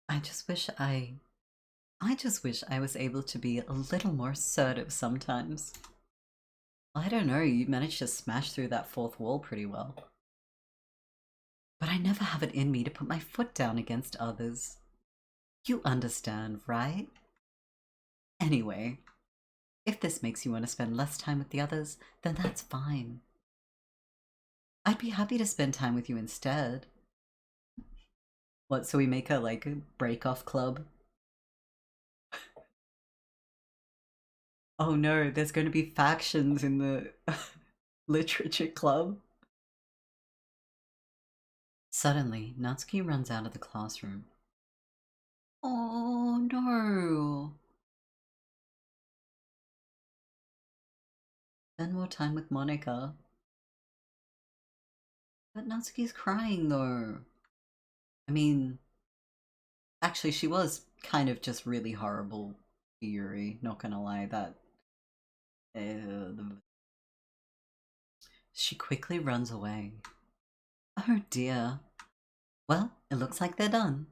I just wish I was able to be a little more assertive sometimes. I don't know, you managed to smash through that fourth wall pretty well. But I never have it in me to put my foot down against others. You understand, right? Anyway, if this makes you want to spend less time with the others, then that's fine. I'd be happy to spend time with you instead. What, so we make a, like, a break-off club? Oh no, there's going to be factions in the literature club. Suddenly, Natsuki runs out of the classroom. Oh no. Spend more time with Monica. But Natsuki's crying though. I mean, actually she was kind of just really horrible to Yuri, not gonna lie, that... She quickly runs away. Oh dear. Well, it looks like they're done.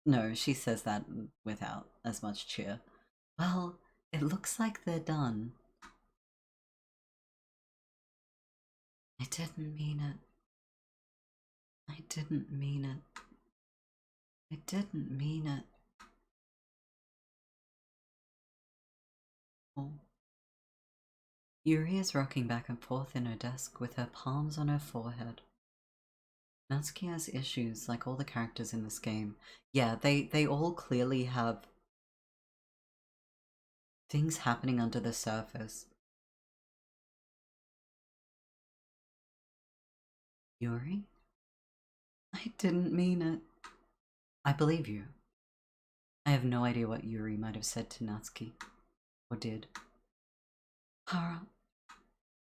No, she says that without as much cheer. Well, it looks like they're done. I didn't mean it. I didn't mean it. I didn't mean it. Oh. Yuri is rocking back and forth in her desk with her palms on her forehead. Natsuki has issues like all the characters in this game. Yeah, they all clearly have things happening under the surface. Yuri? I didn't mean it. I believe you. I have no idea what Yuri might have said to Natsuki. Or did. Hara,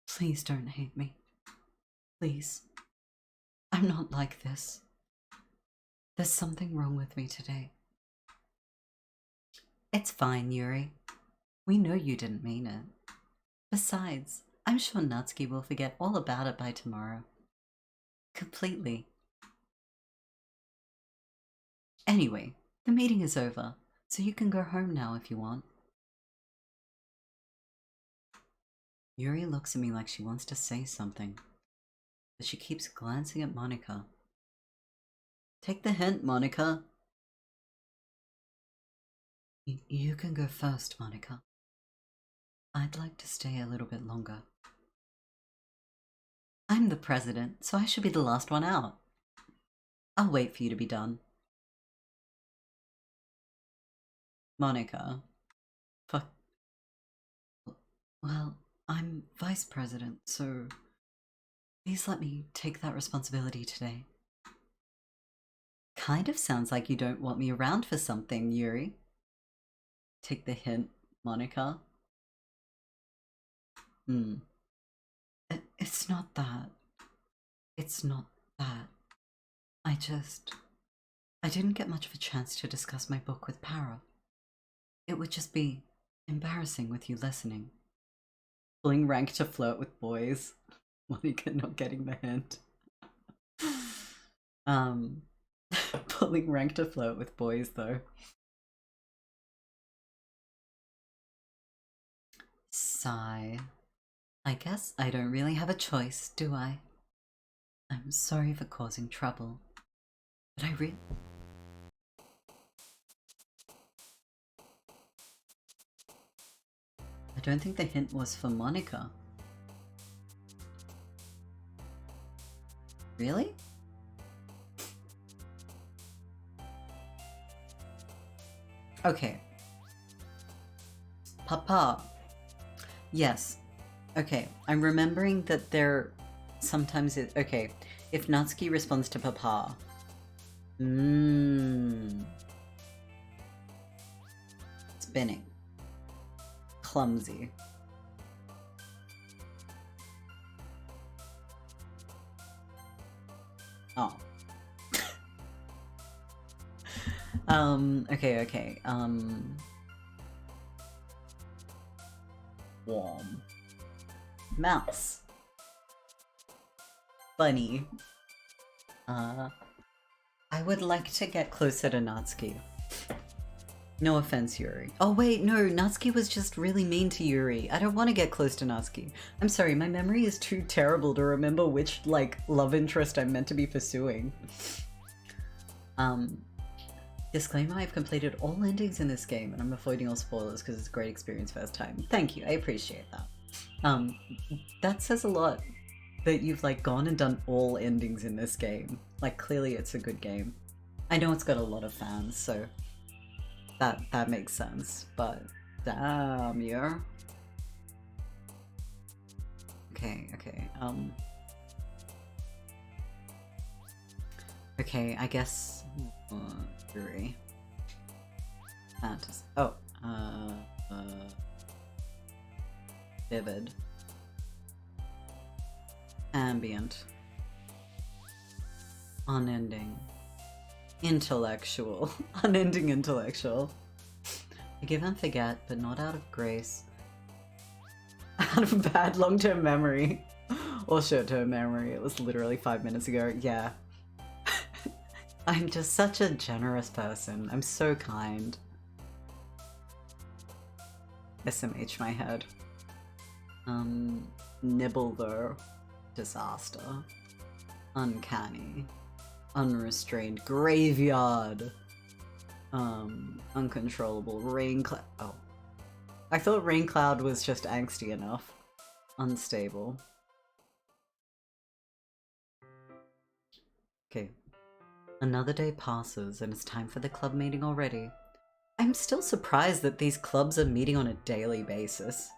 please don't hate me. Please. I'm not like this. There's something wrong with me today. It's fine, Yuri. We know you didn't mean it. Besides, I'm sure Natsuki will forget all about it by tomorrow. Completely. Anyway, the meeting is over, so you can go home now if you want. Yuri looks at me like she wants to say something, but she keeps glancing at Monica. Take the hint, Monica. You can go first, Monica. I'd like to stay a little bit longer. I'm the president, so I should be the last one out. I'll wait for you to be done. Monica. Fuck. Well, I'm vice president, so please let me take that responsibility today. Kind of sounds like you don't want me around for something, Yuri. Take the hint, Monica. It's not that. It's not that. I didn't get much of a chance to discuss my book with Para. It would just be embarrassing with you listening. Pulling rank to flirt with boys. Monica not getting the hint. Pulling rank to flirt with boys though. Sigh. I guess I don't really have a choice, do I? I'm sorry for causing trouble, but I don't think the hint was for Monica. Really? Okay. Papa. Yes. Okay, I'm remembering that there sometimes it... Okay, if Natsuki responds to Papa... Spinning. Clumsy. Oh. Okay. Warm. Mouse. Bunny. I would like to get closer to Natsuki. No offense, Yuri. Oh wait, no, Natsuki was just really mean to Yuri. I don't want to get close to Natsuki. I'm sorry, my memory is too terrible to remember which, like, love interest I'm meant to be pursuing. Disclaimer, I've completed all endings in this game, and I'm avoiding all spoilers because it's a great experience first time. Thank you, I appreciate that. That says a lot that you've, like, gone and done all endings in this game. Like, clearly it's a good game. I know it's got a lot of fans, so that makes sense, but damn, yeah. Okay, okay, I guess... Yuri. Fantasy. Oh, vivid, ambient, unending, intellectual, unending intellectual. Forgive and forget, but not out of grace. Out of bad long-term memory. Or short-term memory. It was literally 5 minutes ago. Yeah. I'm just such a generous person. I'm so kind. SMH my head. Nibble though. Disaster. Uncanny. Unrestrained. Graveyard. Uncontrollable. Rain cloud. Oh. I thought rain cloud was just angsty enough. Unstable. Okay. Another day passes and it's time for the club meeting already. I'm still surprised that these clubs are meeting on a daily basis.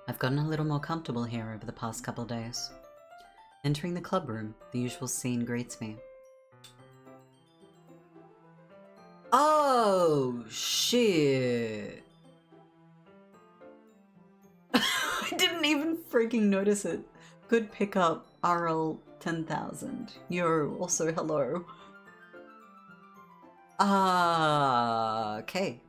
I've gotten a little more comfortable here over the past couple days. Entering the club room, the usual scene greets me. Oh, shit. I didn't even freaking notice it. Good pickup, RL 10,000. Yo, also hello. Okay.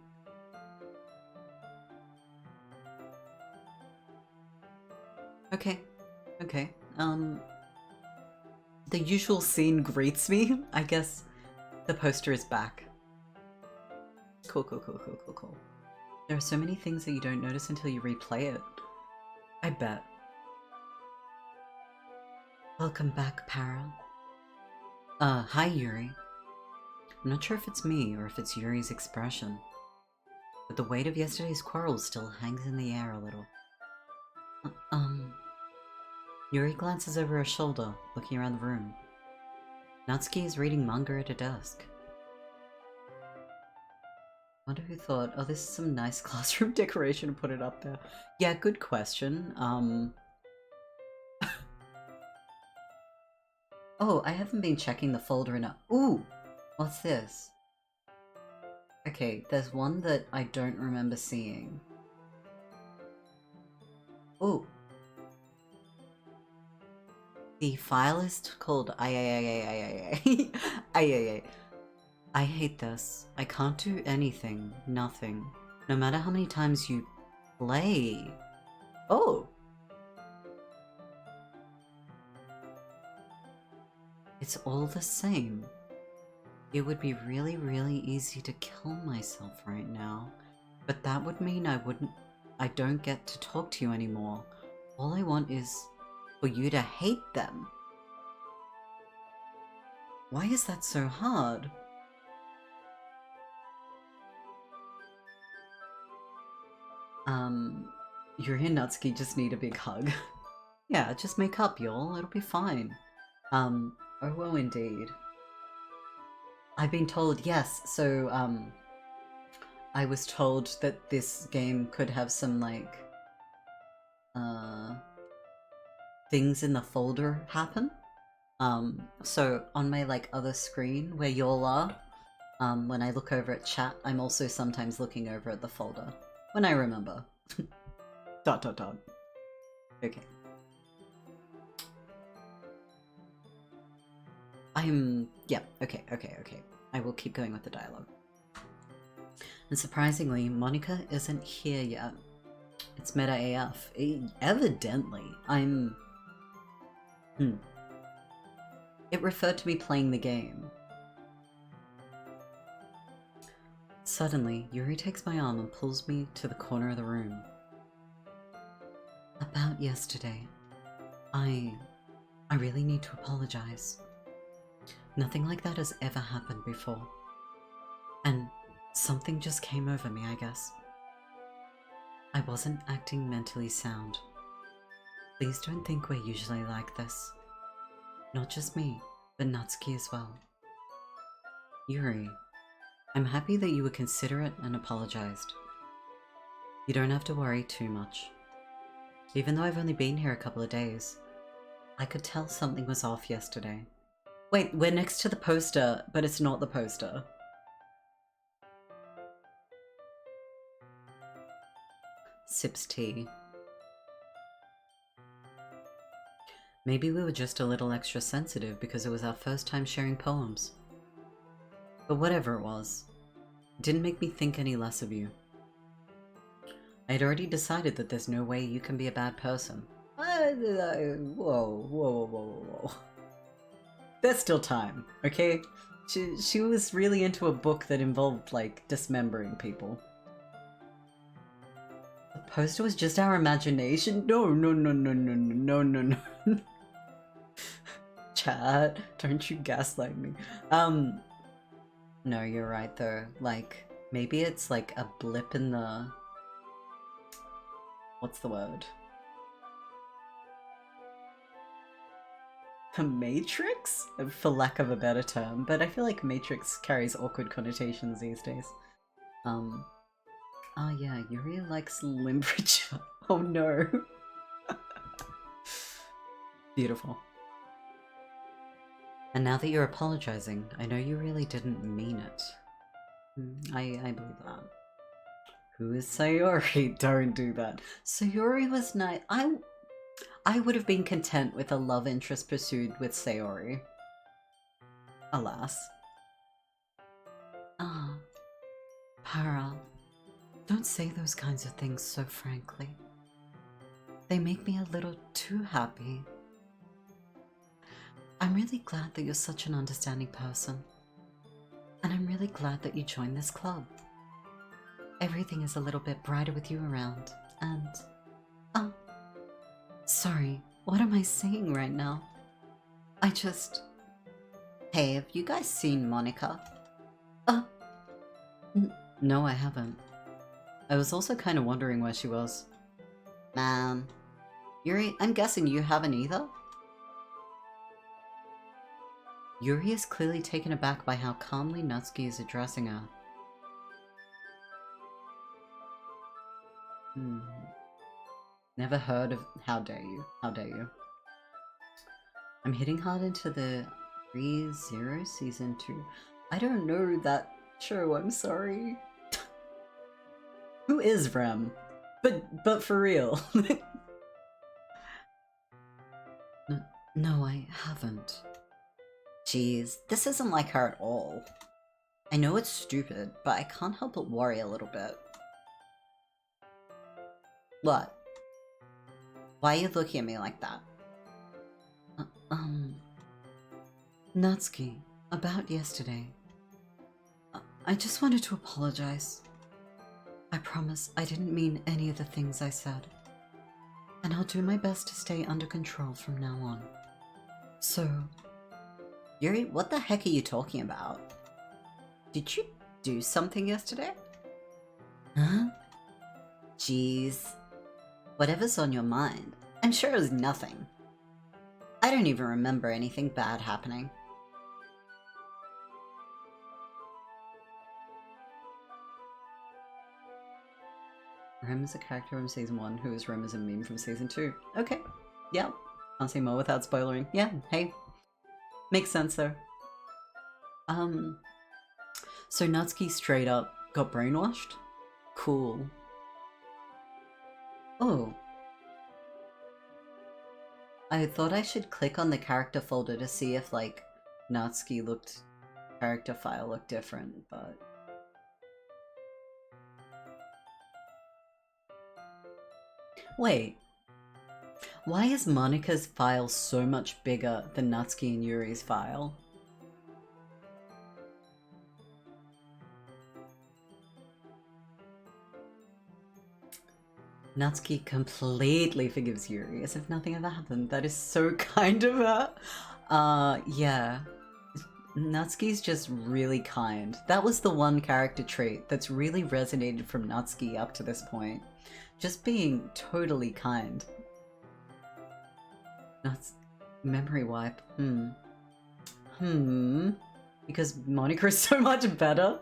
Okay. The usual scene greets me. I guess the poster is back. Cool. There are so many things that you don't notice until you replay it. I bet. Welcome back, Para. Hi, Yuri. I'm not sure if it's me or if it's Yuri's expression, but the weight of yesterday's quarrel still hangs in the air a little. Yuri glances over her shoulder, looking around the room. Natsuki is reading manga at a desk. Wonder who thought, oh, this is some nice classroom decoration and put it up there. Yeah, good question. Oh, I haven't been checking the folder enough. Ooh, what's this? Okay, there's one that I don't remember seeing. Ooh. The file is called I hate this. I can't do anything. Nothing. No matter how many times you play. Oh! It's all the same. It would be really, really easy to kill myself right now. But that would mean I don't get to talk to you anymore. All I want is for you to hate them. Why is that so hard? Yuri and Natsuki just need a big hug. Yeah, just make up, y'all. It'll be fine. Oh, well, indeed. I've been told, yes, so, I was told that this game could have some, like, things in the folder happen. So on my, like, other screen where y'all are, when I look over at chat, I'm also sometimes looking over at the folder. When I remember. ... Okay. Yeah, okay. I will keep going with the dialogue. And surprisingly, Monica isn't here yet. It's meta AF. Evidently, It referred to me playing the game. Suddenly, Yuri takes my arm and pulls me to the corner of the room. About yesterday, I really need to apologize. Nothing like that has ever happened before. And something just came over me, I guess. I wasn't acting mentally sound. Please don't think we're usually like this. Not just me, but Natsuki as well. Yuri, I'm happy that you were considerate and apologized. You don't have to worry too much. Even though I've only been here a couple of days, I could tell something was off yesterday. Wait, we're next to the poster, but it's not the poster. sips tea. Maybe we were just a little extra sensitive because it was our first time sharing poems. But whatever it was, it didn't make me think any less of you. I had already decided that there's no way you can be a bad person. Whoa. There's still time, okay? She was really into a book that involved, like, dismembering people. The poster was just our imagination? No. Chat, don't you gaslight me. No, you're right though. Like, maybe it's like a blip in the... What's the word? The Matrix? For lack of a better term, but I feel like Matrix carries awkward connotations these days. Oh yeah, Yuri likes literature. Oh no. Beautiful. And now that you're apologizing, I know you really didn't mean it. I believe that. Who is Sayori? Don't do that. Sayori was nice. I would have been content with a love interest pursued with Sayori. Alas. Ah, Para, don't say those kinds of things so frankly. They make me a little too happy. I'm really glad that you're such an understanding person. And I'm really glad that you joined this club. Everything is a little bit brighter with you around, and... Oh, sorry, what am I saying right now? I just... Hey, have you guys seen Monica? No, I haven't. I was also kind of wondering where she was. Man. Yuri, I'm guessing you haven't either? Yuri is clearly taken aback by how calmly Natsuki is addressing her. Never heard of... How dare you? How dare you? I'm hitting hard into the Re:Zero Season 2. I don't know that show, I'm sorry. Who is Rem? But for real. No, I haven't. Jeez, this isn't like her at all. I know it's stupid, but I can't help but worry a little bit. What? Why are you looking at me like that? Natsuki, about yesterday. I just wanted to apologize. I promise I didn't mean any of the things I said. And I'll do my best to stay under control from now on. So... Yuri, what the heck are you talking about? Did you do something yesterday? Huh? Jeez. Whatever's on your mind. I'm sure it was nothing. I don't even remember anything bad happening. Rem is a character from Season 1 who is Rem as a meme from Season 2. Okay. Yeah. Can't say more without spoiling. Yeah, hey. Makes sense though. So Natsuki straight up got brainwashed? Cool. Oh. I thought I should click on the character folder to see if, like, Natsuki character file looked different, but... Wait. Why is Monika's file so much bigger than Natsuki and Yuri's file? Natsuki completely forgives Yuri as if nothing ever happened. That is so kind of her. Yeah. Natsuki's just really kind. That was the one character trait that's really resonated from Natsuki up to this point. Just being totally kind. Memory wipe. Because Monica is so much better?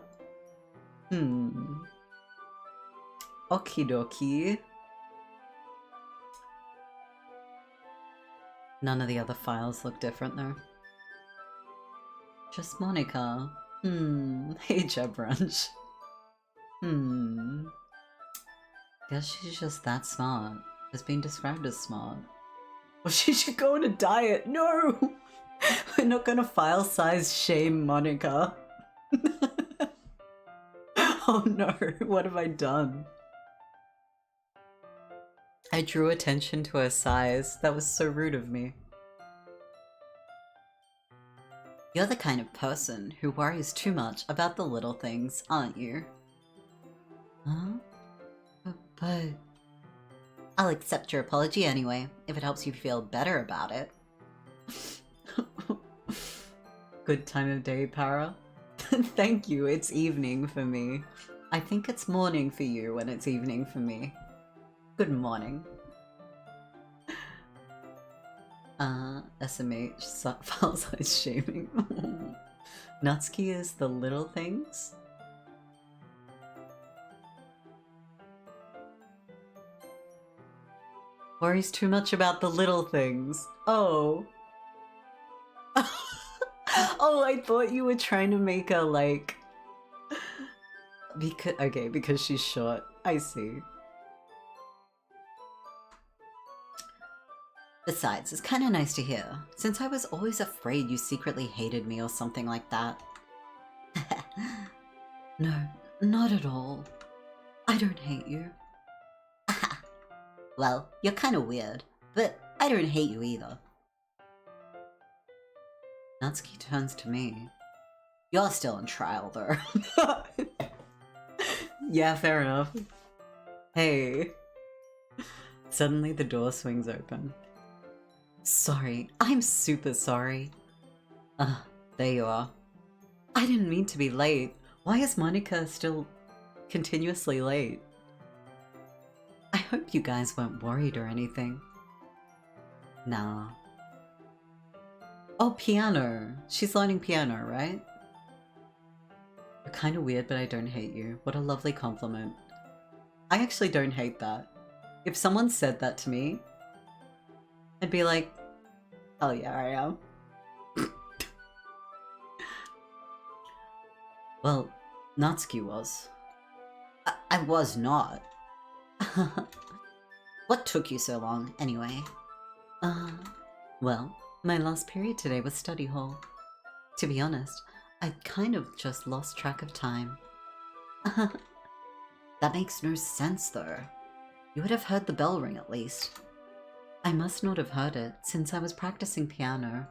Okie dokie. None of the other files look different though. Just Monica. Hey, Jeb Brunch. Guess she's just that smart. Has been described as smart. Or she should go on a diet. No! We're not gonna file size shame Monica. Oh no, what have I done? I drew attention to her size. That was so rude of me. You're the kind of person who worries too much about the little things, aren't you? Huh? But... I'll accept your apology anyway, if it helps you feel better about it. Good time of day, Para. Thank you, it's evening for me. I think it's morning for you when it's evening for me. Good morning. SMH file size shaming. Natsuki is the little things? Worries too much about the little things. Oh. Oh, I thought you were trying to make her like... because she's short. I see. Besides, it's kinda nice to hear, since I was always afraid you secretly hated me or something like that. No, not at all. I don't hate you. Well, you're kinda weird, but I don't hate you either. Natsuki turns to me. You're still on trial, though. Yeah, fair enough. Hey. Suddenly the door swings open. Sorry, I'm super sorry. There you are. I didn't mean to be late. Why is Monica still continuously late? I hope you guys weren't worried or anything. Nah. Oh, piano. She's learning piano, right? You're kind of weird, but I don't hate you. What a lovely compliment. I actually don't hate that. If someone said that to me, I'd be like, hell yeah, I am. Well, Natsuki was. I was not. What took you so long, anyway? Well, my last period today was study hall. To be honest, I kind of just lost track of time. That makes no sense, though. You would have heard the bell ring at least. I must not have heard it, since I was practicing piano.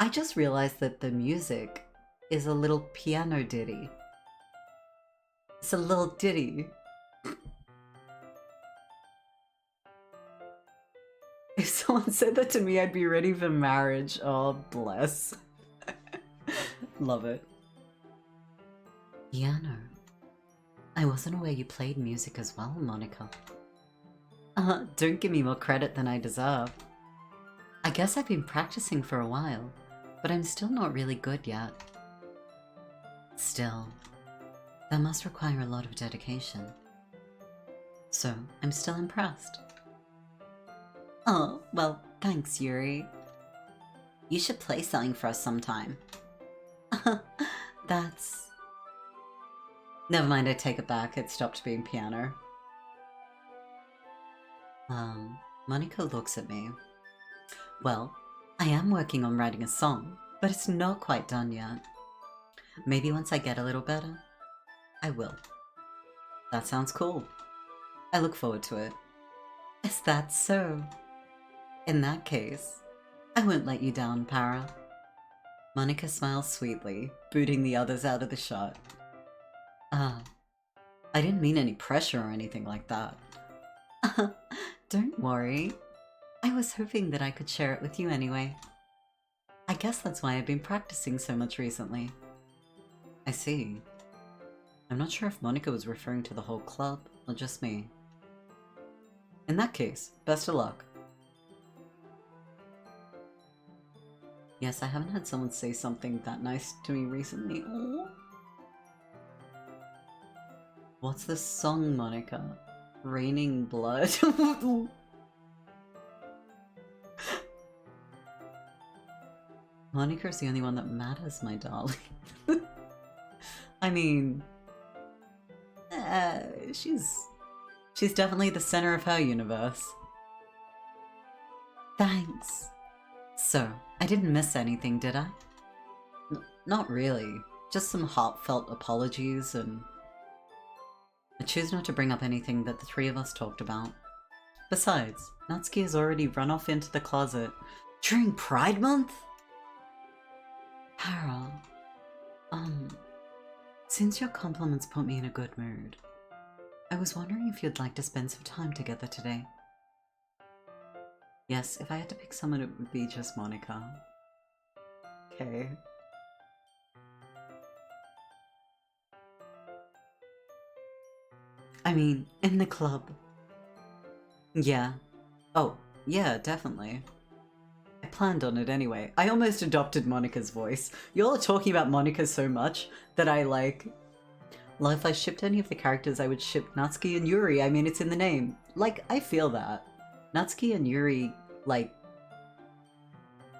I just realized that the music is a little piano ditty. It's a little ditty. If someone said that to me, I'd be ready for marriage. Oh, bless. Love it. Piano. I wasn't aware you played music as well, Monica. Don't give me more credit than I deserve. I guess I've been practicing for a while, but I'm still not really good yet. Still, that must require a lot of dedication. So, I'm still impressed. Oh, well, thanks, Yuri. You should play something for us sometime. That's... Never mind, I take it back. It stopped being piano. Monica looks at me. Well, I am working on writing a song, but it's not quite done yet. Maybe once I get a little better, I will. That sounds cool. I look forward to it. Is that so? In that case, I won't let you down, Para. Monica smiles sweetly, booting the others out of the shot. I didn't mean any pressure or anything like that. Don't worry. I was hoping that I could share it with you anyway. I guess that's why I've been practicing so much recently. I see. I'm not sure if Monica was referring to the whole club, or just me. In that case, best of luck. Yes, I haven't had someone say something that nice to me recently. Aww. What's the song, Monica? Raining Blood? Monica's the only one that matters, my darling. I mean... Yeah, she's definitely the center of her universe. Thanks. So, I didn't miss anything, did I? Not really. Just some heartfelt apologies, and I choose not to bring up anything that the three of us talked about. Besides, Natsuki has already run off into the closet. During Pride Month? Hera, since your compliments put me in a good mood, I was wondering if you'd like to spend some time together today. Yes, if I had to pick someone, it would be just Monica. Okay. I mean, in the club. Yeah. Oh, yeah, definitely. I planned on it anyway. I almost adopted Monica's voice. Y'all are talking about Monica so much that I like... Well, if I shipped any of the characters, I would ship Natsuki and Yuri. I mean, it's in the name. Like, I feel that. Natsuki and Yuri, like...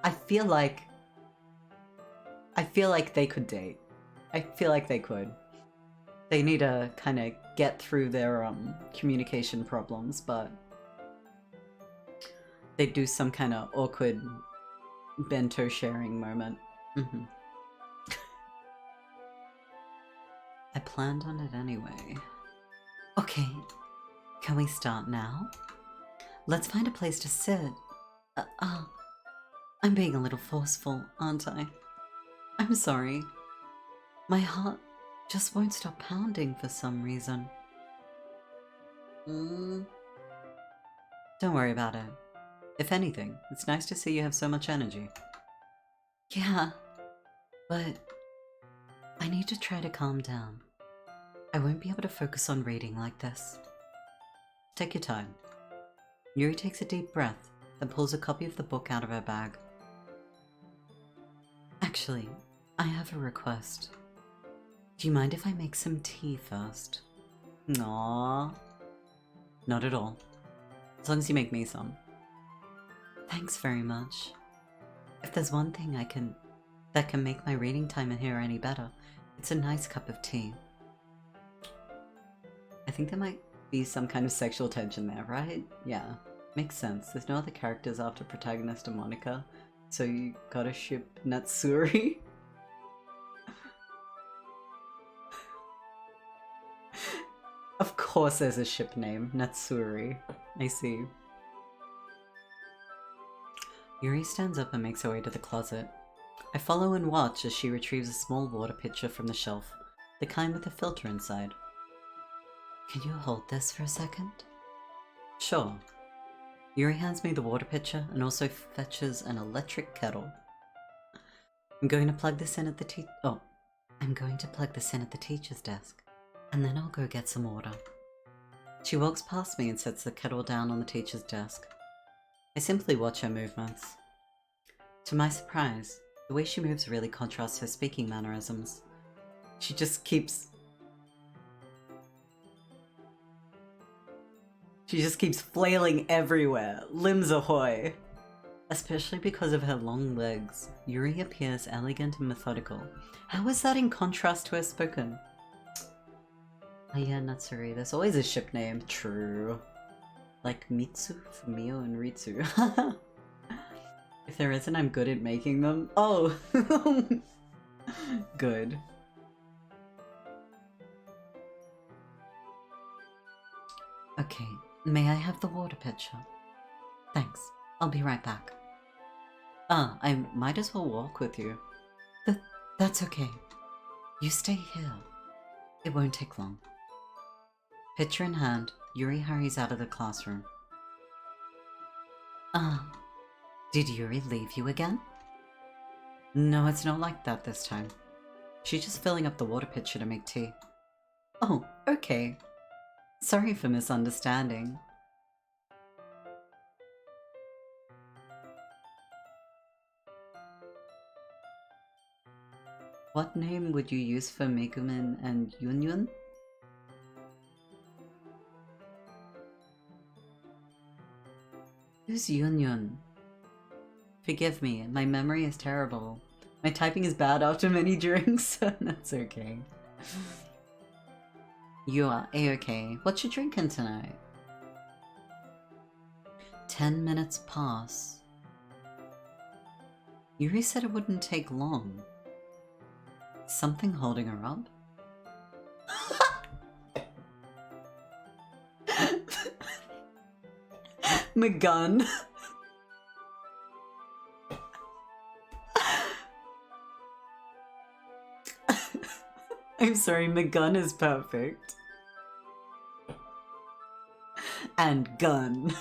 I feel like they could date. I feel like they could. They need to kind of get through their communication problems, but they do some kind of awkward bento sharing moment. I planned on it anyway. Okay, can we start now? Let's find a place to sit. I'm being a little forceful, aren't I? I'm sorry. My heart just won't stop pounding for some reason. Don't worry about it. If anything, it's nice to see you have so much energy. Yeah, but I need to try to calm down. I won't be able to focus on reading like this. Take your time. Yuri takes a deep breath, then pulls a copy of the book out of her bag. Actually, I have a request. Do you mind if I make some tea first? Aww. Not at all. As long as you make me some. Thanks very much. If there's one thing that can make my reading time in here any better, it's a nice cup of tea. I think there might be some kind of sexual tension there, right? Yeah, makes sense. There's no other characters after protagonist and Monica, so you gotta ship Natsuri. Of course there's a ship name, Natsuri. I see. Yuri stands up and makes her way to the closet. I follow and watch as she retrieves a small water pitcher from the shelf, the kind with a filter inside. Can you hold this for a second? Sure. Yuri hands me the water pitcher and also fetches an electric kettle. I'm going to plug this in at the teacher's desk, and then I'll go get some water. She walks past me and sets the kettle down on the teacher's desk. I simply watch her movements. To my surprise, the way she moves really contrasts her speaking mannerisms. She just keeps flailing everywhere, limbs ahoy. Especially because of her long legs, Yuri appears elegant and methodical. How is that in contrast to her spoken? Heya Natsuri, there's always a ship name. True. Like Mitsu, Fumio, and Ritsu. If there isn't, I'm good at making them. Oh! Good. Okay, may I have the water pitcher? Thanks, I'll be right back. I might as well walk with you. That's okay. You stay here. It won't take long. Pitcher in hand, Yuri hurries out of the classroom. Did Yuri leave you again? No, it's not like that this time. She's just filling up the water pitcher to make tea. Oh, okay. Sorry for misunderstanding. What name would you use for Megumin and Yunyun? Who's Yunyun? Forgive me, my memory is terrible. My typing is bad after many drinks. That's okay. You are A-okay. What you drinking tonight? 10 minutes pass. Yuri said it wouldn't take long. Something holding her up? My gun. I'm sorry, my gun is perfect. And gun.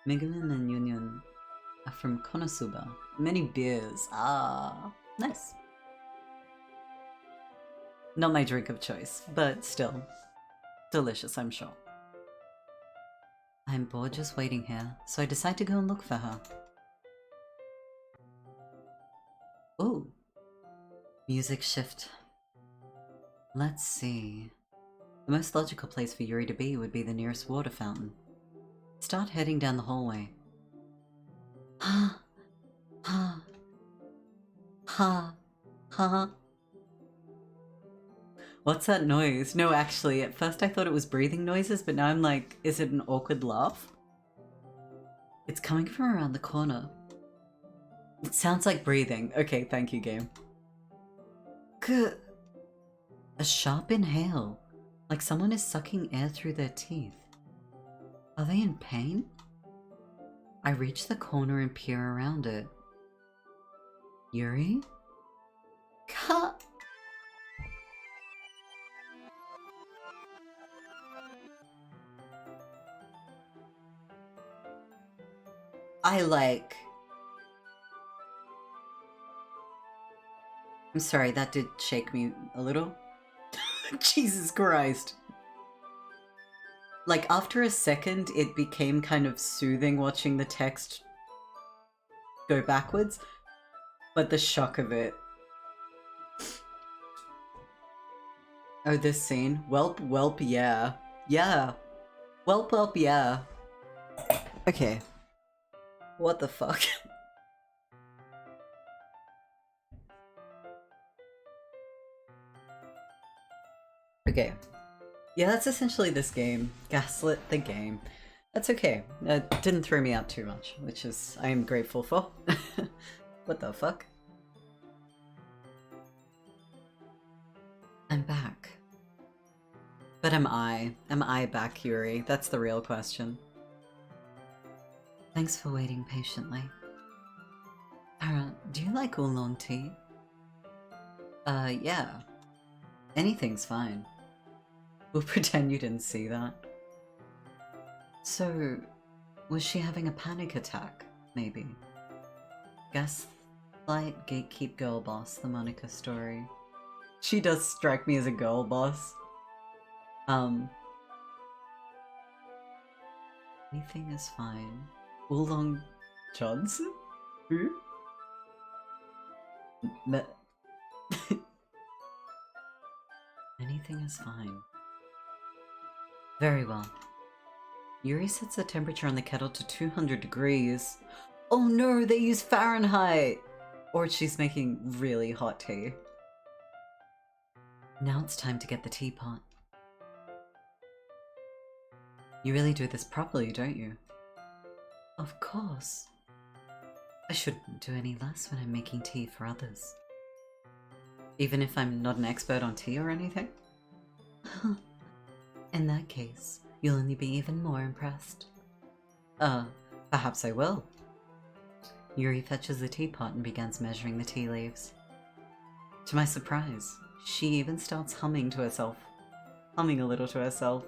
Megalin and Union are from Konosuba. Many beers. Ah, nice. Not my drink of choice, but still. Delicious, I'm sure. I'm bored just waiting here, so I decide to go and look for her. Ooh. Music shift. Let's see. The most logical place for Yuri to be would be the nearest water fountain. Start heading down the hallway. Ha! Ha! Ha! Ha! What's that noise? No, actually, at first I thought it was breathing noises, but now I'm like, is it an awkward laugh? It's coming from around the corner. It sounds like breathing. Okay, thank you, game. Good. A sharp inhale, like someone is sucking air through their teeth. Are they in pain? I reach the corner and peer around it. Yuri? Cut! I'm sorry, that did shake me a little. Jesus Christ. Like, after a second, it became kind of soothing watching the text go backwards, but the shock of it. Oh, this scene. Welp, welp, yeah. Yeah. Welp, welp, yeah. Okay. What the fuck? Okay. Yeah, that's essentially this game. Gaslit the game. That's okay. It didn't throw me out too much, which is I am grateful for. What the fuck? I'm back. But am I? Am I back, Yuri? That's the real question. Thanks for waiting patiently. Do you like oolong tea? Yeah. Anything's fine. We'll pretend you didn't see that. So, was she having a panic attack, maybe? Gaslight gatekeep girl boss, the Monica story. She does strike me as a girl boss. Anything is fine. Oolong Johnson? Who? Anything is fine. Very well. Yuri sets the temperature on the kettle to 200 degrees. Oh no, they use Fahrenheit! Or she's making really hot tea. Now it's time to get the teapot. You really do this properly, don't you? Of course. I shouldn't do any less when I'm making tea for others. Even if I'm not an expert on tea or anything? In that case, you'll only be even more impressed. Perhaps I will. Yuri fetches the teapot and begins measuring the tea leaves. To my surprise, she even starts humming to herself. Humming a little to herself.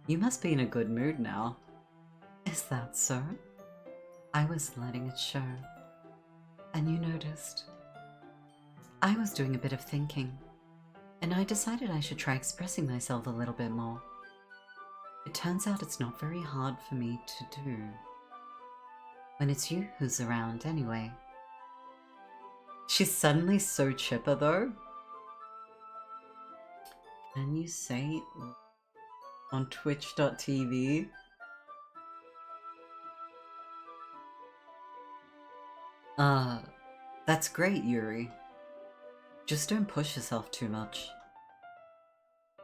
You must be in a good mood now. Is that so? I was letting it show. And you noticed. I was doing a bit of thinking, and I decided I should try expressing myself a little bit more. It turns out it's not very hard for me to do. When it's you who's around, anyway. She's suddenly so chipper, though. Can you say on twitch.tv? That's great, Yuri. Just don't push yourself too much.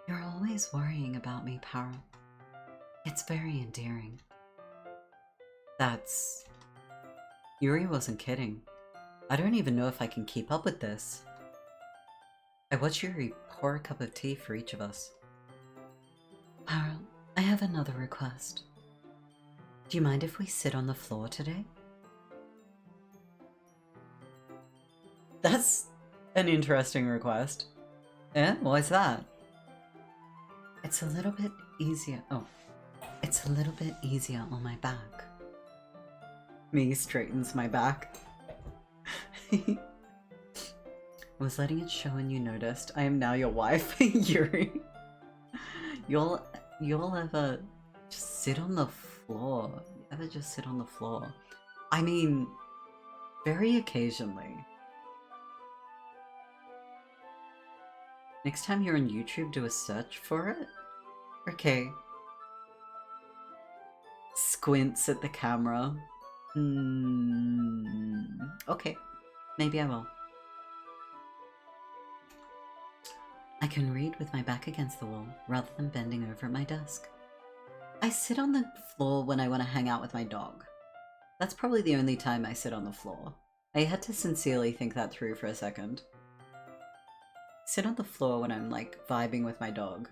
You're always worrying about me, Parrot. It's very endearing. That's... Yuri wasn't kidding. I don't even know if I can keep up with this. I watched Yuri pour a cup of tea for each of us. Parrot, I have another request. Do you mind if we sit on the floor today? That's an interesting request. Eh? Why's that? It's a little bit easier. Oh. It's a little bit easier on my back. Me straightens my back. Was letting it show when you noticed. I am now your wife, Yuri. You'll ever just sit on the floor? You ever just sit on the floor? I mean, very occasionally. Next time you're on YouTube, do a search for it. Okay. Squints at the camera. Okay. Maybe I will. I can read with my back against the wall, rather than bending over at my desk. I sit on the floor when I want to hang out with my dog. That's probably the only time I sit on the floor. I had to sincerely think that through for a second. Sit on the floor when I'm, like, vibing with my dog.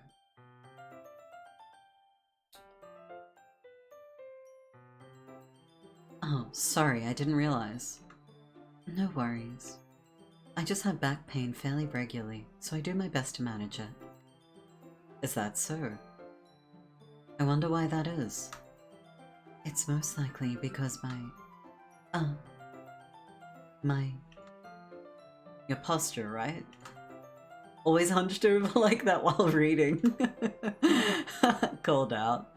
Oh, sorry, I didn't realize. No worries. I just have back pain fairly regularly, so I do my best to manage it. Is that so? I wonder why that is. It's most likely because your posture, right? Always hunched over like that while reading. Called out.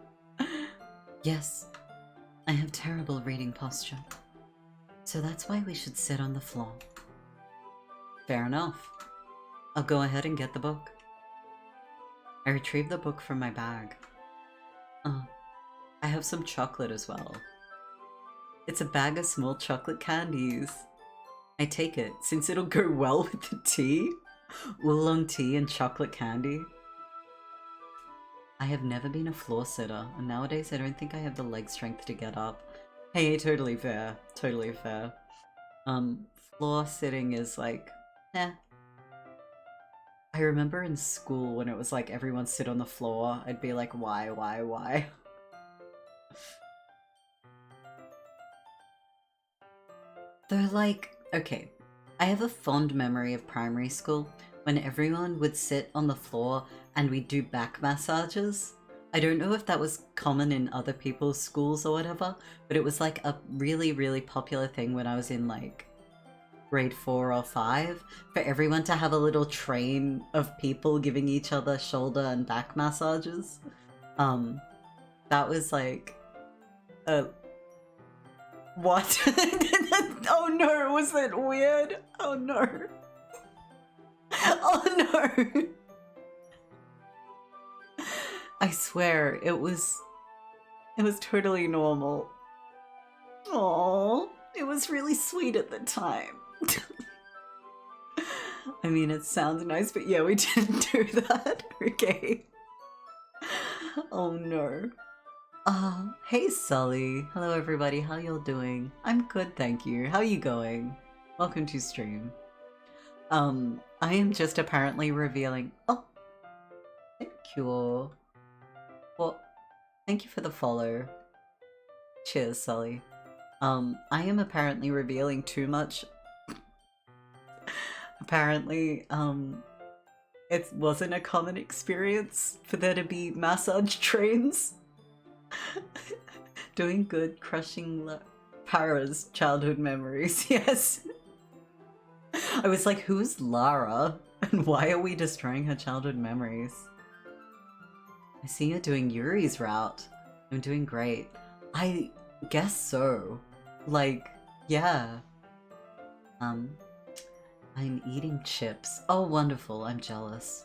Yes, I have terrible reading posture. So that's why we should sit on the floor. Fair enough. I'll go ahead and get the book. I retrieved the book from my bag. I have some chocolate as well. It's a bag of small chocolate candies. I take it, since it'll go well with the tea. Oolong tea and chocolate candy. I have never been a floor sitter, and nowadays I don't think I have the leg strength to get up. Hey, totally fair. Totally fair. Floor sitting is like, eh. I remember in school when it was like everyone sit on the floor, I'd be like, why? They're like, okay, I have a fond memory of primary school when everyone would sit on the floor and we'd do back massages. I don't know if that was common in other people's schools or whatever, but it was like a really, really popular thing when I was in like grade 4 or 5 for everyone to have a little train of people giving each other shoulder and back massages. That was like what? Oh no, was that weird? Oh no. Oh no. I swear it was totally normal. Aww, it was really sweet at the time. I mean, it sounds nice, but yeah, we didn't do that. Okay. Oh no. Hey Sully. Hello everybody, how y'all doing? I'm good, thank you. How you going? Welcome to stream. I am just apparently revealing— oh! Thank you. Well, thank you for the follow. Cheers, Sully. I am apparently revealing too much. Apparently, it wasn't a common experience for there to be massage trains. Doing good, crushing Para's childhood memories, yes. I was like, who's Lara? And why are we destroying her childhood memories? I see you're doing Yuri's route. I'm doing great. I guess so. Like, yeah. I'm eating chips. Oh, wonderful. I'm jealous.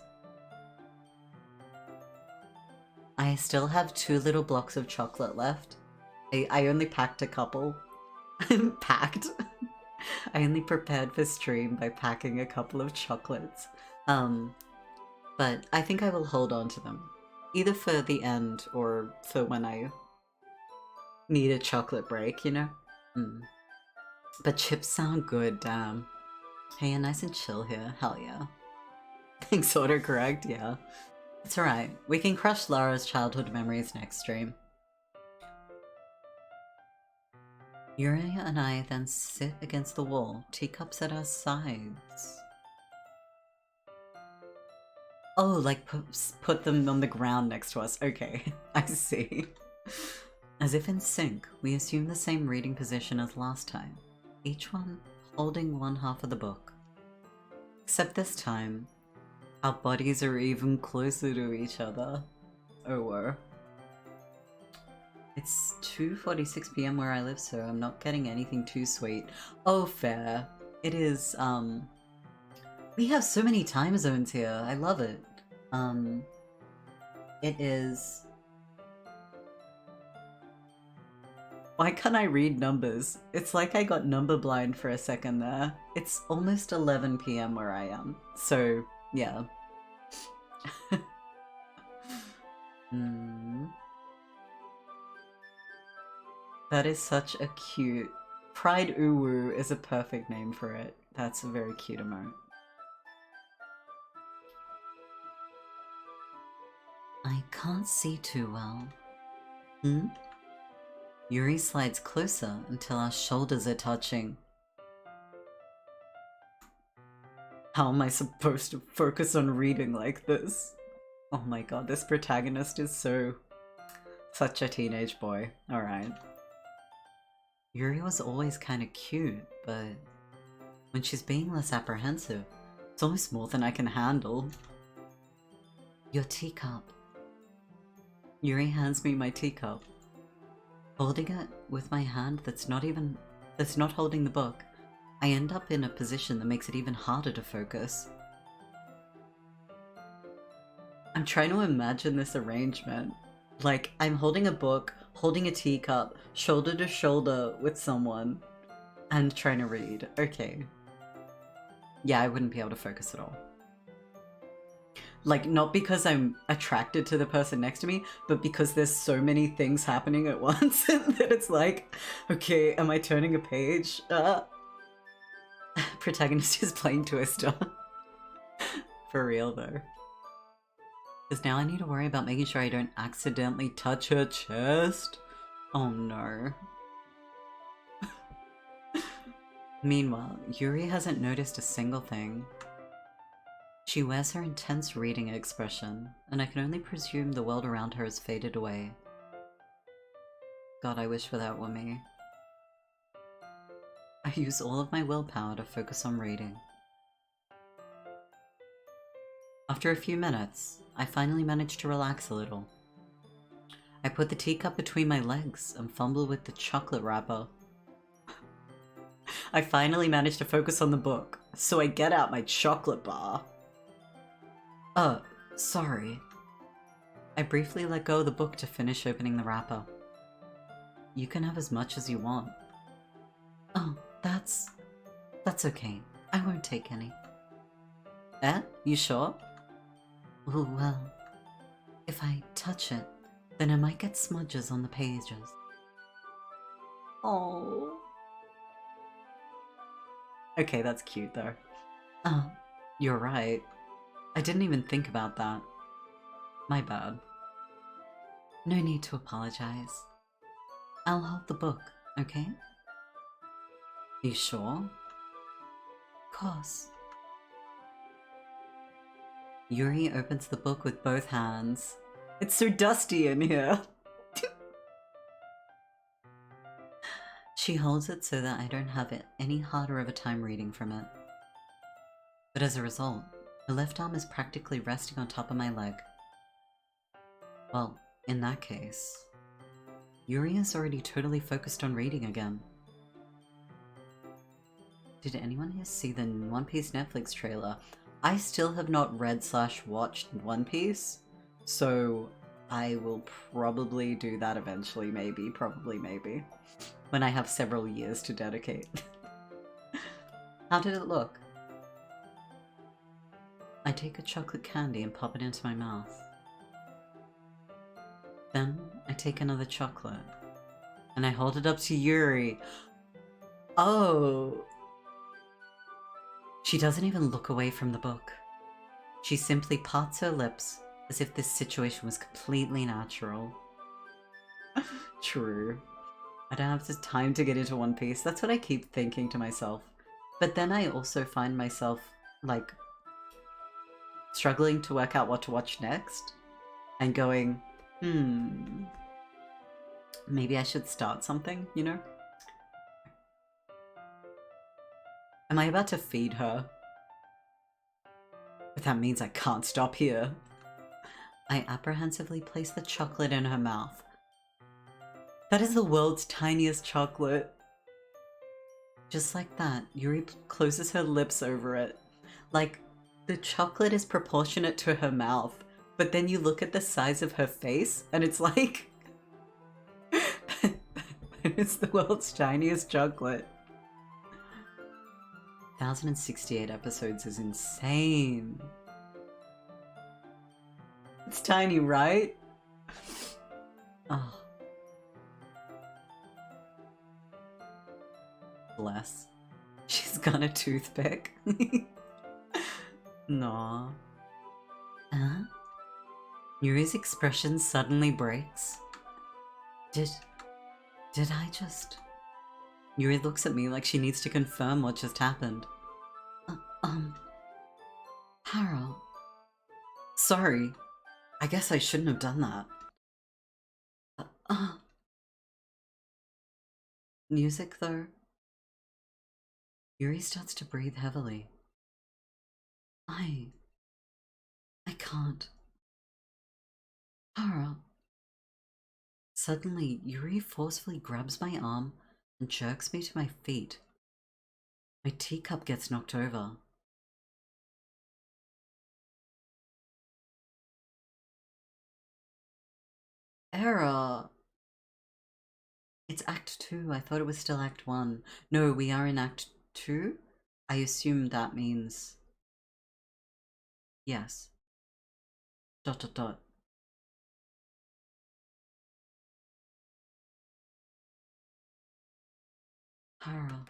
I still have 2 little blocks of chocolate left. I only packed a couple. Packed. I only prepared for stream by packing a couple of chocolates. But I think I will hold on to them. Either for the end or for when I need a chocolate break, you know? But chips sound good, damn. Hey, nice and chill here, hell yeah. Thanks, autocorrect, yeah. It's alright, we can crush Lara's childhood memories next stream. Yuri and I then sit against the wall, teacups at our sides. Oh, like put them on the ground next to us. Okay, I see. As if in sync, we assume the same reading position as last time, each one holding one half of the book. Except this time, our bodies are even closer to each other. Oh whoa. It's 2:46 PM where I live, so I'm not getting anything too sweet. Oh, fair. It is, we have so many time zones here. I love it. It is... Why can't I read numbers? It's like I got number blind for a second there. It's almost 11 PM where I am. So, yeah. That is such a cute... Pride Uwu is a perfect name for it. That's a very cute emote. I can't see too well. Yuri slides closer until our shoulders are touching. How am I supposed to focus on reading like this? Oh my god, this protagonist is such a teenage boy. Alright. Yuri was always kinda cute, but when she's being less apprehensive, it's almost more than I can handle. Your teacup. Yuri hands me my teacup. Holding it with my hand that's not holding the book, I end up in a position that makes it even harder to focus. I'm trying to imagine this arrangement. Like, I'm holding a book, holding a teacup, shoulder to shoulder with someone, and trying to read. Okay. Yeah, I wouldn't be able to focus at all. Like, not because I'm attracted to the person next to me, but because there's so many things happening at once that it's like, okay, am I turning a page? Protagonist is playing Twister. For real though. Because now I need to worry about making sure I don't accidentally touch her chest. Oh no. Meanwhile, Yuri hasn't noticed a single thing. She wears her intense reading expression, and I can only presume the world around her has faded away. God, I wish for that were me. I use all of my willpower to focus on reading. After a few minutes, I finally manage to relax a little. I put the teacup between my legs and fumble with the chocolate wrapper. I finally managed to focus on the book, so I get out my chocolate bar. Sorry. I briefly let go of the book to finish opening the wrapper. You can have as much as you want. Oh, that's okay. I won't take any. Eh? You sure? Oh, well. If I touch it, then I might get smudges on the pages. Oh. Okay, that's cute though. Oh, you're right. I didn't even think about that. My bad. No need to apologize. I'll hold the book, okay? You sure? Of course. Yuri opens the book with both hands. It's so dusty in here. She holds it so that I don't have it any harder of a time reading from it. But as a result, her left arm is practically resting on top of my leg. Well, in that case, Yuri is already totally focused on reading again. Did anyone here see the One Piece Netflix trailer? I still have not read/watched One Piece, so I will probably do that eventually, maybe, probably maybe, when I have several years to dedicate. How did it look? I take a chocolate candy and pop it into my mouth. Then I take another chocolate and I hold it up to Yuri. Oh. She doesn't even look away from the book. She simply parts her lips as if this situation was completely natural. True. I don't have the time to get into One Piece. That's what I keep thinking to myself. But then I also find myself, like, struggling to work out what to watch next. And going, maybe I should start something, you know? Am I about to feed her? But that means I can't stop here. I apprehensively place the chocolate in her mouth. That is the world's tiniest chocolate. Just like that, Yuri closes her lips over it. Like, the chocolate is proportionate to her mouth, but then you look at the size of her face, and it's like... it's the world's tiniest chocolate. 1,068 episodes is insane. It's tiny, right? Oh. Bless. She's got a toothpick. Nah. Huh? Yuri's expression suddenly breaks. Did I just... Yuri looks at me like she needs to confirm what just happened. Harold. Sorry. I guess I shouldn't have done that. Music, though? Yuri starts to breathe heavily. I can't. Harold. Suddenly, Yuri forcefully grabs my arm and jerks me to my feet. My teacup gets knocked over. Error! It's Act 2. I thought it was still Act 1. No, we are in Act 2? I assume that means... yes. ... Harold.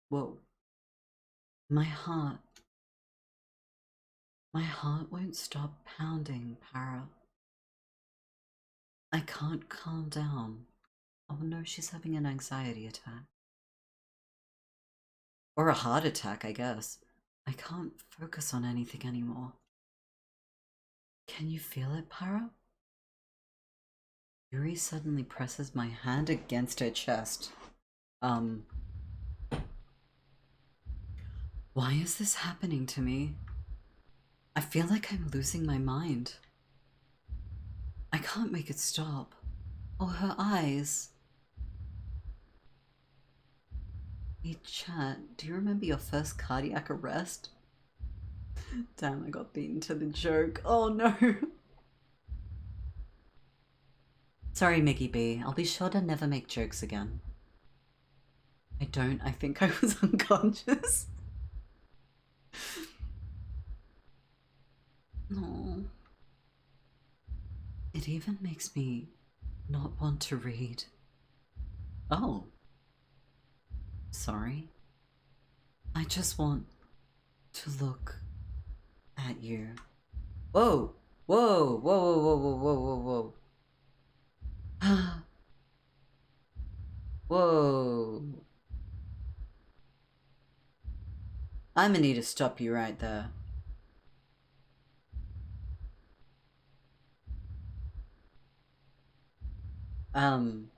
Whoa. My heart won't stop pounding, Para. I can't calm down. Oh no, she's having an anxiety attack. Or a heart attack, I guess. I can't focus on anything anymore. Can you feel it, Para? Yuri suddenly presses my hand against her chest. Why is this happening to me? I feel like I'm losing my mind. I can't make it stop. Oh, her eyes. Hey, chat, do you remember your first cardiac arrest? Damn, I got beaten to the joke. Oh no. Sorry, Mickey B. I'll be sure to never make jokes again. I think I was unconscious. No. It even makes me not want to read. Oh. Sorry. I just want to look at you. Whoa! Whoa! Whoa! Whoa! Whoa! Whoa! Whoa! Whoa! Whoa! I'm gonna need to stop you right there. Ma'am?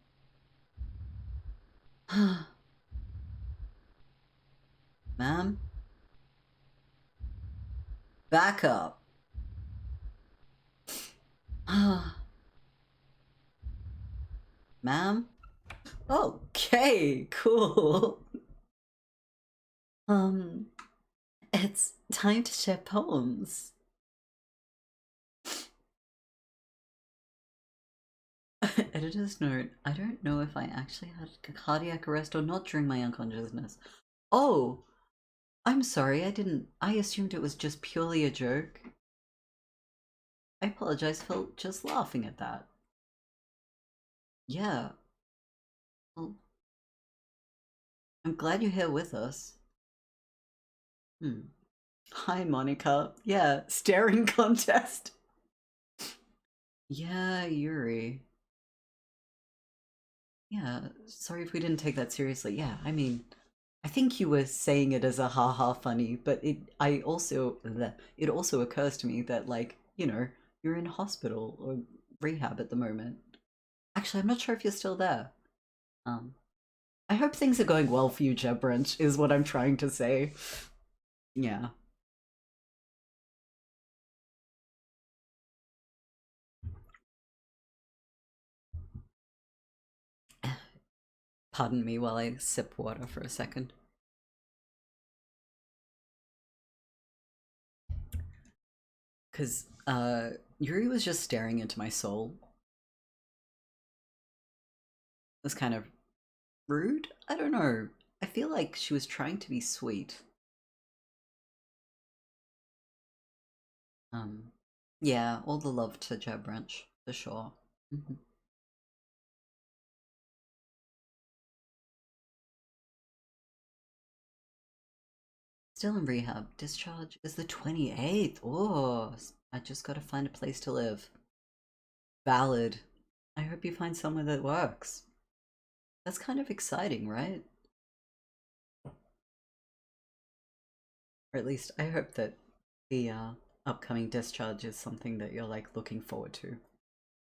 Back up. Ma'am? Okay, cool. It's time to share poems. Editor's note, I don't know if I actually had a cardiac arrest or not during my unconsciousness. Oh, I'm sorry, I assumed it was just purely a joke. I apologize for just laughing at that. Yeah. Well, I'm glad you're here with us. Hi, Monica. Yeah, staring contest. Yeah, Yuri. Yeah, sorry if we didn't take that seriously. Yeah, I mean, I think you were saying it as a haha funny, but it also occurs to me that, like, you know, you're in hospital or rehab at the moment. Actually, I'm not sure if you're still there. Um, I hope things are going well for you, Jeb Branch, is what I'm trying to say. Yeah. Pardon me while I sip water for a second. Because, Yuri was just staring into my soul. It was kind of rude? I don't know. I feel like she was trying to be sweet. Yeah, all the love to Jeb Branch, for sure. Still in rehab. Discharge is the 28th. Oh, I just gotta find a place to live. Valid. I hope you find somewhere that works. That's kind of exciting, right? Or at least I hope that the upcoming discharge is something that you're like looking forward to.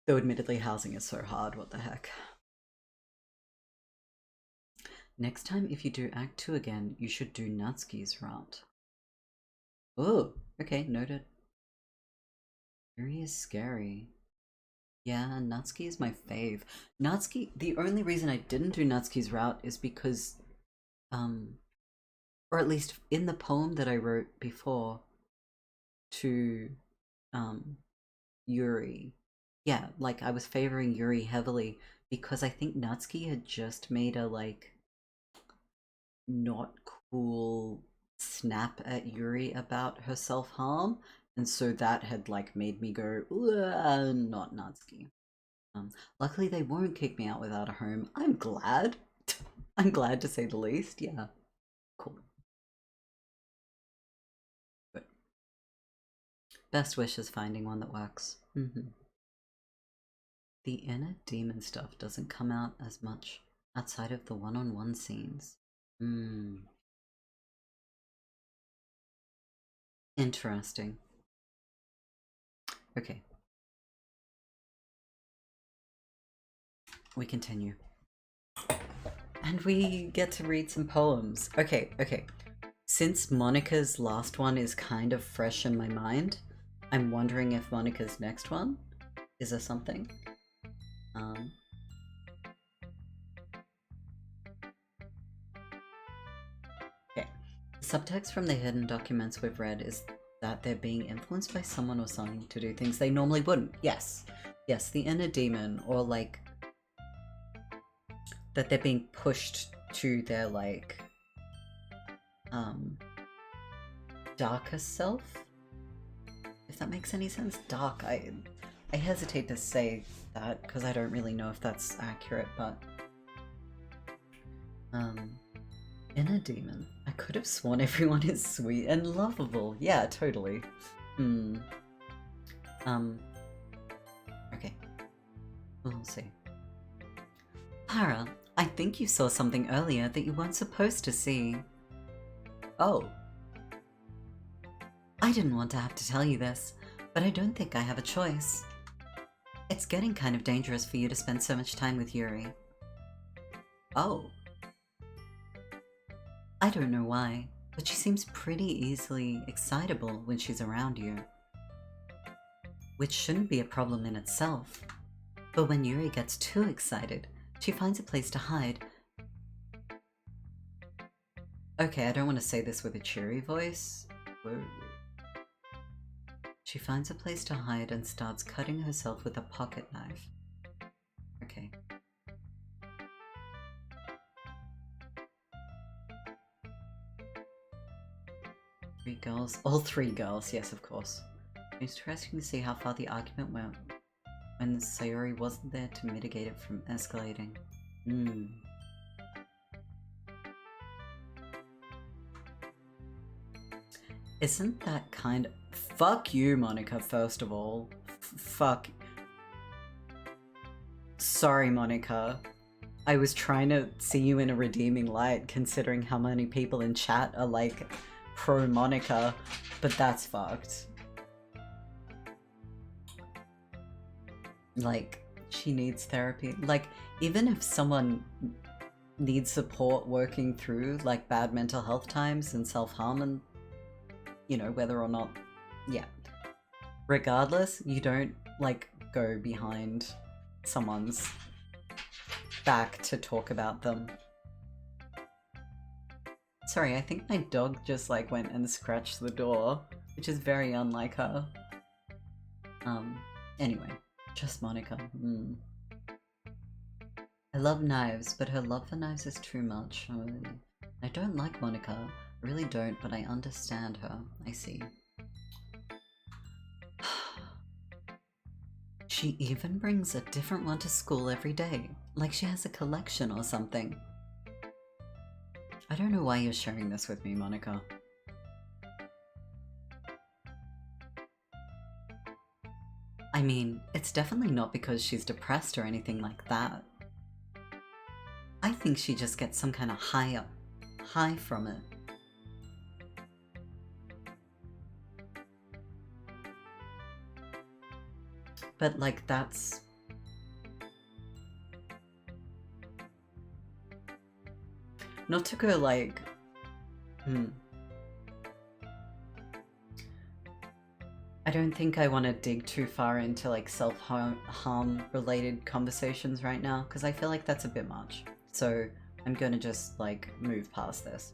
Though admittedly housing is so hard, what the heck. Next time if you do Act 2 again, you should do Natsuki's route. Oh, okay, noted. Yuri is scary. Yeah, Natsuki is my fave. Natsuki, the only reason I didn't do Natsuki's route is because, or at least in the poem that I wrote before to, Yuri, yeah, like I was favoring Yuri heavily because I think Natsuki had just made a, like, not cool snap at Yuri about her self-harm, and so that had, like, made me go, not Natsuki. Luckily they won't kick me out without a home. I'm glad. I'm glad to say the least. Yeah. Cool. Good. Best wishes finding one that works. The inner demon stuff doesn't come out as much outside of the one-on-one scenes. Interesting. Okay. We continue. And we get to read some poems. Okay, okay. Since Monica's last one is kind of fresh in my mind, I'm wondering if Monica's next one is a something. Okay. Subtext from the hidden documents we've read is that they're being influenced by someone or something to do things they normally wouldn't. Yes. Yes, the inner demon, or like that they're being pushed to their, like, darker self, if that makes any sense. Dark, I hesitate to say that because I don't really know if that's accurate, but inner demon. I could have sworn everyone is sweet and lovable. Yeah, totally. Okay. We'll see. Para, I think you saw something earlier that you weren't supposed to see. Oh. I didn't want to have to tell you this, but I don't think I have a choice. It's getting kind of dangerous for you to spend so much time with Yuri. Oh. I don't know why, but she seems pretty easily excitable when she's around you. Which shouldn't be a problem in itself. But when Yuri gets too excited, she finds a place to hide. Okay, I don't want to say this with a cheery voice. Whoa. She finds a place to hide and starts cutting herself with a pocket knife. Okay. 3 girls. All 3 girls, yes, of course. Interesting to see how far the argument went when Sayori wasn't there to mitigate it from escalating. Isn't that kind of— Fuck you, Monica, first of all. Fuck. Sorry, Monica. I was trying to see you in a redeeming light, considering how many people in chat are like pro Monica, but that's fucked. Like, she needs therapy. Like, even if someone needs support working through like bad mental health times and self-harm and, you know, whether or not, yeah. Regardless, you don't like go behind someone's back to talk about them. Sorry, I think my dog just like went and scratched the door, which is very unlike her. Anyway, just Monica. I love knives, but her love for knives is too much. I don't like Monica. I really don't, but I understand her. I see. She even brings a different one to school every day, like she has a collection or something. I don't know why you're sharing this with me, Monica. I mean, it's definitely not because she's depressed or anything like that. I think she just gets some kind of high from it. But like, that's... Not to go like... I don't think I want to dig too far into like self-harm related conversations right now, because I feel like that's a bit much. So I'm gonna just like move past this.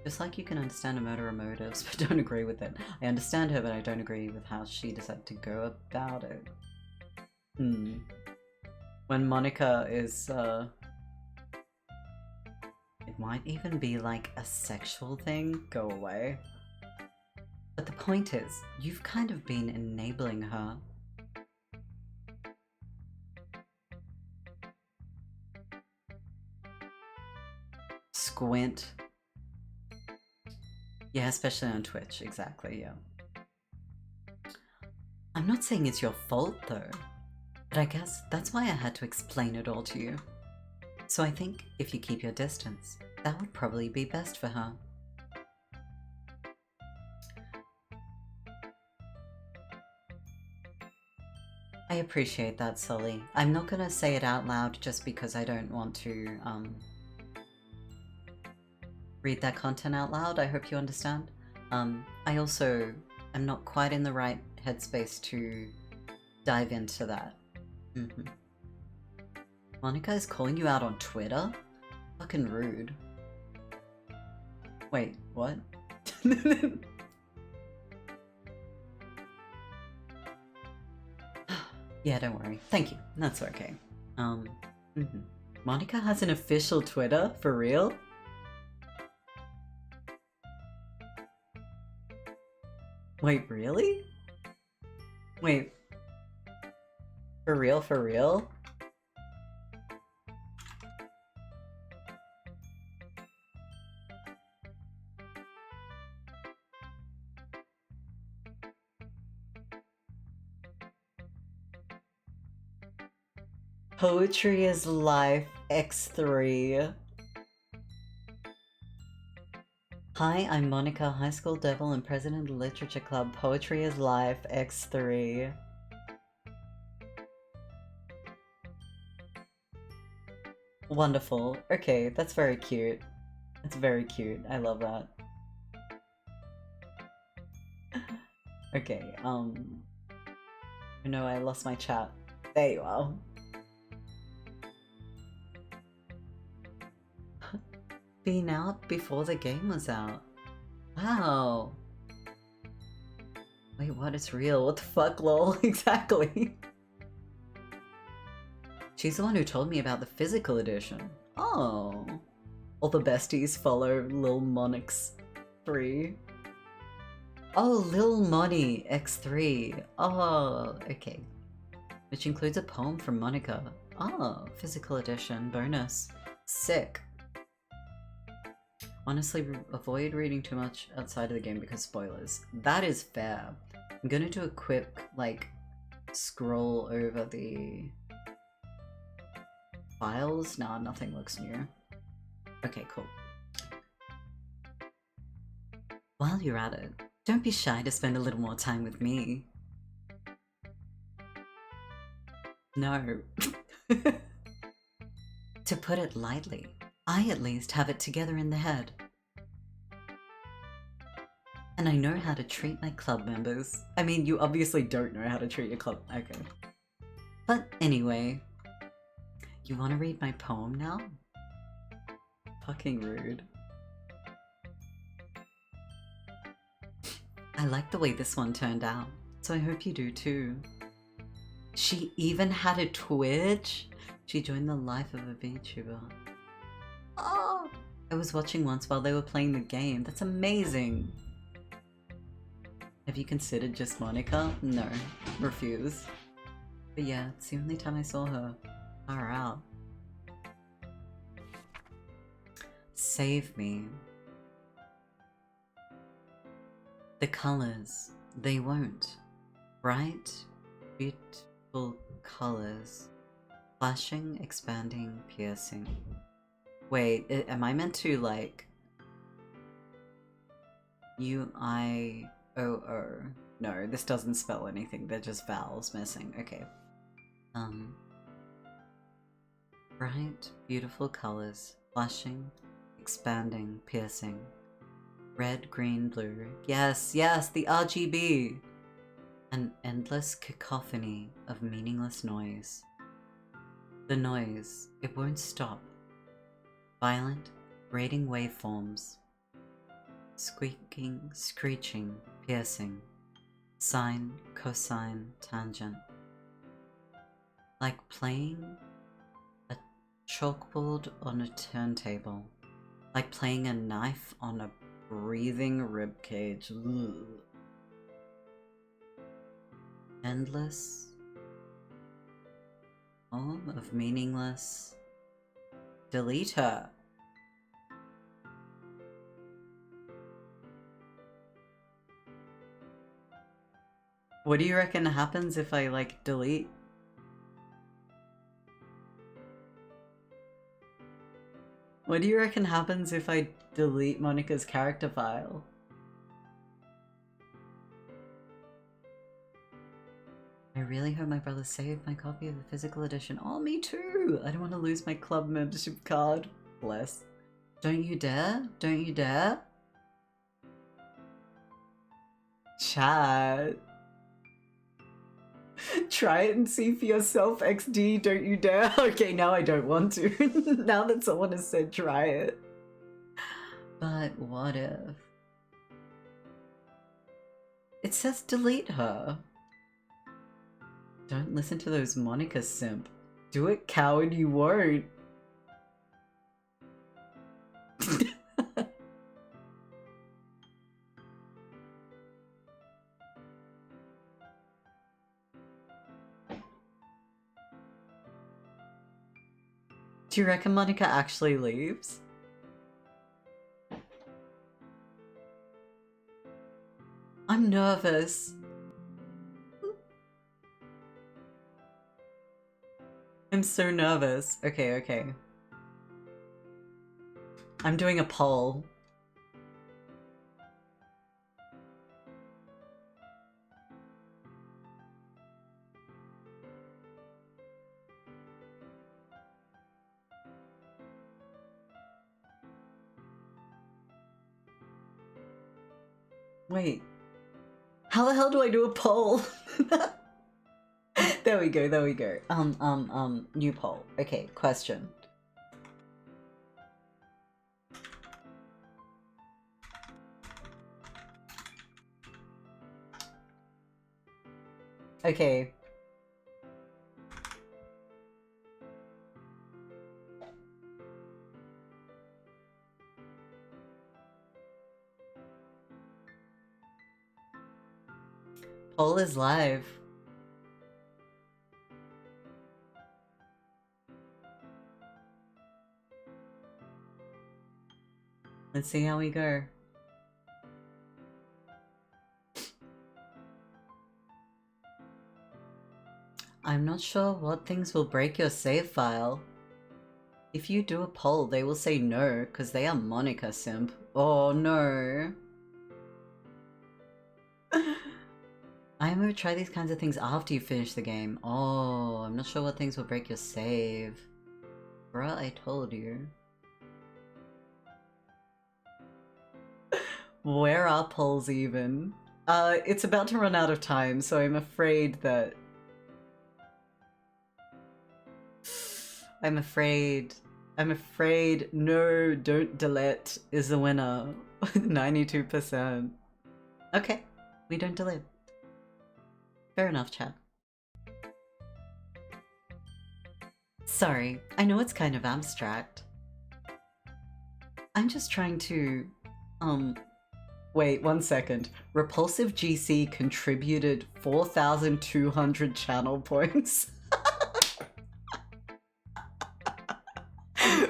Just like you can understand a murderer motives but don't agree with it. I understand her, but I don't agree with how she decided to go about it. When Monica is it might even be like a sexual thing. Go away. But the point is, you've kind of been enabling her. Squint. Yeah, especially on Twitch, exactly, yeah. I'm not saying it's your fault though, but I guess that's why I had to explain it all to you. So I think if you keep your distance, that would probably be best for her. I appreciate that, Sully. I'm not gonna say it out loud just because I don't want to read that content out loud. I hope you understand. I also am not quite in the right headspace to dive into that. Monica is calling you out on Twitter? Fucking rude. Wait, what? Yeah, don't worry. Thank you. That's okay. Monica has an official Twitter? For real? Wait, really? Wait. For real, for real? Poetry is Life X3. Hi, I'm Monica, High School Devil and President of the Literature Club. Poetry is Life X3. Wonderful. Okay, that's very cute. That's very cute. I love that. Okay, no, I lost my chat. There you are. Been out before the game was out. Wow. Wait, what is real? What the fuck, lol? Exactly. She's the one who told me about the physical edition. Oh. All the besties follow Lil Monix 3. Oh, Lil Money X3. Oh, okay. Which includes a poem from Monica. Oh, physical edition bonus. Sick. Honestly, avoid reading too much outside of the game because spoilers. That is fair. I'm gonna do a quick, like, scroll over the files. Nah, nothing looks new. Okay, cool. While you're at it, don't be shy to spend a little more time with me. No. To put it lightly, I at least have it together in the head. And I know how to treat my club members. I mean, you obviously don't know how to treat your club. Okay. But anyway, you want to read my poem now? Fucking rude. I like the way this one turned out, so I hope you do too. She even had a Twitch? She joined the life of a VTuber. Oh! I was watching once while they were playing the game. That's amazing! Have you considered just Monica? No. Refuse. But yeah, it's the only time I saw her. Far out. Save me. The colors, they won't. Bright, beautiful colors. Flashing, expanding, piercing. Wait, am I meant to like... U-I-O-O. No, this doesn't spell anything, they're just vowels missing. Okay. Bright, beautiful colors. Flashing, expanding, piercing. Red, green, blue. Yes, yes, the RGB! An endless cacophony of meaningless noise. The noise, it won't stop. Violent, grating waveforms. Squeaking, screeching, piercing. Sine, cosine, tangent. Like playing a chalkboard on a turntable. Like playing a knife on a breathing ribcage. Ugh. Endless poem of meaningless. Delete her. What do you reckon happens if I like delete? What do you reckon happens if I delete Monica's character file? I really hope my brother saved my copy of the physical edition. Oh, me too! I don't want to lose my club membership card. Bless. Don't you dare? Don't you dare? Chat. Try it and see for yourself, XD, don't you dare. Okay, now I don't want to. Now that someone has said try it. But what if? It says delete her. Don't listen to those Monica simp. Do it, coward, you won't. Do you reckon Monica actually leaves? I'm nervous. I'm so nervous. Okay, okay. I'm doing a poll. Wait. How the hell do I do a poll? There we go, there we go. New poll. Okay, question. Okay. Poll is live. Let's see how we go. I'm not sure what things will break your save file. If you do a poll, they will say no, because they are Monica simp. Oh no. I'm gonna try these kinds of things after you finish the game. Oh, I'm not sure what things will break your save. Bruh, I told you. Where are polls even? It's about to run out of time, so I'm afraid that... I'm afraid no, don't delete is the winner. 92%. Okay, we don't delete. Fair enough, chat. Sorry, I know it's kind of abstract. I'm just trying to... Wait, 1 second. Repulsive GC contributed 4,200 channel points.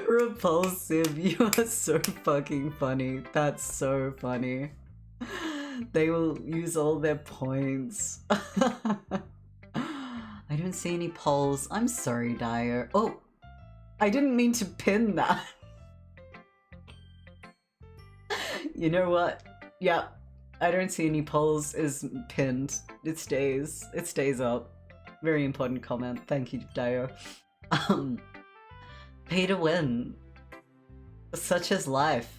Repulsive, you are so fucking funny. That's so funny. They will use all their points. I don't see any polls. I'm sorry, Dyer. Oh, I didn't mean to pin that. You know what? Yeah, I don't see any polls is pinned. It stays up. Very important comment. Thank you, Dyer. Pay to win. Such is life.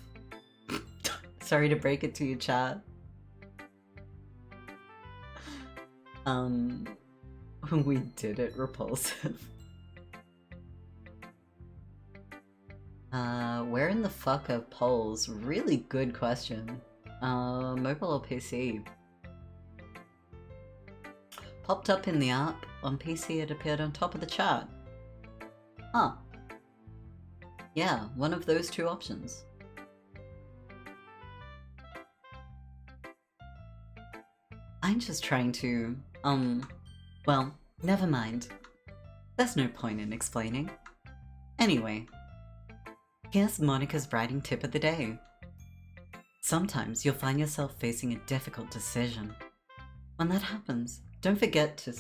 Sorry to break it to you, chat. We did it, repulsive. Where in the fuck are polls? Really good question. Mobile or PC? Popped up in the app. On PC it appeared on top of the chat. Huh. Yeah, one of those two options. I'm just trying to, well, never mind. There's no point in explaining. Anyway, here's Monica's writing tip of the day. Sometimes you'll find yourself facing a difficult decision. When that happens, don't forget to...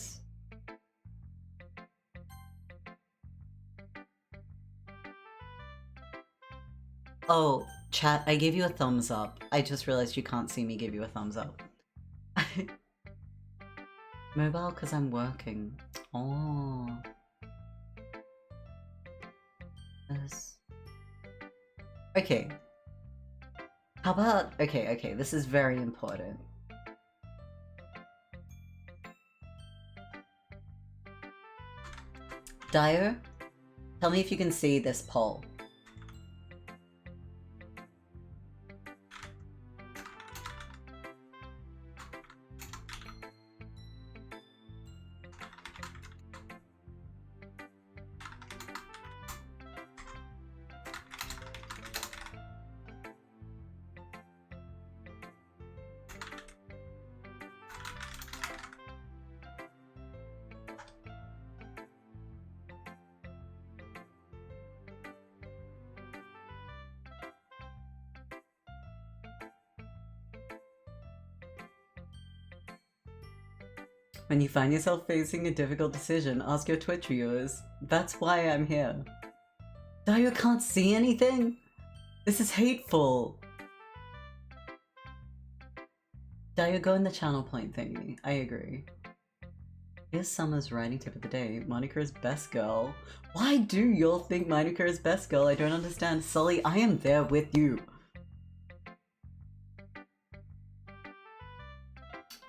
Oh, chat, I gave you a thumbs up. I just realized you can't see me give you a thumbs up. Mobile because I'm working. Oh. This. Okay. How about... Okay, this is very important. Dyer, tell me if you can see this poll. When you find yourself facing a difficult decision, ask your Twitch viewers. That's why I'm here. Dyer can't see anything? This is hateful. Dyer, go in the channel point thingy. I agree. Here's Summer's writing tip of the day. Monica is best girl. Why do y'all think Monica is best girl? I don't understand. Sully, I am there with you.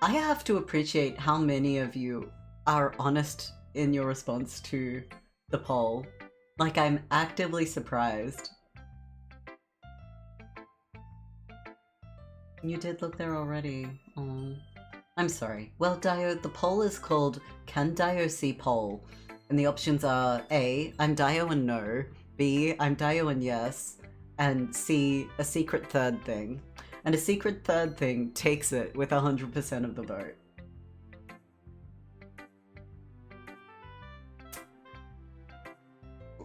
I have to appreciate how many of you are honest in your response to the poll. Like, I'm actively surprised. You did look there already. Oh, I'm sorry. Well, Dio, the poll is called Can Dio See Poll? And the options are A, I'm Dio and no, B, I'm Dio and yes, and C, a secret third thing. And a secret third thing takes it with 100% of the vote.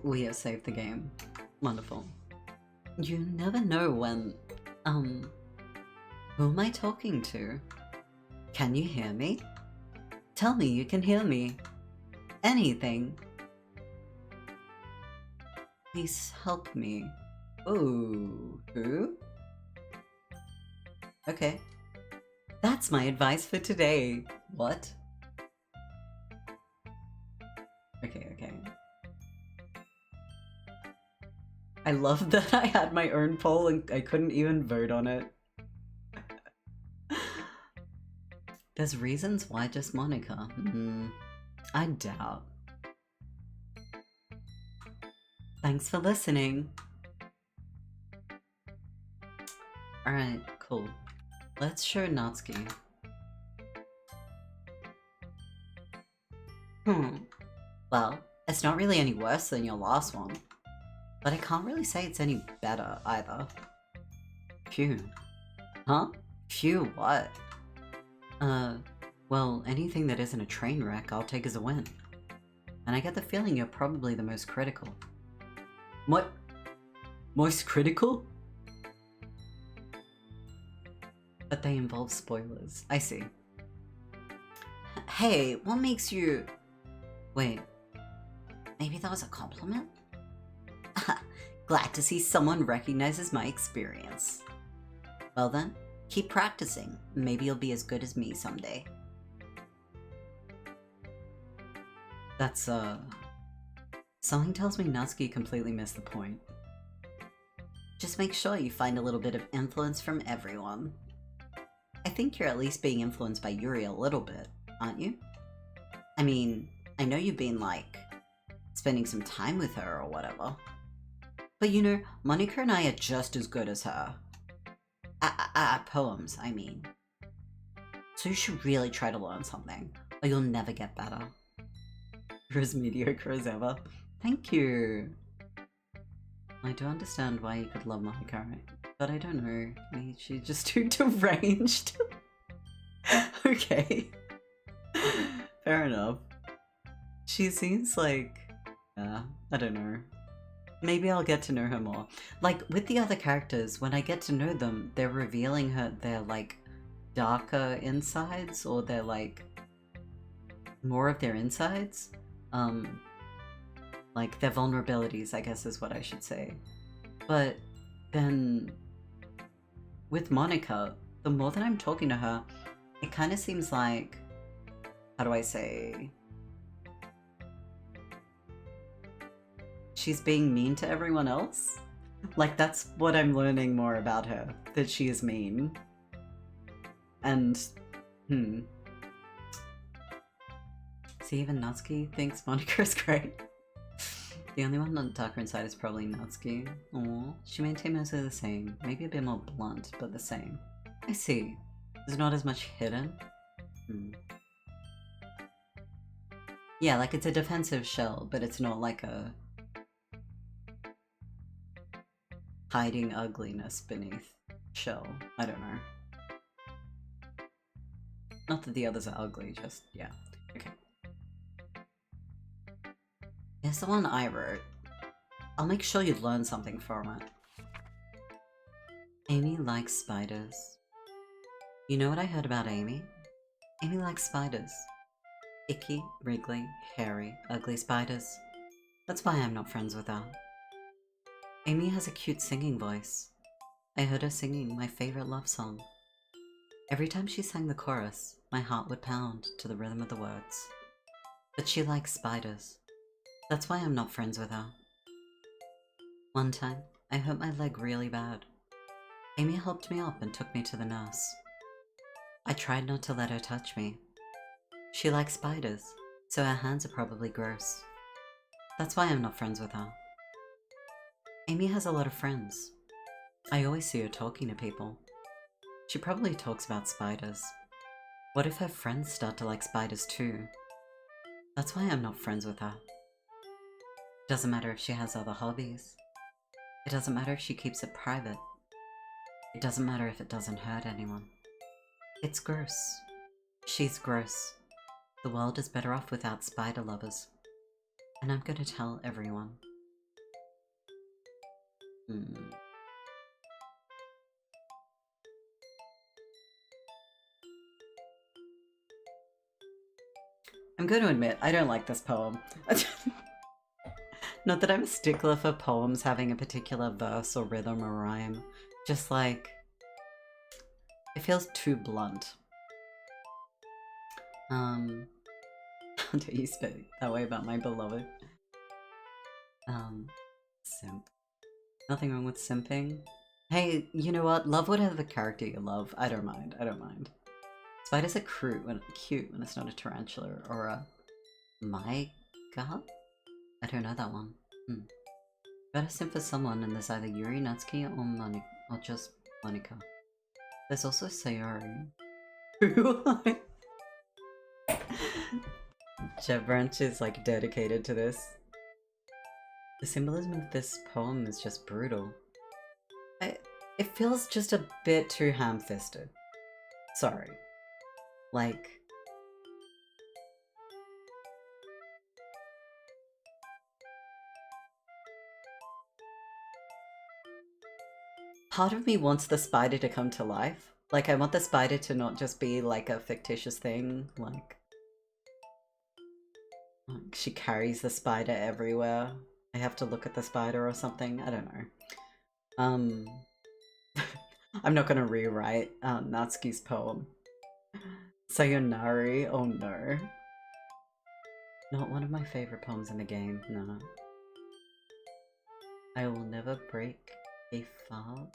we have saved the game. Wonderful. You never know when... Who am I talking to? Can you hear me? Tell me you can hear me. Anything. Please help me. Oh, who? Okay. That's my advice for today. What? Okay. I love that I had my own poll and I couldn't even vote on it. There's reasons why just Monica. I doubt. Thanks for listening. Alright, cool. Let's show Natsuki. Well, it's not really any worse than your last one. But I can't really say it's any better either. Phew. Huh? Phew what? Well, anything that isn't a train wreck I'll take as a win. And I get the feeling you're probably the most critical. What? Most critical? But they involve spoilers. I see. Hey, what makes you... Wait. Maybe that was a compliment? Glad to see someone recognizes my experience. Well then, keep practicing. Maybe you'll be as good as me someday. That's, Something tells me Natsuki completely missed the point. Just make sure you find a little bit of influence from everyone. I think you're at least being influenced by Yuri a little bit, aren't you? I mean, I know you've been, like, spending some time with her or whatever. But you know, Monica and I are just as good as her. At poems, I mean. So you should really try to learn something, or you'll never get better. You're as mediocre as ever. Thank you. I do understand why you could love Monica, but I don't know. Maybe she's just too deranged. Okay. Fair enough. She seems like... I don't know. Maybe I'll get to know her more. Like, with the other characters, when I get to know them, they're revealing their, like, darker insides, or they're, like, more of their insides. Like, their vulnerabilities, I guess is what I should say. But then, with Monica, the more that I'm talking to her, it kind of seems like, how do I say... she's being mean to everyone else? Like, that's what I'm learning more about her, that she is mean. And, See, even Natsuki thinks Monica is great. The only one on the darker inside is probably Natsuki. Aww, she maintained mostly the same. Maybe a bit more blunt, but the same. I see. There's not as much hidden. Yeah, like it's a defensive shell, but it's not like a... hiding ugliness beneath shell. I don't know. Not that the others are ugly, just, yeah. Okay. Here's the one I wrote. I'll make sure you learn something from it. Amy likes spiders. You know what I heard about Amy? Amy likes spiders. Icky, wriggly, hairy, ugly spiders. That's why I'm not friends with her. Amy has a cute singing voice. I heard her singing my favorite love song. Every time she sang the chorus, my heart would pound to the rhythm of the words. But she likes spiders. That's why I'm not friends with her. One time, I hurt my leg really bad. Amy helped me up and took me to the nurse. I tried not to let her touch me. She likes spiders, so her hands are probably gross. That's why I'm not friends with her. Amy has a lot of friends. I always see her talking to people. She probably talks about spiders. What if her friends start to like spiders too? That's why I'm not friends with her. Doesn't matter if she has other hobbies. It doesn't matter if she keeps it private. It doesn't matter if it doesn't hurt anyone. It's gross. She's gross. The world is better off without spider lovers. And I'm gonna tell everyone. I'm going to admit, I don't like this poem. Not that I'm a stickler for poems having a particular verse or rhythm or rhyme. Just like, it feels too blunt. How do you speak that way about my beloved? Simp. Nothing wrong with simping. Hey, you know what? Love whatever character you love. I don't mind. I don't mind. Spiders are cute when it's not a tarantula or a my god. I don't know that one. Better simp for someone, and there's either Yuri, Natsuki, or Monika, or just Monika. There's also Sayori. Jet Branch is like dedicated to this. The symbolism of this poem is just brutal. It feels just a bit too ham-fisted. Sorry. Like... part of me wants the spider to come to life. Like, I want the spider to not just be like a fictitious thing, like she carries the spider everywhere. I have to look at the spider or something. I don't know. I'm not gonna rewrite Natsuki's poem. Sayonari, oh no. Not one of my favorite poems in the game, no. I will never break a fart.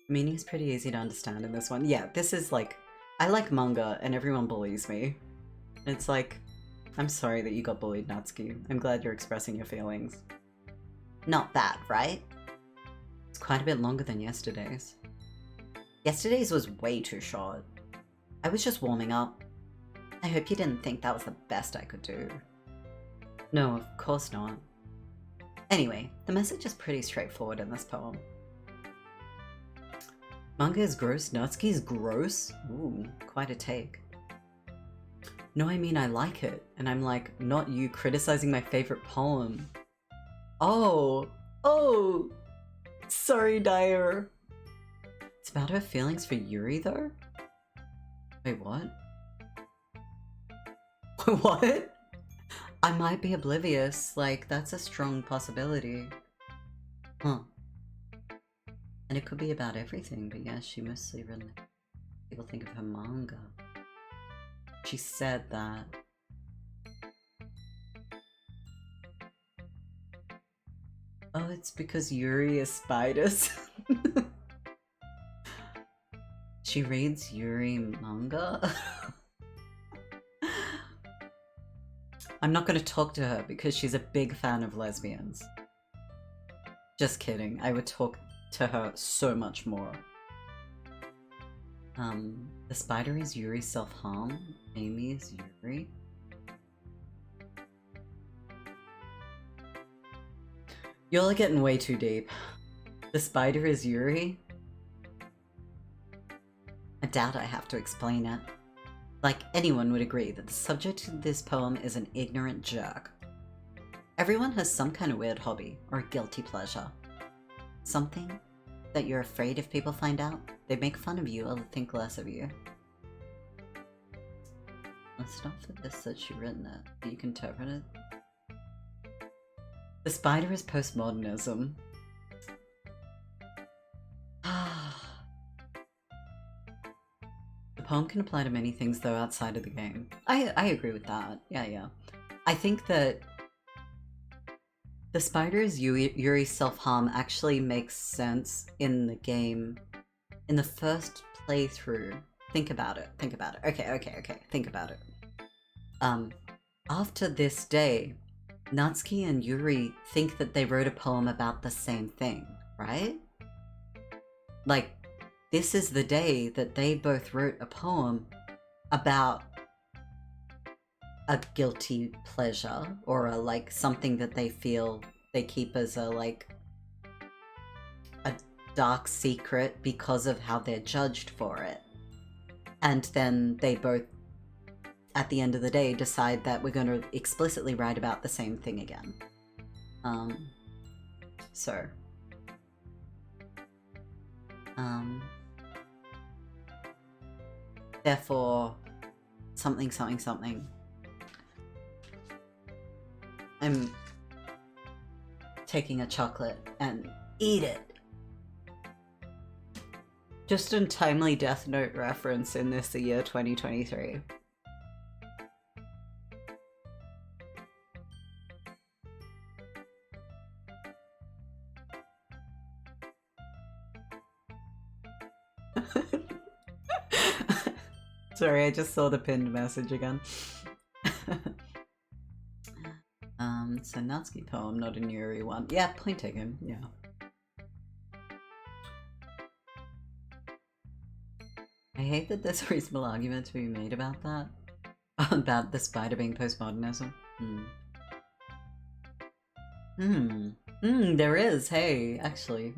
Meaning is pretty easy to understand in this one. Yeah, this is like, I like manga and everyone bullies me. It's like, I'm sorry that you got bullied, Natsuki. I'm glad you're expressing your feelings. Not bad, right? It's quite a bit longer than yesterday's. Yesterday's was way too short. I was just warming up. I hope you didn't think that was the best I could do. No, of course not. Anyway, the message is pretty straightforward in this poem. Manga is gross, Natsuki is gross? Ooh, quite a take. No, I mean I like it, and I'm like, not you criticizing my favorite poem. Oh, sorry, Dyer. It's about her feelings for Yuri, though? Wait, what? What? I might be oblivious, like, that's a strong possibility. Huh. And it could be about everything, but yeah, she mostly really... people think of her manga. She said that. Oh, it's because Yuri is spiders. She reads Yuri manga? I'm not going to talk to her because she's a big fan of lesbians. Just kidding. I would talk to her so much more. The spider is Yuri's self-harm. Amy is Yuri. Y'all are getting way too deep. The spider is Yuri? I doubt I have to explain it. Like, anyone would agree that the subject of this poem is an ignorant jerk. Everyone has some kind of weird hobby, or a guilty pleasure. Something that you're afraid if people find out, they make fun of you or think less of you. It's not for this that she written it, but you can interpret it. The spider is postmodernism. The poem can apply to many things though outside of the game. I agree with that. Yeah. I think that the spider's Yuri's self-harm actually makes sense in the game. In the first playthrough. Think about it. Okay. Think about it. After this day, Natsuki and Yuri think that they wrote a poem about the same thing, right? Like, this is the day that they both wrote a poem about a guilty pleasure or a, like, something that they feel they keep as a, like, a dark secret because of how they're judged for it. And then they both at the end of the day, decide that we're going to explicitly write about the same thing again. So... therefore, something, something, something. I'm taking a chocolate and eat it. Just a timely Death Note reference in this year 2023. Sorry, I just saw the pinned message again. It's a Natsuki poem, not a Yuri one. Yeah, point taken, yeah. I hate that there's a reasonable argument to be made about that. About the spider being postmodernism. There is, hey, actually,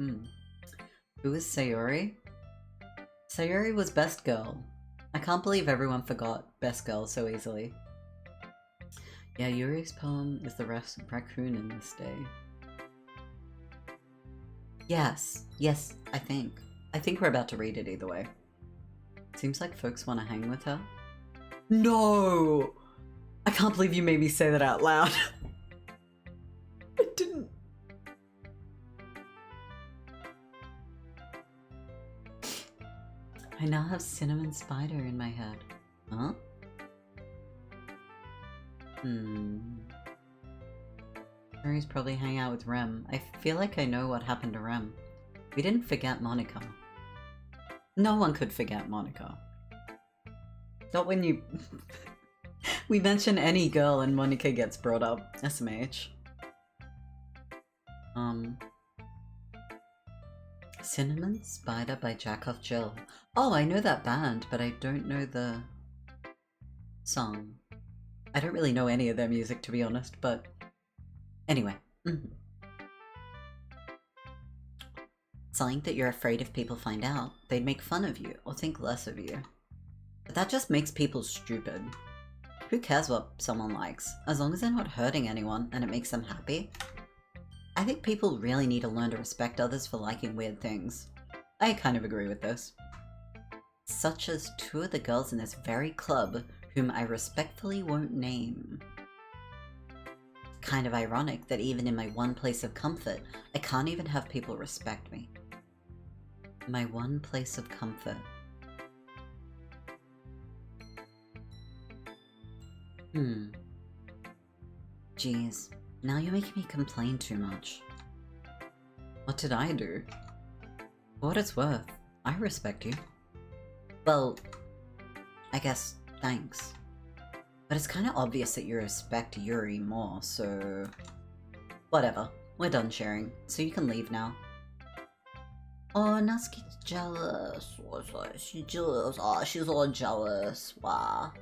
Who is Sayori? Sayori was best girl. I can't believe everyone forgot best girl so easily. Yeah, Yuri's poem is the raccoon in this day. Yes, I think. I think we're about to read it either way. Seems like folks want to hang with her. No! I can't believe you made me say that out loud. I didn't. I now have Cinnamon Spider in my head. Huh? Yuri's probably hang out with Rem. I feel like I know what happened to Rem. We didn't forget Monica. No one could forget Monica. Not when you... We mention any girl and Monica gets brought up. SMH. Cinnamon Spider by Jackoff Jill. Oh, I know that band, but I don't know the song. I don't really know any of their music, to be honest, but anyway. Something that you're afraid if people find out, they'd make fun of you or think less of you. But that just makes people stupid. Who cares what someone likes, as long as they're not hurting anyone and it makes them happy? I think people really need to learn to respect others for liking weird things. I kind of agree with this. Such as two of the girls in this very club whom I respectfully won't name. Kind of ironic that even in my one place of comfort, I can't even have people respect me. My one place of comfort. Jeez, now you're making me complain too much. What did I do? For what it's worth, I respect you. Well, I guess thanks. But it's kind of obvious that you respect Yuri more, so... Whatever, we're done sharing, so you can leave now. Oh, Natsuki's jealous. She's jealous. Oh, she's all jealous. Wow.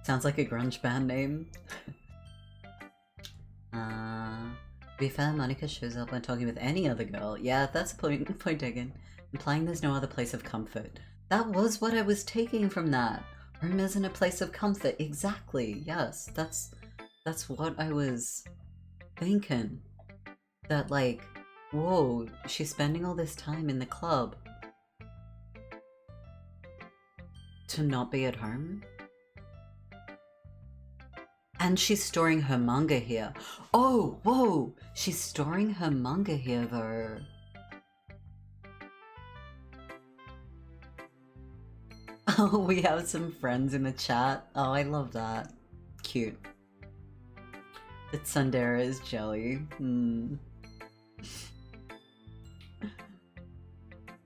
Sounds like a grunge band name. To be fair, Monica shows up when talking with any other girl. Yeah, that's a point taken. Implying there's no other place of comfort. That was what I was taking from that. Home isn't a place of comfort. Exactly. Yes, that's what I was thinking. That like, whoa, she's spending all this time in the club to not be at home? And she's storing her manga here. Oh, whoa! She's storing her manga here, though. Oh, we have some friends in the chat. Oh, I love that. Cute. That Sundara is jelly.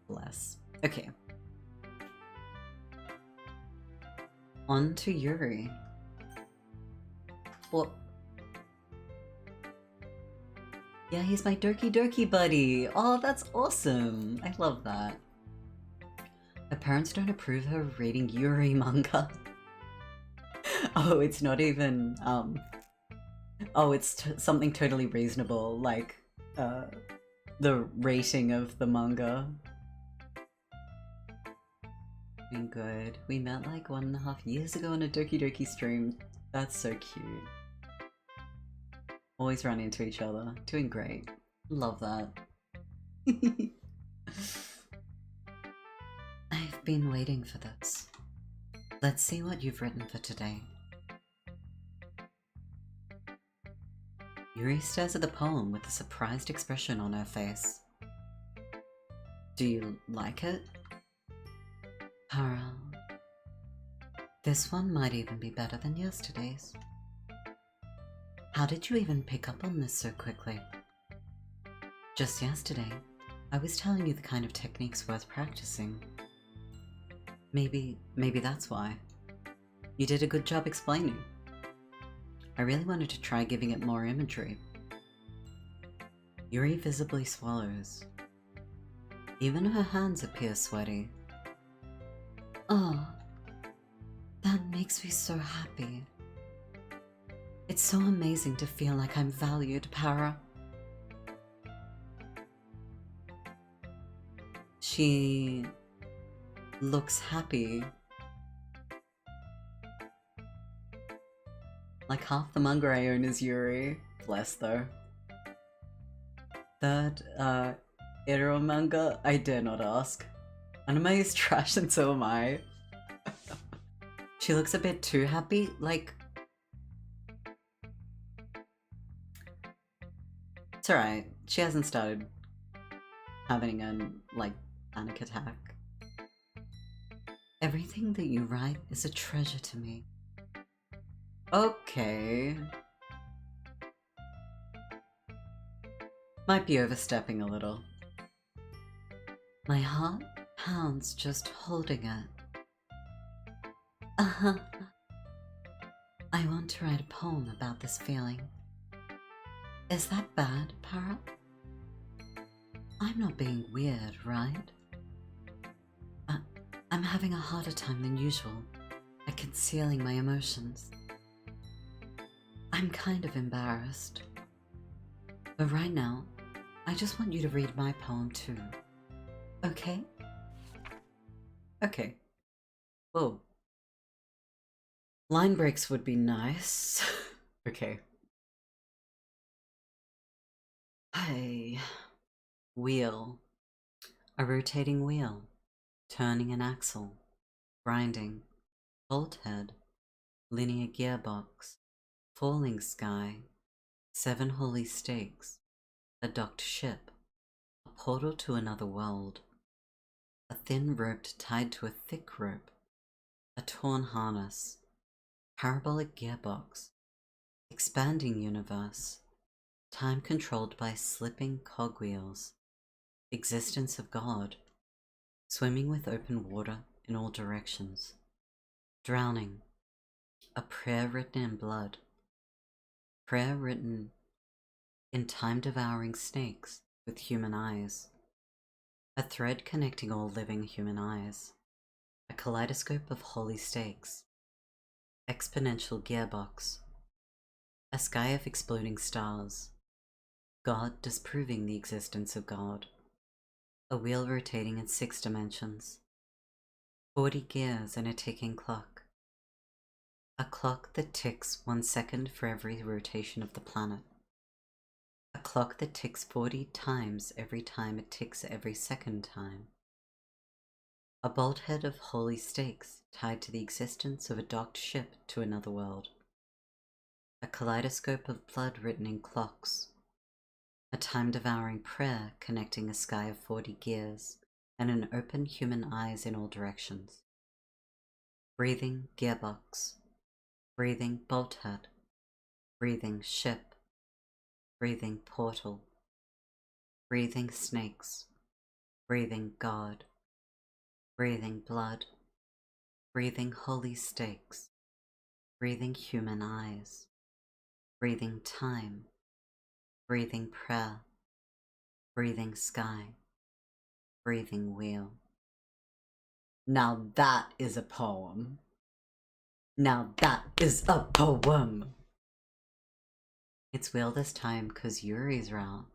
Bless. Okay. On to Yuri. Well, yeah, he's my Doki buddy. Oh, that's awesome. I love that. Her parents don't approve her of reading Yuri manga. Oh, it's not even, oh, it's something totally reasonable, like, the rating of the manga. Doing good. We met like 1.5 years ago on a Doki Doki stream. That's so cute. Always run into each other. Doing great. Love that. I've been waiting for this. Let's see what you've written for today. Yuri stares at the poem with a surprised expression on her face. Do you like it? Hara. This one might even be better than yesterday's. How did you even pick up on this so quickly? Just yesterday, I was telling you the kind of techniques worth practicing. Maybe that's why. You did a good job explaining. I really wanted to try giving it more imagery. Yuri visibly swallows. Even her hands appear sweaty. Oh, that makes me so happy. It's so amazing to feel like I'm valued, Para. She looks happy. Like half the manga I own is Yuri. Bless though. Third, Ero manga, I dare not ask. Anime is trash and so am I. She looks a bit too happy, like... It's alright, she hasn't started having a, panic attack. Everything that you write is a treasure to me. Okay. Might be overstepping a little. My heart pounds just holding it. I want to write a poem about this feeling. Is that bad, Para? I'm not being weird, right? I'm having a harder time than usual at concealing my emotions. I'm kind of embarrassed. But right now, I just want you to read my poem too. Okay? Okay. Whoa. Line breaks would be nice. Okay. Hey. Wheel. A rotating wheel. Turning an axle. Grinding. Bolt head. Linear gearbox. Falling sky. 7 holy stakes. A docked ship. A portal to another world. A thin rope tied to a thick rope. A torn harness. Parabolic gearbox. Expanding universe. Time controlled by slipping cogwheels. Existence of God. Swimming with open water in all directions. Drowning. A prayer written in blood. Prayer written in time-devouring snakes with human eyes. A thread connecting all living human eyes. A kaleidoscope of holy stakes. Exponential gearbox. A sky of exploding stars. God disproving the existence of God. A wheel rotating in 6 dimensions. 40 gears and a ticking clock. A clock that ticks 1 second for every rotation of the planet. A clock that ticks 40 times every time it ticks every second time. A bolt head of holy stakes tied to the existence of a docked ship to another world. A kaleidoscope of blood written in clocks. A time-devouring prayer connecting a sky of 40 gears and an open human eyes in all directions. Breathing gearbox. Breathing bolt head. Breathing ship. Breathing portal. Breathing snakes. Breathing God. Breathing blood. Breathing holy stakes. Breathing human eyes. Breathing time. Breathing prayer. Breathing sky. Breathing wheel. Now that is a poem. Now that is a poem. It's wheel this time cause Yuri's around.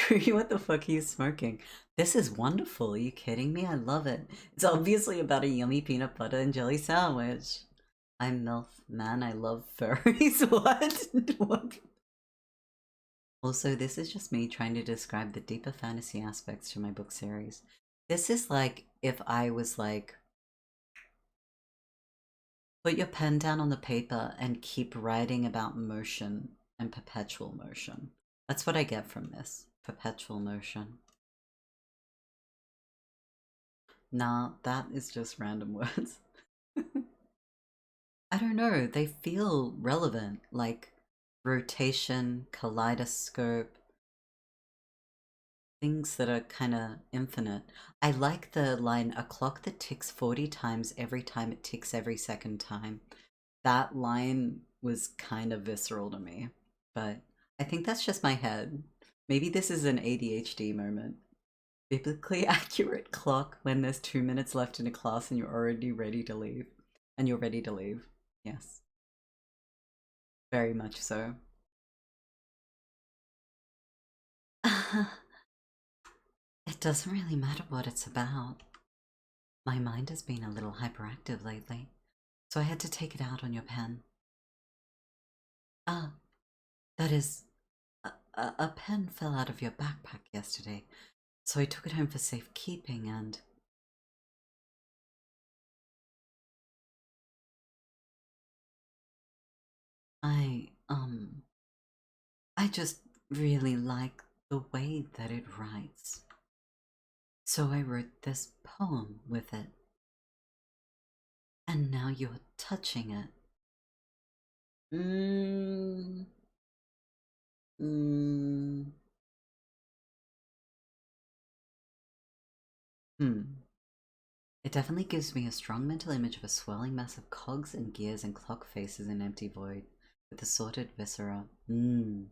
Tree, what the fuck are you smoking? This is wonderful. Are you kidding me? I love it. It's obviously about a yummy peanut butter and jelly sandwich. I'm MILF. Man, I love furries. What? What? Also, this is just me trying to describe the deeper fantasy aspects to my book series. This is like if I was like, put your pen down on the paper and keep writing about motion and perpetual motion. That's what I get from this. Perpetual motion. Nah, that is just random words. I don't know, they feel relevant, like rotation, kaleidoscope, things that are kind of infinite. I like the line, a clock that ticks 40 times every time it ticks every second time. That line was kind of visceral to me, but I think that's just my head. Maybe this is an ADHD moment. Biblically accurate clock when there's 2 minutes left in a class and you're already ready to leave. And you're ready to leave. Yes. Very much so. It doesn't really matter what it's about. My mind has been a little hyperactive lately, so I had to take it out on your pen. Ah, that is, a pen fell out of your backpack yesterday, so I took it home for safekeeping and... I just really like the way that it writes. So I wrote this poem with it. And now you're touching it. It definitely gives me a strong mental image of a swirling mass of cogs and gears and clock faces in empty void, with assorted viscera. Pen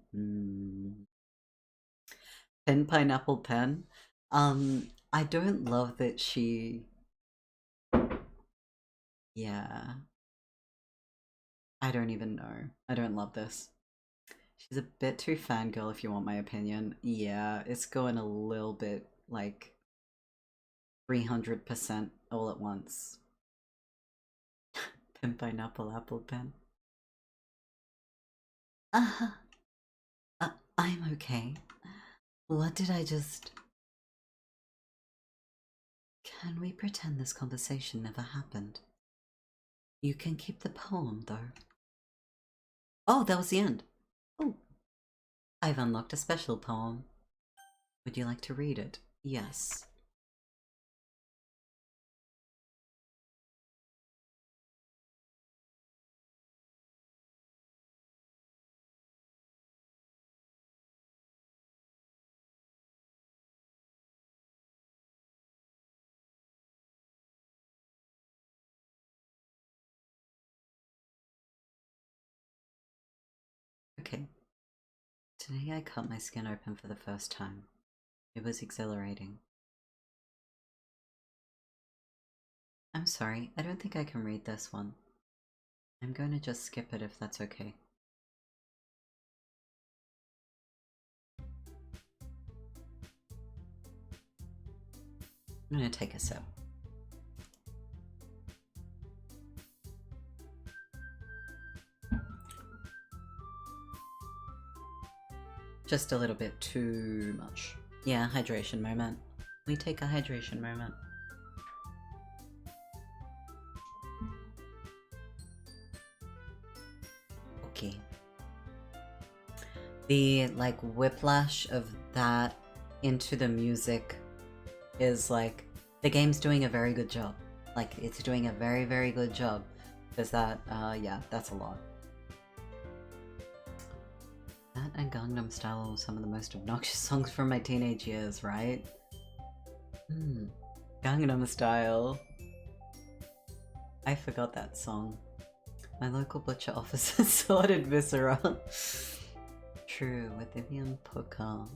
pineapple pen. I don't love that she... Yeah. I don't even know. I don't love this. She's a bit too fangirl if you want my opinion. Yeah, it's going a little bit, like, 300% all at once. Pen pineapple apple pen. I'm okay. What did I just... Can we pretend this conversation never happened? You can keep the poem, though. Oh, that was the end. Oh. I've unlocked a special poem. Would you like to read it? Yes. Okay. Today I cut my skin open for the first time. It was exhilarating. I'm sorry, I don't think I can read this one. I'm going to just skip it if that's okay. I'm going to take a sip. Just a little bit too much. Yeah, hydration moment. We take a hydration moment. Okay. The, like, whiplash of that into the music is like, the game's doing a very good job. Like, it's doing a very, very good job. Because that, yeah, that's a lot. That and Gangnam Style were some of the most obnoxious songs from my teenage years, right? Gangnam Style. I forgot that song. My local butcher offers assorted viscera. True, with Vivian Poka.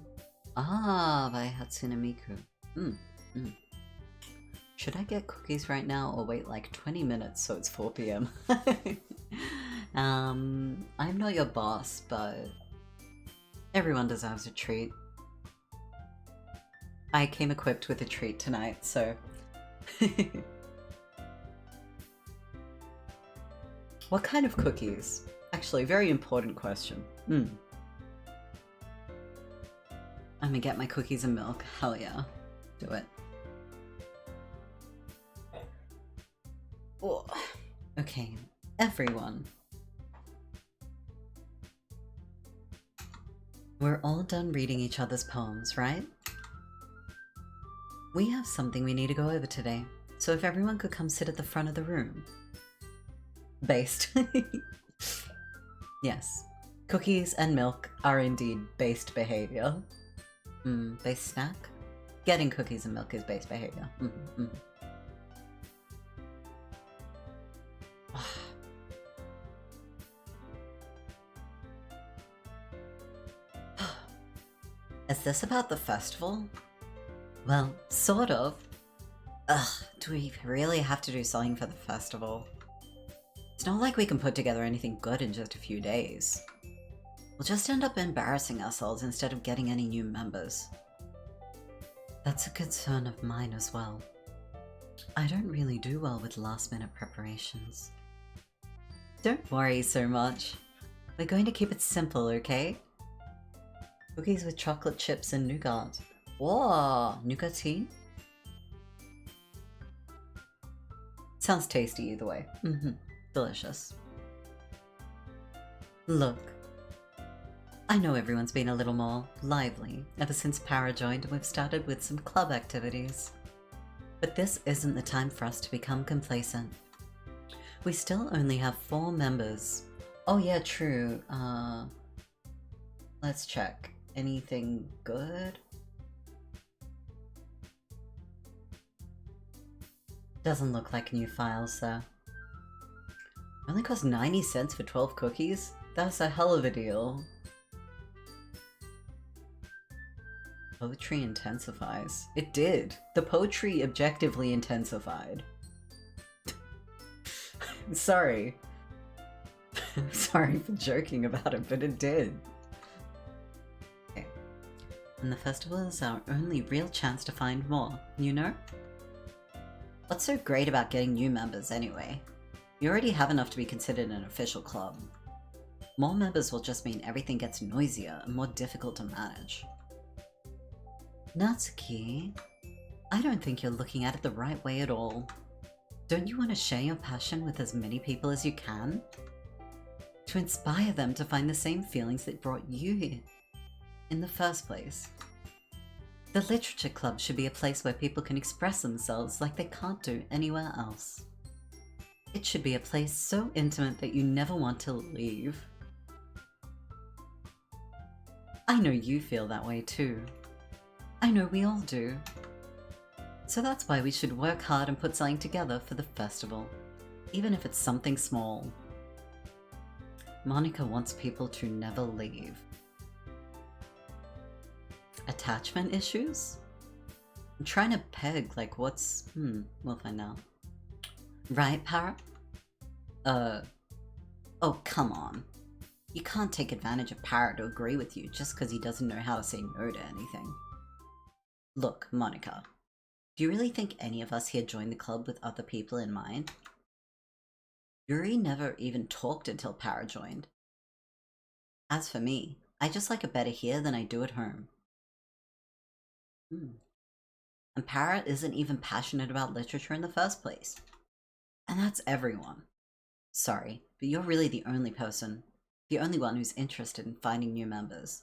Ah, by Hatsune Miku. Should I get cookies right now or wait like 20 minutes so it's 4 PM? I'm not your boss, but everyone deserves a treat. I came equipped with a treat tonight, so... What kind of cookies? Actually, very important question. I'm gonna get my cookies and milk. Hell yeah. Do it. Oh. Okay, everyone. We're all done reading each other's poems, right? We have something we need to go over today, so if everyone could come sit at the front of the room. Based. Yes. Cookies and milk are indeed based behavior. Based snack? Getting cookies and milk is based behavior. Is this about the festival? Well, sort of. Ugh, do we really have to do something for the festival? It's not like we can put together anything good in just a few days. We'll just end up embarrassing ourselves instead of getting any new members. That's a concern of mine as well. I don't really do well with last-minute preparations. Don't worry so much. We're going to keep it simple, okay? Cookies with chocolate chips and nougat. Whoa, nougatine? Sounds tasty either way. Delicious. Look. I know everyone's been a little more lively ever since Para joined and we've started with some club activities. But this isn't the time for us to become complacent. We still only have 4 members. Oh yeah, true. Let's check. Anything good? Doesn't look like new files though. Only cost 90 cents for 12 cookies? That's a hell of a deal. Poetry intensifies. It did. The poetry objectively intensified. Sorry. Sorry for joking about it, but it did. Okay. And the festival is our only real chance to find more, you know? What's so great about getting new members anyway? You already have enough to be considered an official club. More members will just mean everything gets noisier and more difficult to manage. Natsuki, I don't think you're looking at it the right way at all. Don't you want to share your passion with as many people as you can? To inspire them to find the same feelings that brought you here in the first place. The literature club should be a place where people can express themselves like they can't do anywhere else. It should be a place so intimate that you never want to leave. I know you feel that way too. I know we all do. So that's why we should work hard and put something together for the festival, even if it's something small. Monica wants people to never leave. Attachment issues? I'm trying to peg, like, what's... we'll find out. Right, Para? Oh, come on. You can't take advantage of Para to agree with you just because he doesn't know how to say no to anything. Look, Monica. Do you really think any of us here joined the club with other people in mind? Yuri never even talked until Para joined. As for me, I just like it better here than I do at home. And Para isn't even passionate about literature in the first place. And that's everyone. Sorry, but you're really the only one who's interested in finding new members.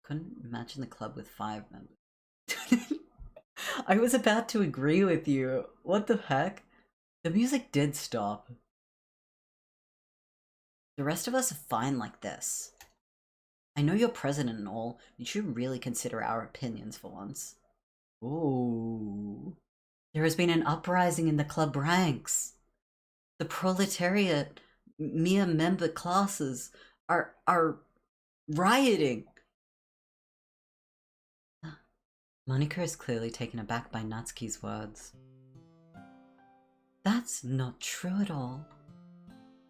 Couldn't imagine the club with 5 members. I was about to agree with you. What the heck? The music did stop. The rest of us are fine like this. I know you're president and all, but you should really consider our opinions for once. Ooh. There has been an uprising in the club ranks. The proletariat, mere member classes, are rioting. Monica is clearly taken aback by Natsuki's words. That's not true at all.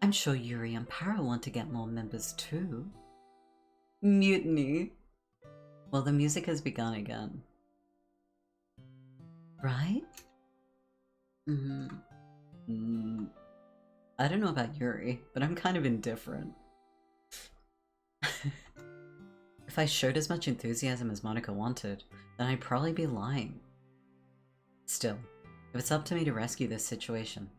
I'm sure Yuri and Para want to get more members too. Mutiny. Well, the music has begun again. Right? I don't know about Yuri, but I'm kind of indifferent. If I showed as much enthusiasm as Monica wanted, then I'd probably be lying. Still, if it's up to me to rescue this situation.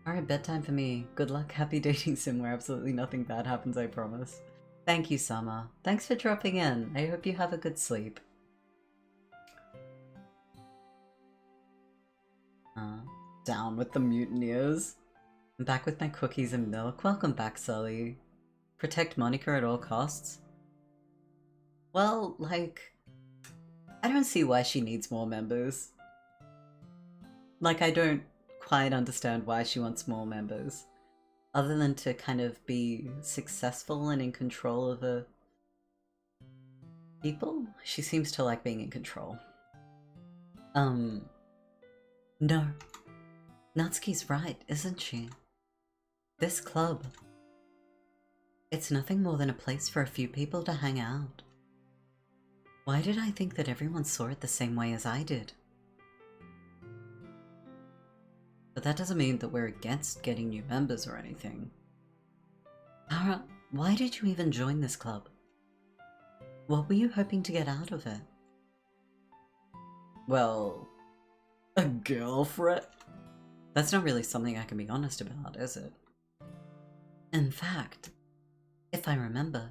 Alright, bedtime for me. Good luck, happy dating sim where absolutely nothing bad happens, I promise. Thank you, Summer. Thanks for dropping in. I hope you have a good sleep. Down with the mutineers. I'm back with my cookies and milk. Welcome back, Sully. Protect Monica at all costs? Well, like, I don't see why she needs more members. Like, I don't quite understand why she wants more members. Other than to kind of be successful and in control of her people? She seems to like being in control. No. Natsuki's right, isn't she? This club. It's nothing more than a place for a few people to hang out. Why did I think that everyone saw it the same way as I did? But that doesn't mean that we're against getting new members or anything. Ara, why did you even join this club? What were you hoping to get out of it? Well, a girlfriend? That's not really something I can be honest about, is it? In fact, if I remember,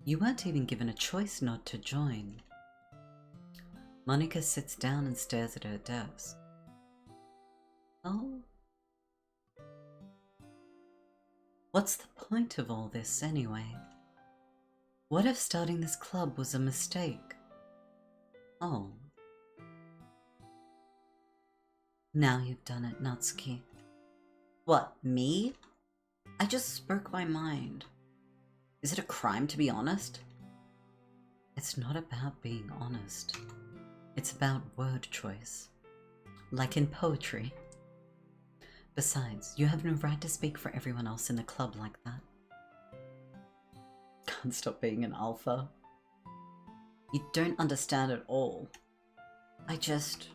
you weren't even given a choice not to join. Monica sits down and stares at her desk. Oh? What's the point of all this anyway? What if starting this club was a mistake? Oh. Now you've done it, Natsuki. What, me? I just spoke my mind. Is it a crime to be honest? It's not about being honest. It's about word choice. Like in poetry. Besides, you have no right to speak for everyone else in the club like that. Can't stop being an alpha. You don't understand at all. I just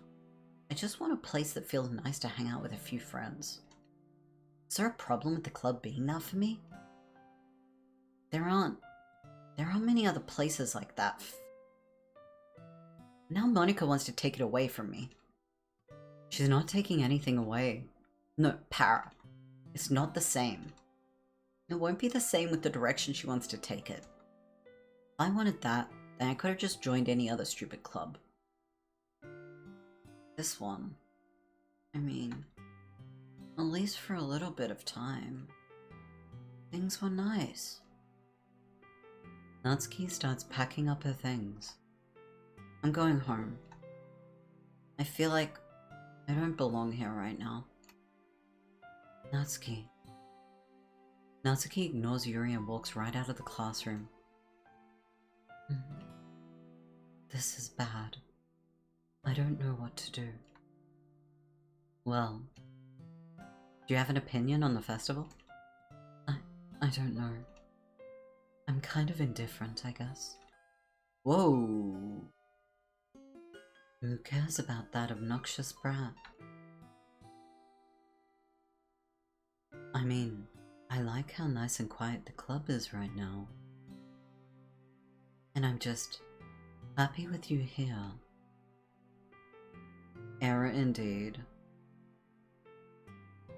want a place that feels nice to hang out with a few friends. Is there a problem with the club being that for me? There aren't many other places like that. Now Monica wants to take it away from me. She's not taking anything away. No, Para. It's not the same. It won't be the same with the direction she wants to take it. If I wanted that, then I could have just joined any other stupid club. This one, I mean, at least for a little bit of time, things were nice. Natsuki starts packing up her things. I'm going home. I feel like I don't belong here right now. Natsuki. Natsuki ignores Yuri and walks right out of the classroom. This is bad. I don't know what to do. Well, do you have an opinion on the festival? I don't know. I'm kind of indifferent, I guess. Whoa! Who cares about that obnoxious brat? I mean, I like how nice and quiet the club is right now. And I'm just happy with you here. Error indeed.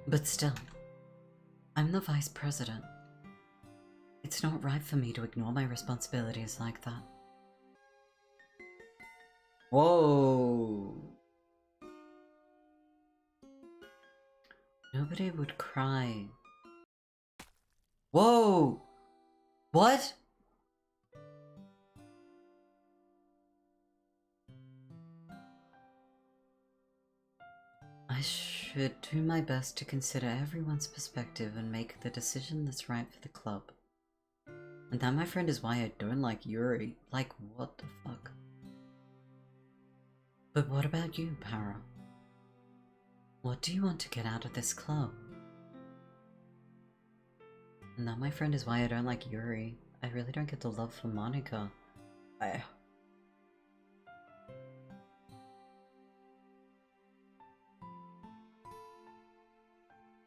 But still, I'm the vice president. It's not right for me to ignore my responsibilities like that. Whoa! Nobody would cry. Whoa! What? I should do my best to consider everyone's perspective and make the decision that's right for the club. And that, my friend, is why I don't like Yuri. Like, what the fuck? But what about you, Para? What do you want to get out of this club? And that, my friend, is why I don't like Yuri. I really don't get the love for Monica.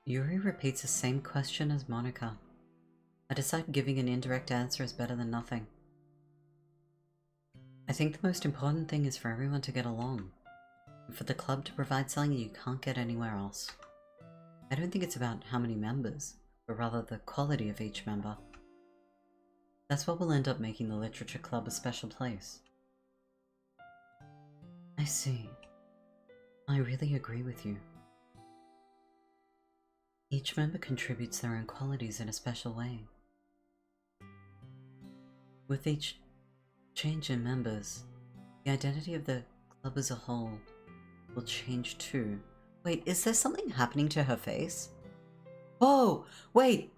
Yuri repeats the same question as Monica. I decide giving an indirect answer is better than nothing. I think the most important thing is for everyone to get along, and for the club to provide something you can't get anywhere else. I don't think it's about how many members, but rather the quality of each member. That's what will end up making the literature club a special place. I see. I really agree with you. Each member contributes their own qualities in a special way. With each change in members, the identity of the club as a whole will change too. Wait, is there something happening to her face? Oh, wait!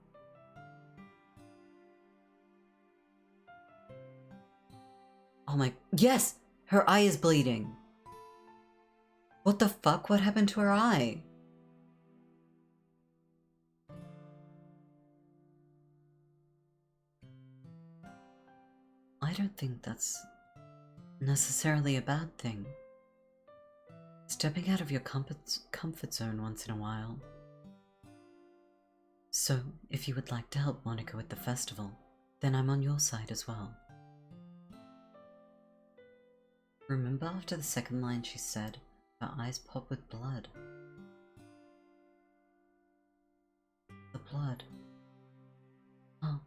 Oh my, yes! Her eye is bleeding. What the fuck? What happened to her eye? I don't think that's necessarily a bad thing. Stepping out of your comfort zone once in a while. So, if you would like to help Monica with the festival, then I'm on your side as well. Remember after the second line she said, her eyes pop with blood. The blood. Oh.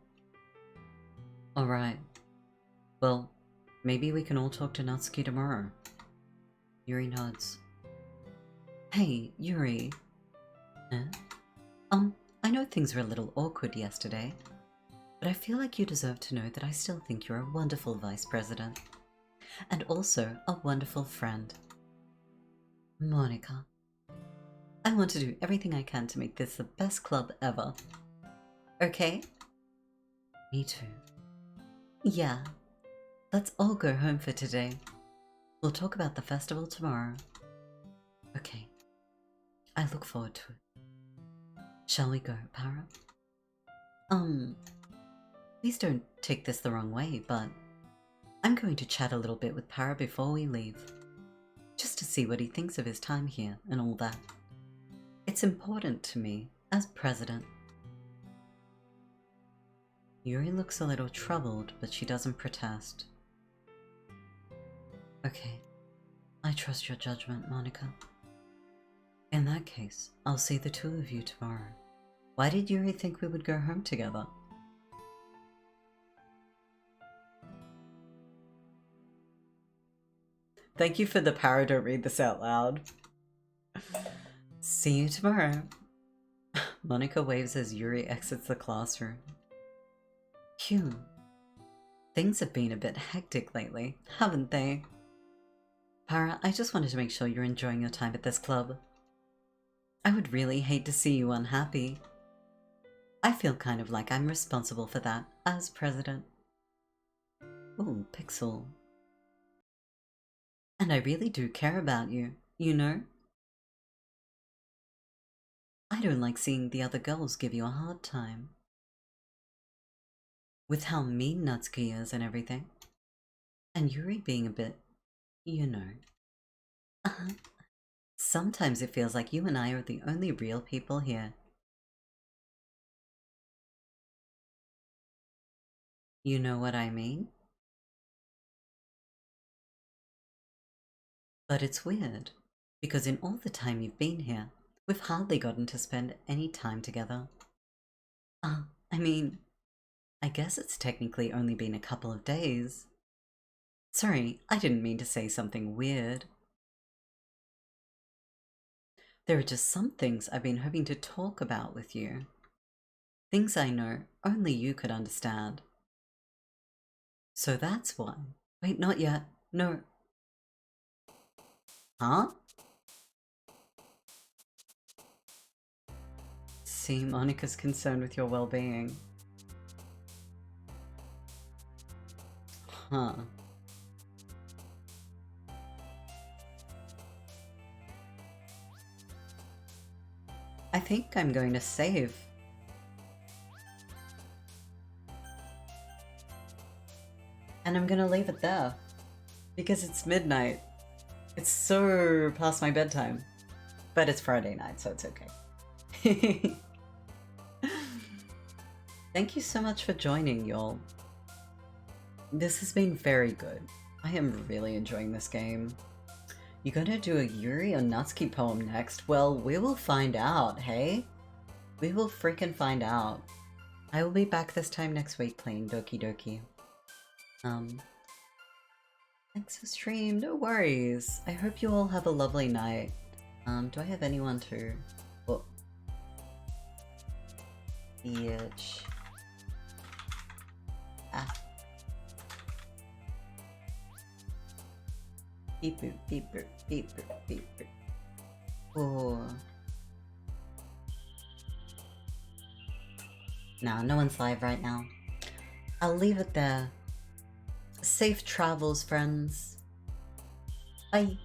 Alright. Well, maybe we can all talk to Natsuki tomorrow. Yuri nods. Hey, Yuri. I know things were a little awkward yesterday, but I feel like you deserve to know that I still think you're a wonderful vice president. And also a wonderful friend. Monica. I want to do everything I can to make this the best club ever. Okay? Me too. Yeah. Let's all go home for today. We'll talk about the festival tomorrow. Okay. I look forward to it. Shall we go, Para? Please don't take this the wrong way, but I'm going to chat a little bit with Para before we leave. Just to see what he thinks of his time here and all that. It's important to me as president. Yuri looks a little troubled, but she doesn't protest. Okay, I trust your judgment, Monica. In that case, I'll see the two of you tomorrow. Why did Yuri think we would go home together? Thank you for the Para don't read this out loud. See you tomorrow. Monica waves as Yuri exits the classroom. Phew. Things have been a bit hectic lately, haven't they? Para, I just wanted to make sure you're enjoying your time at this club. I would really hate to see you unhappy. I feel kind of like I'm responsible for that as president. Ooh, Pixel. And I really do care about you, you know? I don't like seeing the other girls give you a hard time. With how mean Natsuki is and everything. And Yuri being a bit, you know. Sometimes it feels like you and I are the only real people here. You know what I mean? But it's weird, because in all the time you've been here, we've hardly gotten to spend any time together. I mean, I guess it's technically only been a couple of days. Sorry, I didn't mean to say something weird. There are just some things I've been hoping to talk about with you. Things I know only you could understand. So that's why. Wait, not yet. No. Huh? See, Monica's concerned with your well-being. Huh. I think I'm going to save. And I'm gonna leave it there. Because it's midnight. It's so past my bedtime. But it's Friday night, so it's okay. Thank you so much for joining, y'all. This has been very good. I am really enjoying this game. You gonna do a Yuri or Natsuki poem next? Well, we will find out, hey? We will freaking find out. I will be back this time next week playing Doki Doki. Thanks for stream, no worries. I hope you all have a lovely night. Do I have anyone to... Oh. Bitch. Ah. Beep boop, beep boop, beep boop, beep boop. Oh. Nah, no one's live right now. I'll leave it there. Safe travels, friends. Bye.